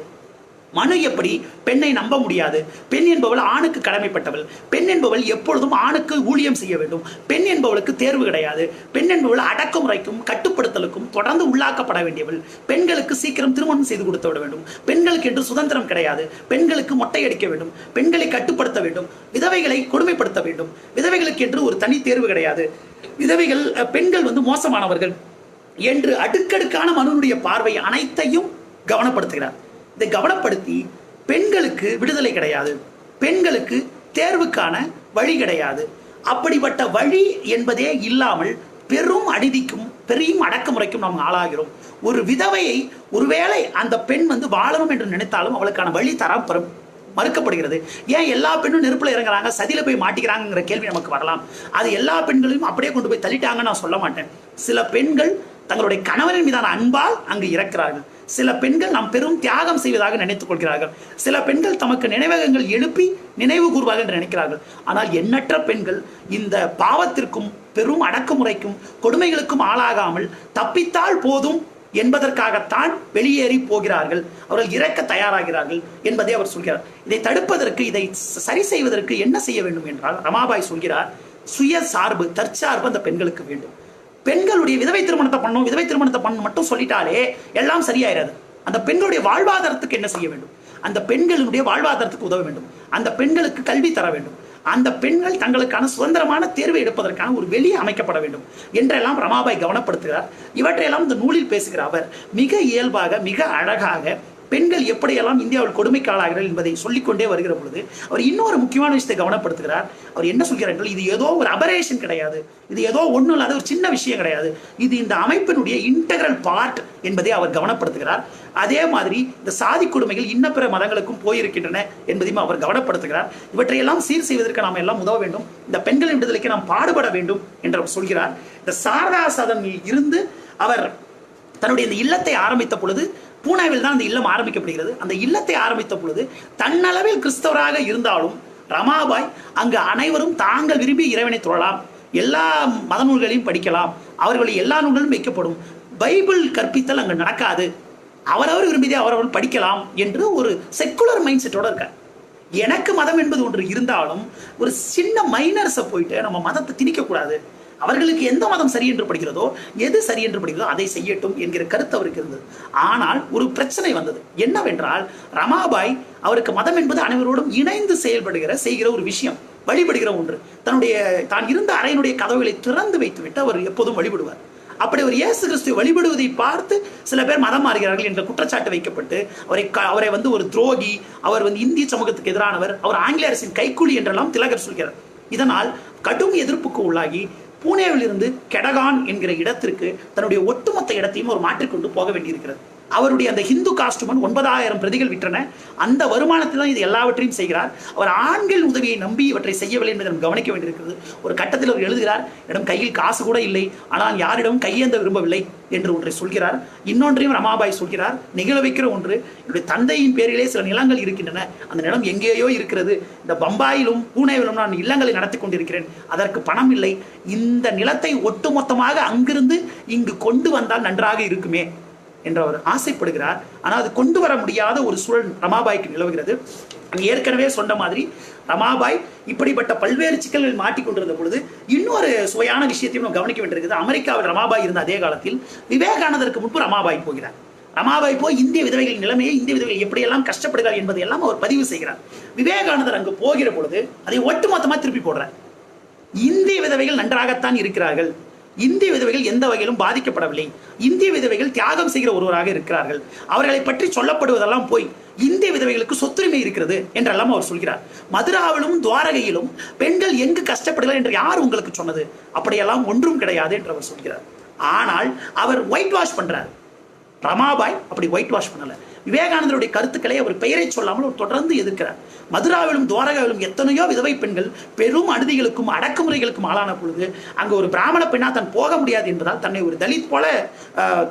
மனு எப்படி பெண்ணை நம்ப முடியாது, பெண் என்பவள் ஆணுக்கு கடமைப்பட்டவள், பெண் என்பவள் எப்பொழுதும் ஆணுக்கு ஊழியம் செய்ய வேண்டும், பெண் என்பவளுக்கு தேர்வு கிடையாது, பெண் என்பவள் அடக்குமுறைக்கும் கட்டுப்படுத்தலுக்கும் தொடர்ந்து உள்ளாக்கப்பட வேண்டியவள், பெண்களுக்கு சீக்கிரம் திருமணம் செய்து கொடுத்து விட வேண்டும், பெண்களுக்கு என்று சுதந்திரம் கிடையாது, பெண்களுக்கு மொட்டை அடிக்க வேண்டும், பெண்களை கட்டுப்படுத்த வேண்டும், விதவைகளை கொடுமைப்படுத்த வேண்டும், விதவைகளுக்கு என்று ஒரு தனி தேர்வு கிடையாது, விதவைகள், பெண்கள் மோசமானவர்கள் என்று அடுக்கடுக்கான மனுனுடைய பார்வை அனைத்தையும் கவனப்படுத்துகிறார். இதை கவனப்படுத்தி பெண்களுக்கு விடுதலை கிடையாது, பெண்களுக்கு தேர்வுக்கான வழி கிடையாது, அப்படிப்பட்ட வழி என்பதே இல்லாமல் பெரும் அநீதிக்கும் பெரும் அடக்குமுறைக்கும் நாம் ஆளாகிறோம். ஒரு விதவையை ஒருவேளை அந்த பெண் வாழணும் என்று நினைத்தாலும் அவளுக்கான வழி தரப்பெறும் மறுக்கப்படுகிறது. ஏன் எல்லா பெண்ணும் நெருப்புல இறங்குறாங்க, சதியில போய் மாட்டிக்கிறாங்கிற கேள்வி நமக்கு வரலாம். அது எல்லா பெண்களையும் அப்படியே கொண்டு போய் தள்ளிட்டாங்கன்னு நான் சொல்ல மாட்டேன். சில பெண்கள் தங்களுடைய கணவனின் மீதான அன்பால் அங்கு இறக்கிறார்கள். சில பெண்கள் நாம் பெரும் தியாகம் செய்வதாக நினைத்துக் கொள்கிறார்கள். சில பெண்கள் தமக்கு நினைவகங்கள் எழுப்பி நினைவு கூறுவார்கள் என்று நினைக்கிறார்கள். ஆனால் எண்ணற்ற பெண்கள் இந்த பாவத்திற்கும் பெரும் அடக்குமுறைக்கும் கொடுமைகளுக்கும் ஆளாகாமல் தப்பித்தால் போதும் என்பதற்காகத்தான் வெளியேறி போகிறார்கள். அவர்கள் இறக்க தயாராகிறார்கள் என்பதை அவர் சொல்கிறார். இதை தடுப்பதற்கு, இதை சரி செய்வதற்கு என்ன செய்ய வேண்டும் என்றால், ரமாபாய் சொல்கிறார், சுய சார்பு, தற்சார்பு அந்த பெண்களுக்கு வேண்டும். பெண்களுடைய விதவை திருமணத்தை பண்ணணும், விதவை திருமணத்தை பண்ண மட்டும் சொல்லிட்டாலே எல்லாம் சரியாயிராது. அந்த பெண்களுடைய வாழ்வாதாரத்துக்கு என்ன செய்ய வேண்டும்? அந்த பெண்களுடைய வாழ்வாதாரத்துக்கு உதவ வேண்டும். அந்த பெண்களுக்கு கல்வி தர வேண்டும். அந்த பெண்கள் தங்களுக்கான சுதந்திரமான தேர்வை எடுப்பதற்கான ஒரு வெளியே அமைக்கப்பட வேண்டும் என்றெல்லாம் ரமாபாய் கவனப்படுத்துகிறார். இவற்றையெல்லாம் இந்த நூலில் பேசுகிற அவர் மிக இயல்பாக, மிக அழகாக பெண்கள் எப்படியெல்லாம் இந்தியாவில் கொடுமைக்கு ஆளாகிறார்கள் என்பதை சொல்லிக்கொண்டே வருகிற பொழுது அவர் இன்னொரு முக்கியமான விஷயத்தை கவனப்படுத்துகிறார். அவர் என்ன சொல்கிறார்கள், இது ஏதோ ஒரு அபரேஷன் கிடையாது, இது ஏதோ ஒன்றும் இல்லாத ஒரு சின்ன விஷயம் கிடையாது, இது இந்த அமைப்பினுடைய இன்டெகிரல் பார்ட் என்பதை அவர் கவனப்படுத்துகிறார். அதே மாதிரி இந்த சாதி கொடுமைகள் இன்ன பிற மதங்களுக்கும் போயிருக்கின்றன என்பதையும் அவர் கவனப்படுத்துகிறார். இவற்றையெல்லாம் சீர் செய்வதற்கு நாம் எல்லாம் உதவ வேண்டும், இந்த பெண்களின் விடுதலைக்கு நாம் பாடுபட வேண்டும் என்று அவர் சொல்கிறார். இந்த சாரதா சதனில் இருந்து அவர் தன்னுடைய இந்த இல்லத்தை ஆரம்பித்த பொழுது, பூனாவில் தான் அந்த இல்லம் ஆரம்பிக்கப்படுகிறது. அந்த இல்லத்தை ஆரம்பித்த பொழுது தன்னளவில் கிறிஸ்தவராக இருந்தாலும் ரமாபாய் அங்கு அனைவரும் தாங்கள் விரும்பி இறைவனை தொழலாம், எல்லா மத நூல்களையும் படிக்கலாம், அவர்களை எல்லா நூல்களும் வைக்கப்படும், பைபிள் கற்பித்தல் அங்கு நடக்காது, அவரவர் விரும்பியதை அவரவர் படிக்கலாம் என்று ஒரு செக்குலர் மைண்ட் செட்டோட இருக்கார். எனக்கு மதம் என்பது ஒன்று இருந்தாலும் ஒரு சின்ன மைனர்ஸை போயிட்டு நம்ம மதத்தை திணிக்கக்கூடாது, அவர்களுக்கு எந்த மதம் சரி என்று படுகிறதோ, எது சரி என்று படுகிறதோ அதை செய்யட்டும் என்கிற கருத்து அவருக்கு இருந்தது. ஆனால் ஒரு பிரச்சனை வந்தது. என்னவென்றால், ரமாபாய் அவருக்கு மதம் என்பது அனைவரோடும் இணைந்து செய்கிற ஒரு விஷயம், வழிபடுகிற ஒன்று. தான் இருந்த அறையினுடைய கதவுகளை திறந்து வைத்துவிட்டு அவர் எப்போதும் வழிபடுவார். அப்படி ஒரு இயேசு கிறிஸ்துவை வழிபடுவதை பார்த்து சில பேர் மதம் மாறுகிறார்கள் என்ற குற்றச்சாட்டு வைக்கப்பட்டு அவரை ஒரு துரோகி, அவர் இந்திய சமூகத்துக்கு எதிரானவர், அவர் ஆங்கில அரசின் கைக்கூலி என்றெல்லாம் திலகர் சொல்கிறார். இதனால் கடும் எதிர்ப்புக்கு உள்ளாகி பூனேவில் இருந்து கெடகான் என்கிற இடத்திற்கு தன்னுடைய ஒட்டுமொத்த இடத்தையும் அவர் மாற்றிக்கொண்டு போக வேண்டியிருக்கிறது. அவருடைய அந்த ஹிந்து காஸ்டுமன் 9,000 பிரதிகள் விற்றன. அந்த வருமானத்தில் தான் இது எல்லாவற்றையும் செய்கிறார். அவர் ஆண்கள் உதவியை நம்பி இவற்றை செய்யவில்லை என்பதை நாம் கவனிக்க வேண்டியிருக்கிறது. ஒரு கட்டத்தில் அவர் எழுதுகிறார், இடம் கையில் காசு கூட இல்லை, ஆனால் யாரிடமும் கையேந்த விரும்பவில்லை என்று ஒன்றை சொல்கிறார். இன்னொன்றையும் ரமாபாய் சொல்கிறார், நிகழ வைக்கிற ஒன்று, என்னுடைய தந்தையின் பேரிலே சில நிலங்கள் இருக்கின்றன, அந்த நிலம் எங்கேயோ இருக்கிறது, இந்த பம்பாயிலும் பூனேவிலும் நான் இல்லங்களை நடத்தி கொண்டிருக்கிறேன், அதற்கு பணம் இல்லை, இந்த நிலத்தை ஒட்டுமொத்தமாக அங்கிருந்து இங்கு கொண்டு வந்தால் நன்றாக இருக்குமே என்று அவர் ஆசைப்படுகிறார். ஆனால் அது கொண்டு வர முடியாத ஒரு சூழல் ரமாபாய்க்கு நிலவுகிறது. ஏற்கனவே சொன்ன மாதிரி ரமாபாய் இப்படிப்பட்ட பல்வேறு சிக்கல்களில் மாட்டிக்கொண்டிருந்த பொழுது இன்னொரு சுவையான விஷயத்தையும் நம்ம கவனிக்க வேண்டியிருக்குது. அமெரிக்காவில் ரமாபாய் இருந்த அதே காலத்தில் விவேகானந்தருக்கு முன்பு ரமாபாய் போகிறார். ரமாபாய் போய் இந்திய விதவைகளின் நிலைமையை, இந்திய விதவைகள் எப்படியெல்லாம் கஷ்டப்படுகிறார் என்பதை எல்லாம் அவர் பதிவு செய்கிறார். விவேகானந்தர் அங்கு போகிற பொழுது அதை ஒட்டுமொத்தமாக திருப்பி போடுறார். இந்திய விதவைகள் நன்றாகத்தான் இருக்கிறார்கள், இந்திய விதவைகள் எந்த வகையிலும் பாதிக்கப்படவில்லை, இந்திய விதவைகள் தியாகம் செய்கிற ஒருவராக இருக்கிறார்கள், அவர்களை பற்றி சொல்லப்படுவதெல்லாம் போய் இந்திய விதவைகளுக்கு சொத்துரிமை இருக்கிறது என்றெல்லாம் அவர் சொல்கிறார். மதுராவிலும் துவாரகையிலும் பெண்கள் எங்கு கஷ்டப்படுகிறார் என்று யார் உங்களுக்கு சொன்னது? அப்படியெல்லாம் ஒன்றும் கிடையாது என்று அவர் சொல்கிறார். ஆனால் அவர் ஒயிட் வாஷ் பண்றார். ரமாபாய் அப்படி ஒயிட் வாஷ் பண்ணல. விவேகானந்தருடைய கருத்துக்களை அவர் பெயரை சொல்லாமல் அவர் தொடர்ந்து எதிர்க்கிறார். மதுராவிலும் துவாரகாவிலும் எத்தனையோ விதவை பெண்கள் பெரும் அநீதிகளுக்கும் அடக்குமுறைகளுக்கும் ஆளான பொழுது அங்கு ஒரு பிராமண பெண்ணா தான் போக முடியாது என்பதால் தன்னை ஒரு தலித் போல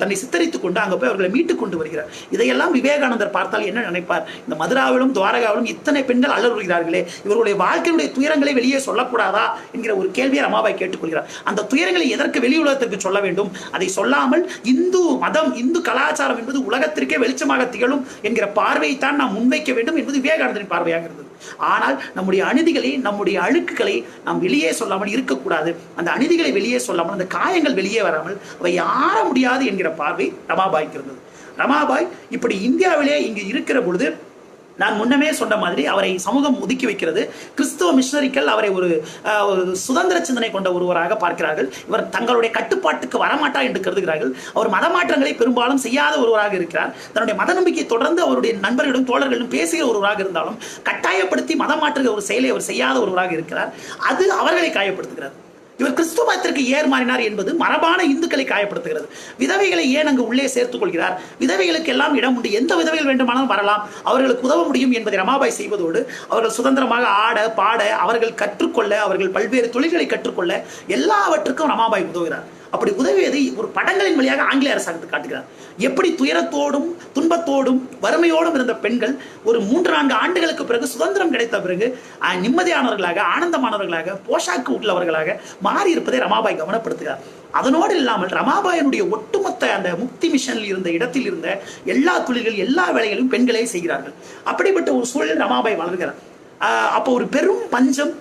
தன்னை சித்தரித்துக் கொண்டு அங்கே போய் அவர்களை மீட்டுக் கொண்டு வருகிறார். இதையெல்லாம் விவேகானந்தர் பார்த்தால் என்ன நினைப்பார்? இந்த மதுராவிலும் துவாரகாவிலும் இத்தனை பெண்கள் அலறுகிறார்களே, இவர்களுடைய வாழ்க்கையுடைய துயரங்களை வெளியே சொல்லக்கூடாதா என்கிற ஒரு கேள்வியை ரமாபாய் கேட்டுக்கொள்கிறார். அந்த துயரங்களை எதற்கு வெளி உலகத்திற்கு சொல்ல வேண்டும்? அதை சொல்லாமல் இந்து மதம், இந்து கலாச்சாரம் என்பது உலகத்திற்கே வெளிச்சமாக திகழும் என்கிற பார்வையைத்தான் நாம் முன்வைக்க வேண்டும் என்பது விவேகானந்தரின் பார்வையாக இருந்தது. ஆனால் நம்முடைய அநீதிகளை, நம்முடைய அழுக்குகளை நாம் வெளியே சொல்லாமல் இருக்கக்கூடாது. அந்த அநீதிகளை வெளியே சொல்லாமல், அந்த காயங்கள் வெளியே வராமல் அவை ஆற முடியாது என்கிற பார்வை ரமாபாய்க்கு இருந்தது. ரமாபாய் இப்படி இந்தியாவிலே இங்கு இருக்கிற பொழுது நான் முன்னமே சொன்ன மாதிரி அவரை சமூகம் ஒதுக்கி வைக்கிறது. கிறிஸ்தவ மிஷனரிகள் அவரை ஒரு சுதந்திர சிந்தனை கொண்ட ஒருவராக பார்க்கிறார்கள். இவர் தங்களுடைய கட்டுப்பாட்டுக்கு வரமாட்டார் என்று கருதுகிறார்கள். அவர் மத மாற்றங்களை பெரும்பாலும் செய்யாத ஒருவராக இருக்கிறார். தன்னுடைய மத நம்பிக்கை தொடர்ந்து அவருடைய நண்பர்களிடம் தோழர்களிடம் பேசுகிற ஒருவராக இருந்தாலும் கட்டாயப்படுத்தி மதம் மாற்றுகிற ஒரு செயலை அவர் செய்யாத ஒருவராக இருக்கிறார். அது அவர்களை காயப்படுத்துகிறார். இவர் கிறிஸ்துவ மதத்திற்கு ஏர் மாறினார் என்பது மரபான இந்துக்களை காயப்படுத்துகிறது. விதவைகளை ஏன் அங்கு உள்ளே சேர்த்துக் கொள்கிறார்? விதவைகளுக்கு எல்லாம் இடம் உண்டு, எந்த விதவைகள் வேண்டுமானாலும் வரலாம், அவர்களுக்கு உதவ முடியும் என்பதை ரமாபாய் செய்வதோடு அவர்கள் சுதந்திரமாக ஆட பாட, அவர்கள் கற்றுக்கொள்ள, அவர்கள் பல்வேறு தொழில்களை கற்றுக்கொள்ள எல்லாவற்றுக்கும் ரமாபாய் உதவுகிறார். அப்படி உதவியதை ஒரு படங்களின் வழியாக ஆங்கிலேய அரசாங்கத்துக்கு காட்டுகிறார். எப்படி துயரத்தோடும் துன்பத்தோடும் வறுமையோடும் இருந்த பெண்கள் ஒரு 3-4 ஆண்டுகளுக்கு பிறகு சுதந்திரம் கிடைத்த பிறகு நிம்மதியானவர்களாக, ஆனந்தமானவர்களாக, போஷாக்கு உள்ளவர்களாக மாறி இருப்பதை ரமாபாய் கவனப்படுத்துகிறார். அதனோடு இல்லாமல் ரமாபாயனுடைய ஒட்டுமொத்த அந்த முக்தி மிஷனில் இருந்த இடத்தில் இருந்த எல்லா தொழில்கள், எல்லா வேலைகளும் பெண்களே செய்கிறார்கள். அப்படிப்பட்ட ஒரு சூழல் ரமாபாய் வளர்கிறார். அப்போ ஒரு பெரும் பஞ்சம்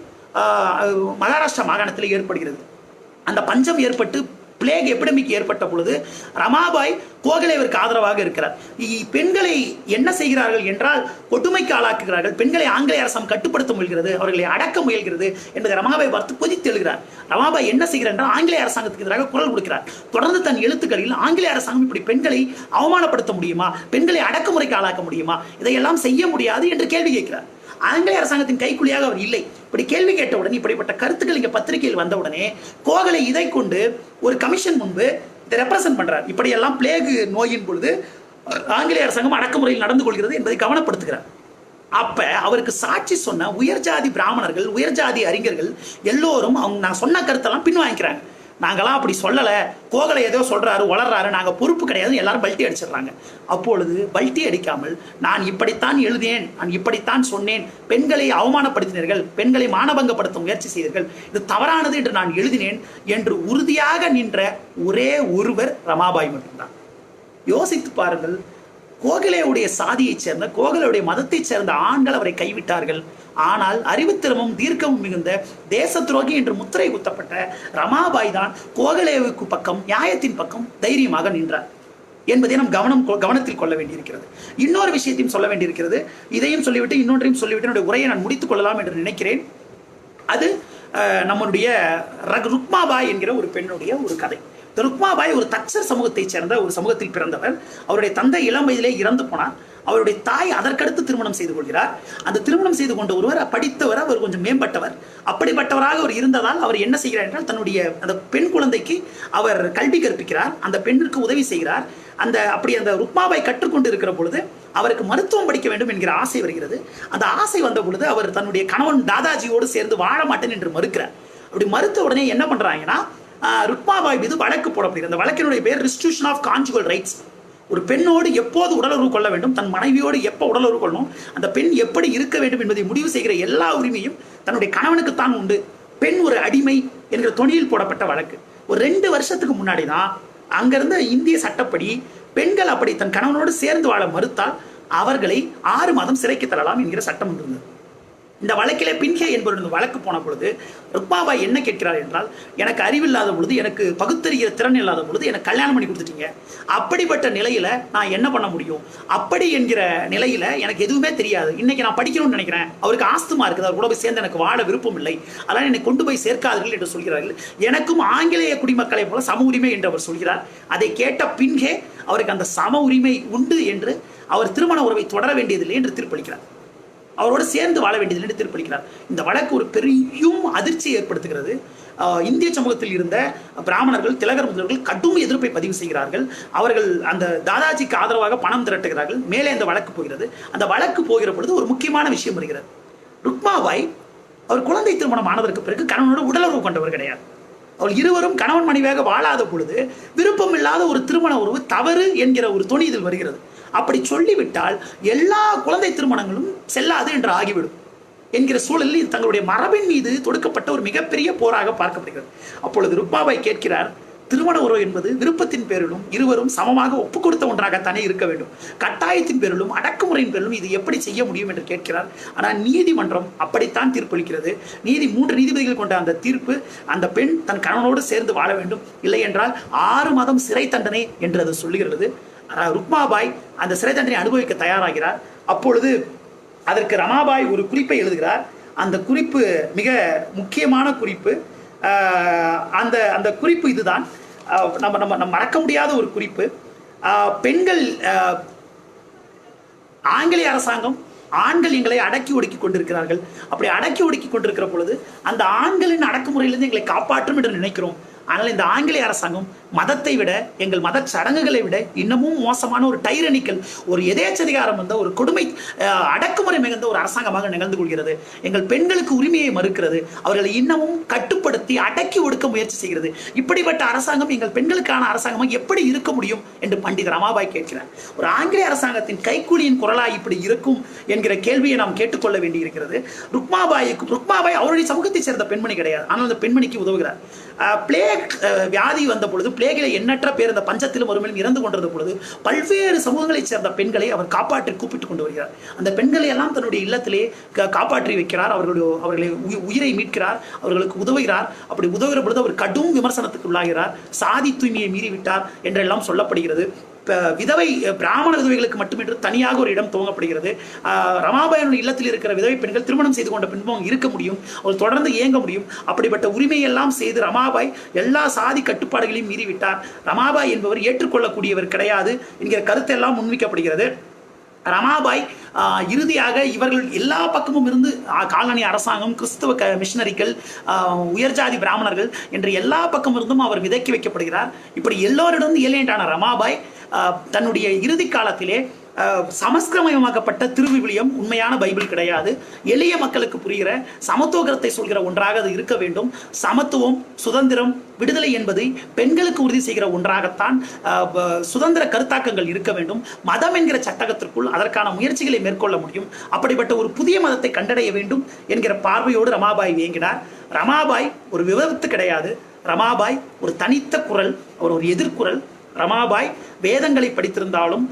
மகாராஷ்டிரா மாகாணத்தில் ஏற்படுகிறது. அந்த பஞ்சம் ஏற்பட்டு பிளேக் எபிடமிக் ஏற்பட்ட பொழுது ரமாபாய் கோகலேவிற்கு ஆதரவாக இருக்கிறார். பெண்களை என்ன செய்கிறார்கள் என்றால் கொடுமைக்கு ஆளாக்குகிறார்கள். பெண்களை ஆங்கிலேய அரசாங்கம் கட்டுப்படுத்த முயல்கிறது, அவர்களை அடக்க முயல்கிறது என்பதை ரமாபாய் பார்த்து கொதித்து எழுகிறார். ரமாபாய் என்ன செய்கிறார் என்றால் ஆங்கிலேய அரசாங்கத்துக்கு எதிராக குரல் கொடுக்கிறார். தொடர்ந்து தன் எழுத்துக்களில் ஆங்கிலேய அரசாங்கம் இப்படி பெண்களை அவமானப்படுத்த முடியுமா, பெண்களை அடக்குமுறைக்கு ஆளாக்க முடியுமா, இதையெல்லாம் செய்ய முடியாது என்று கேள்வி கேட்கிறார். ஆங்கிலேய அரசாங்கத்தின் கைக்குள்ளியாக அவர் இல்லை. இப்படி கேள்வி கேட்டவுடன், இப்படிப்பட்ட கருத்துக்கள் இங்க பத்திரிகையில் வந்தவுடனே கோகலே இதை கொண்டு ஒரு கமிஷன் முன்பு இதை ரெப்ரசென்ட் பண்றார். இப்படியெல்லாம் பிளேக் நோயின் பொழுது ஆங்கிலேய அரசாங்கம் அடக்குமுறையில் நடந்து கொள்கிறது என்பதை கவனப்படுத்துகிறார். அப்ப அவருக்கு சாட்சி சொன்ன உயர்ஜாதி பிராமணர்கள், உயர்ஜாதி அறிஞர்கள் எல்லோரும் அவங்க நான் சொன்ன கருத்தெல்லாம் பின்வாங்கிக்கிறாங்க. நாங்களாம் அப்படி சொல்லலை, கோகலை ஏதோ சொல்றாரு, வளர்றாரு, நாங்கள் பொறுப்பு கிடையாது, எல்லாரும் பல்ட்டி அடிச்சிடுறாங்க. அப்பொழுது பல்ட்டி அடிக்காமல் நான் இப்படித்தான் எழுதினேன், நான் இப்படித்தான் சொன்னேன், பெண்களை அவமானப்படுத்தினீர்கள், பெண்களை மானபங்கப்படுத்த முயற்சி செய்தீர்கள், இது தவறானது என்று நான் எழுதினேன் என்று உறுதியாக நின்ற ஒரே ஒருவர் ரமாபாய் மட்டும்தான். யோசித்து பாருங்கள், கோகலேவுடைய சாதியைச் சேர்ந்த, கோகலேவுடைய மதத்தைச் சேர்ந்த ஆண்கள் அவரை கைவிட்டார்கள். ஆனால் அறிவுத்திறமும் தீர்க்கமும் மிகுந்த தேச துரோகி என்று முத்திரை குத்தப்பட்ட ரமாபாய் தான் கோகலேவுக்கு பக்கம், நியாயத்தின் பக்கம் தைரியமாக நின்றார் என்பதை நாம் கவனத்தில் கொள்ள வேண்டியிருக்கிறது. இன்னொரு விஷயத்தையும் சொல்ல வேண்டியிருக்கிறது. இதையும் சொல்லிவிட்டு இன்னொன்றையும் சொல்லிவிட்டு என்னுடைய உரையை நான் முடித்துக் கொள்ளலாம் என்று நினைக்கிறேன். அது நம்முடைய ருக்மாபாய் என்கிற ஒரு பெண்ணுடைய ஒரு கதை. ருக்மாபாய் ஒரு தச்சர் சமூகத்தைச் சேர்ந்த ஒரு சமூகத்தில் பிறந்தவர். அவருடைய தந்தை இளம் வயதிலே இறந்து போனார். அவருடைய தாய் அதற்கடுத்து திருமணம் செய்து கொள்கிறார். அந்த திருமணம் செய்து கொண்ட ஒருவர் படித்தவர், அவர் கொஞ்சம் மேம்பட்டவர். அப்படிப்பட்டவராக அவர் இருந்ததால் அவர் என்ன செய்கிறார் என்றால், தன்னுடைய அந்த பெண் குழந்தைக்கு அவர் கல்வி கற்பிக்கிறார், அந்த பெண்ணிற்கு உதவி செய்கிறார். அந்த ருக்மாபாய் கற்றுக்கொண்டு இருக்கிற பொழுது அவருக்கு மருத்துவம் படிக்க வேண்டும் என்கிற ஆசை வருகிறது. அந்த ஆசை வந்த பொழுது அவர் தன்னுடைய கணவன் தாதாஜியோடு சேர்ந்து வாழ மாட்டேன் என்று மறுக்கிறார். அப்படி மறுத்த உடனே என்ன பண்றாங்கன்னா, ருக்மாபாய் மீது வழக்கு போடப்படுகிறது. அந்த வழக்கினுடைய பேர் ரெஸ்டிடியூஷன் ஆஃப் கான்ஜுகல் ரைட்ஸ். ஒரு பெண்ணோடு எப்போது உடலுறவு கொள்ள வேண்டும், தன் மனைவியோடு எப்போ உடலுறவு கொள்ளணும், அந்த பெண் எப்படி இருக்க வேண்டும் என்பதை முடிவு செய்கிற எல்லா உரிமையும் தன்னுடைய கணவனுக்குத்தான் உண்டு. பெண் ஒரு அடிமை என்கிற தொனியில் போடப்பட்ட வழக்கு. ஒரு 2 வருஷத்துக்கு முன்னாடி தான் அங்கிருந்த இந்திய சட்டப்படி பெண்கள் அப்படி தன் கணவனோடு சேர்ந்து வாழ மறுத்தால் அவர்களை 6 மாதம் சிறைக்கு தரலாம் என்கிற சட்டம் இருந்தது. இந்த வழக்கிலே பின்ஹே என்பவருடைய வழக்கு போன பொழுது ருக்மாபாய் என்ன கேட்கிறார் என்றால், எனக்கு அறிவில்லாத பொழுது, எனக்கு பகுத்தறிகிற திறன் இல்லாத பொழுது எனக்கு கல்யாணம் பண்ணி கொடுத்துட்டீங்க. அப்படிப்பட்ட நிலையில நான் என்ன பண்ண முடியும்? அப்படி என்கிற நிலையில எனக்கு எதுவுமே தெரியாது. இன்னைக்கு நான் படிக்கணும்னு நினைக்கிறேன், அவருக்கு ஆஸ்துமா இருக்குது, அவர் கூட போய் சேர்ந்து எனக்கு வாழ விருப்பம் இல்லை, அதனால் என்னை கொண்டு போய் சேர்க்காதீர்கள் என்று சொல்கிறார்கள். எனக்கும் ஆங்கிலேய குடிமக்களை போல சம உரிமை என்று அவர் சொல்கிறார். அதை கேட்ட பின்ஹே அவருக்கு அந்த சம உரிமை உண்டு என்று, அவர் திருமண உறவை தொடர வேண்டியதில்லை என்று தீர்ப்பளிக்கிறார். அவரோடு சேர்ந்து வாழ வேண்டியது என்று தீர்ப்பளிக்கிறார். இந்த வழக்கு ஒரு பெரியும் அதிர்ச்சியை ஏற்படுத்துகிறது. இந்திய சமூகத்தில் இருந்த பிராமணர்கள், திலகர் முதல்வர்கள் கடும் எதிர்ப்பை பதிவு செய்கிறார்கள். அவர்கள் அந்த தாதாஜிக்கு ஆதரவாக பணம் திரட்டுகிறார்கள். மேலே அந்த வழக்கு போகிறது. அந்த வழக்கு போகிற பொழுது ஒரு முக்கியமான விஷயம் வருகிறது. ருக்மாபாய் அவர் குழந்தை திருமணம் ஆனதற்கு பிறகு கணவனோடு உடலுறவு கொண்டவர் கிடையாது. அவள் இருவரும் கணவன் மனைவியாக வாழாத பொழுது விருப்பம் இல்லாத ஒரு திருமண உறவு தவறு என்கிற ஒரு துணி இதில் வருகிறது. அப்படி சொல்லிவிட்டால் எல்லா குழந்தை திருமணங்களும் செல்லாது என்று ஆகிவிடும் என்கிற சூழலில் இது தங்களுடைய மரபின் மீது தொடுக்கப்பட்ட ஒரு மிகப்பெரிய போராக பார்க்கப்படுகிறது. அப்பொழுது ருக்மாபாய் கேட்கிறார், திருமண உறவு என்பது விருப்பத்தின் பேரிலும் இருவரும் சமமாக ஒப்புக் கொடுத்த ஒன்றாகத்தானே இருக்க வேண்டும். கட்டாயத்தின் பேரிலும் அடக்குமுறையின் பேரிலும் இது எப்படி செய்ய முடியும் என்று கேட்கிறார். ஆனால் நீதிமன்றம் அப்படித்தான் தீர்ப்பளிக்கிறது. 3 நீதிபதிகள் கொண்ட அந்த தீர்ப்பு, அந்த பெண் தன் கணவனோடு சேர்ந்து வாழ வேண்டும், இல்லை என்றால் 6 மாதம் சிறை தண்டனை என்று அது சொல்லுகிறது. ருக்மாபாய் அந்த சிறை தண்டனை அனுபவிக்க தயாராகிறார். அப்பொழுது அதற்கு ரமாபாய் ஒரு குறிப்பை எழுதுகிறார். அந்த குறிப்பு மிக முக்கியமான குறிப்பு. அந்த குறிப்பு இதுதான், நம்ம மறக்க முடியாத ஒரு குறிப்பு. பெண்கள், ஆங்கிலேய அரசாங்கம் ஆண்கள் எங்களை அடக்கி ஒடுக்கி கொண்டிருக்கிறார்கள். அப்படி அடக்கி ஒடுக்கி கொண்டிருக்கிற பொழுது அந்த ஆண்களின் அடக்குமுறையிலிருந்து எங்களை காப்பாற்றும் என்று நினைக்கிறோம். ஆனால் இந்த ஆங்கிலேய அரசாங்கம் மதத்தை விட, எங்கள் மத சடங்குகளை விட இன்னமும் மோசமான ஒரு டைரனிக்கல், ஒரு எதேச்சதிகாரம் வந்த ஒரு கொடுமை அடக்குமுறை மிகுந்த ஒரு அரசாங்கமாக நிகழ்ந்து கொள்கிறது. எங்கள் பெண்களுக்கு உரிமையை மறுக்கிறது. அவர்களை இன்னமும் கட்டுப்படுத்தி அடக்கி ஒடுக்க முயற்சி செய்கிறது. இப்படிப்பட்ட அரசாங்கம் எங்கள் பெண்களுக்கான அரசாங்கமாக எப்படி இருக்க முடியும் என்று பண்டித ரமாபாய் கேட்கிறார். ஒரு ஆங்கிலேய அரசாங்கத்தின் கைக்கூலியின் குரலாய் இப்படி இருக்கும் என்கிற கேள்வியை நாம் கேட்டுக்கொள்ள வேண்டியிருக்கிறது. ருக்மாபாய் அவருடைய சமூகத்தை சேர்ந்த பெண்மணி கிடையாது. ஆனால் அந்த பெண்மணிக்கு உதவுகிறார். பிளேக் வியாதி வந்த பொழுது, பிளேகில எண்ணற்ற பேர் இந்த பஞ்சத்திலும் ஒருமையிலும் இறந்து கொண்டிருந்த பொழுது பல்வேறு சமூகங்களைச் சேர்ந்த பெண்களை அவர் காப்பாற்றி கூப்பிட்டு கொண்டு வருகிறார். அந்த பெண்களை எல்லாம் தன்னுடைய இல்லத்திலே காப்பாற்றி வைக்கிறார். அவர்களை உயிரை மீட்கிறார், அவர்களுக்கு உதவுகிறார். அப்படி உதவுகிற பொழுது அவர் கடும் விமர்சனத்துக்கு உள்ளாகிறார். சாதி தூய்மையை மீறிவிட்டார் என்றெல்லாம் சொல்லப்படுகிறது. விதவை பிராமண விதவைகளுக்கு மட்டுமின்றி தனியாக ஒரு இடம் துவங்கப்படுகிறது. ரமாபாயனுடைய இல்லத்தில் இருக்கிற விதவை பெண்கள் திருமணம் செய்து கொண்ட பின்பும் இருக்க முடியும், அவர் தொடர்ந்து இயங்க முடியும். அப்படிப்பட்ட உரிமையெல்லாம் செய்து ரமாபாய் எல்லா சாதி கட்டுப்பாடுகளையும் மீறிவிட்டார். ரமாபாய் என்பவர் ஏற்றுக்கொள்ளக்கூடியவர் கிடையாது என்கிற கருத்தெல்லாம் முன்வைக்கப்படுகிறது. ரமாபாய் இறுதியாக இவர்கள் எல்லா பக்கமும் இருந்து காலனி அரசாங்கம், கிறிஸ்தவ மிஷனரிகள், உயர்ஜாதி பிராமணர்கள் என்று எல்லா பக்கம் இருந்தும் அவர் விதைக்கி வைக்கப்படுகிறார். இப்படி எல்லோரிடம் ஏலியண்டான ரமாபாய் தன்னுடைய இறுதி காலத்திலே சமஸ்கிருதமயமாக்கப்பட்ட திருவிவிலியம் உண்மையான பைபிள் கிடையாது, எளிய மக்களுக்கு புரிகிற சமத்துவத்தை சொல்கிற ஒன்றாக அது இருக்க வேண்டும். சமத்துவம், சுதந்திரம், விடுதலை என்பது பெண்களுக்கு உறுதி செய்கிற ஒன்றாகத்தான் சுதந்திர கருத்தாக்கங்கள் இருக்க வேண்டும். மதம் என்கிற சட்டகத்திற்குள் அதற்கான முயற்சிகளை மேற்கொள்ள முடியும். அப்படிப்பட்ட ஒரு புதிய மதத்தை கண்டடைய வேண்டும் என்கிற பார்வையோடு ரமாபாய் இயங்கினார். ரமாபாய் ஒரு விவாதத்து கிடையாது. ரமாபாய் ஒரு தனித்த குரல், அவர் ஒரு எதிர்குரல். ரமாபாய் வேதங்களை படித்திருந்தாலும்,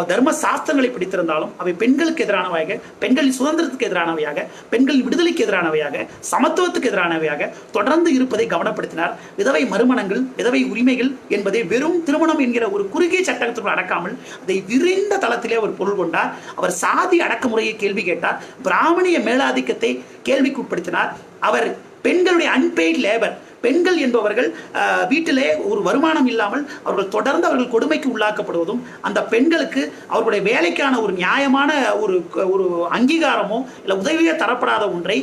தர்ம சாஸ்திரங்களை படித்திருந்தாலும் அவை பெண்களுக்கு எதிரானவையாக, பெண்களின் சுதந்திரத்துக்கு எதிரானவையாக, பெண்களின் விடுதலைக்கு எதிரானவையாக, சமத்துவத்துக்கு எதிரானவையாக தொடர்ந்து இருப்பதை கவனப்படுத்தினார். விதவை மறுமணங்கள், விதவை உரிமைகள் என்பதை வெறும் திருமணம் என்கிற ஒரு குறுகிய சட்டத்திற்குள் அடக்காமல் அதை விரிந்த தளத்திலே அவர் பொருள் கொண்டார். அவர் சாதி அடக்குமுறையை கேள்வி கேட்டார். பிராமணிய மேலாதிக்கத்தை கேள்விக்குட்படுத்தினார். அவர் பெண்களுடைய அன்பெய்ட் லேபர், பெண்கள் என்பவர்கள் வீட்டிலே ஒரு வருமானம் இல்லாமல் அவர்கள் தொடர்ந்து அவர்கள் கொடுமைக்கு உள்ளாக்கப்படுவதும், அந்த பெண்களுக்கு அவர்களுடைய வேலைக்கான ஒரு நியாயமான ஒரு அங்கீகாரமோ இல்லை உதவியோ தரப்படாத ஒன்றை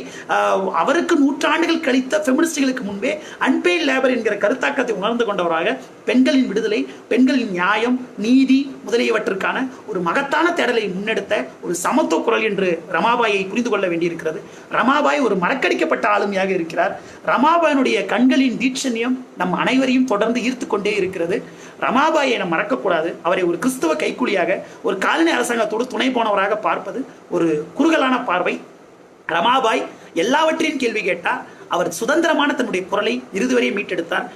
அவருக்கு நூற்றாண்டுகள் கழித்த ஃபெமினிஸ்டுகளுக்கு முன்பே அன்பெய்ட் லேபர் என்கிற கருத்தாக்கத்தை உணர்ந்து கொண்டவராக பெண்களின் விடுதலை, பெண்களின் நியாயம், நீதி முதலியவற்றிற்கான ஒரு மகத்தான தேடலை முன்னெடுத்த ஒரு சமத்துவ குரல் என்று ரமாபாயை புரிந்து கொள்ள வேண்டியிருக்கிறது. ரமாபாய் ஒரு மறக்கடிக்கப்பட்ட ஆளுமையாக இருக்கிறார். ரமாபாயனுடைய கண்களின் தீட்சண்யம் நம் அனைவரையும் தொடர்ந்து ஈர்த்து கொண்டே இருக்கிறது. ரமாபாயை நாம் மறக்கக்கூடாது. அவரை ஒரு கிறிஸ்தவ கைக்கூலியாக, ஒரு காலனி அரசாங்கத்தோடு துணை போனவராக பார்ப்பது ஒரு குறுகலான பார்வை. ரமாபாய் எல்லாவற்றையும் கேள்வி கேட்டார். அவர் சுதந்திரமான தன்னுடைய குரலை இறுதி வரை மீட்டெடுத்தார்.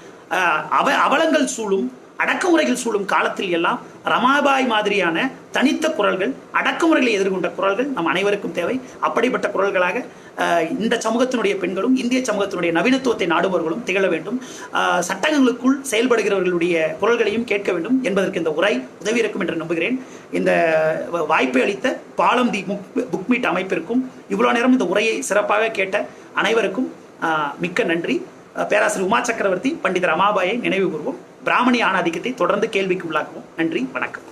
அவலங்கள் சூழும், அடக்குமுறைகள் சூழும் காலத்தில் எல்லாம் ரமாபாய் மாதிரியான தனித்த குரல்கள், அடக்குமுறைகளை எதிர்கொண்ட குரல்கள் நம் அனைவருக்கும் தேவை. அப்படிப்பட்ட குரல்களாக இந்த சமூகத்தினுடைய பெண்களும், இந்திய சமூகத்தினுடைய நவீனத்துவத்தை நாடுபவர்களும் திகழ வேண்டும். சட்டங்களுக்குள் செயல்படுகிறவர்களுடைய குரல்களையும் கேட்க வேண்டும் என்பதற்கு இந்த உரை உதவி இருக்கும் என்று நம்புகிறேன். இந்த வாய்ப்பை அளித்த பாலம் தி புக் மீட் அமைப்பிற்கும், இவ்வளோ நேரம் இந்த உரையை சிறப்பாக கேட்ட அனைவருக்கும் மிக்க நன்றி. பேராசிரியர் உமா சக்கரவர்த்தி, பண்டித ரமாபாயை நினைவு கூறுவோம். பிராமணிய ஆணாதிக்கத்தை தொடர்ந்து கேள்விக்கு உள்ளாக்குவோம். நன்றி, வணக்கம்.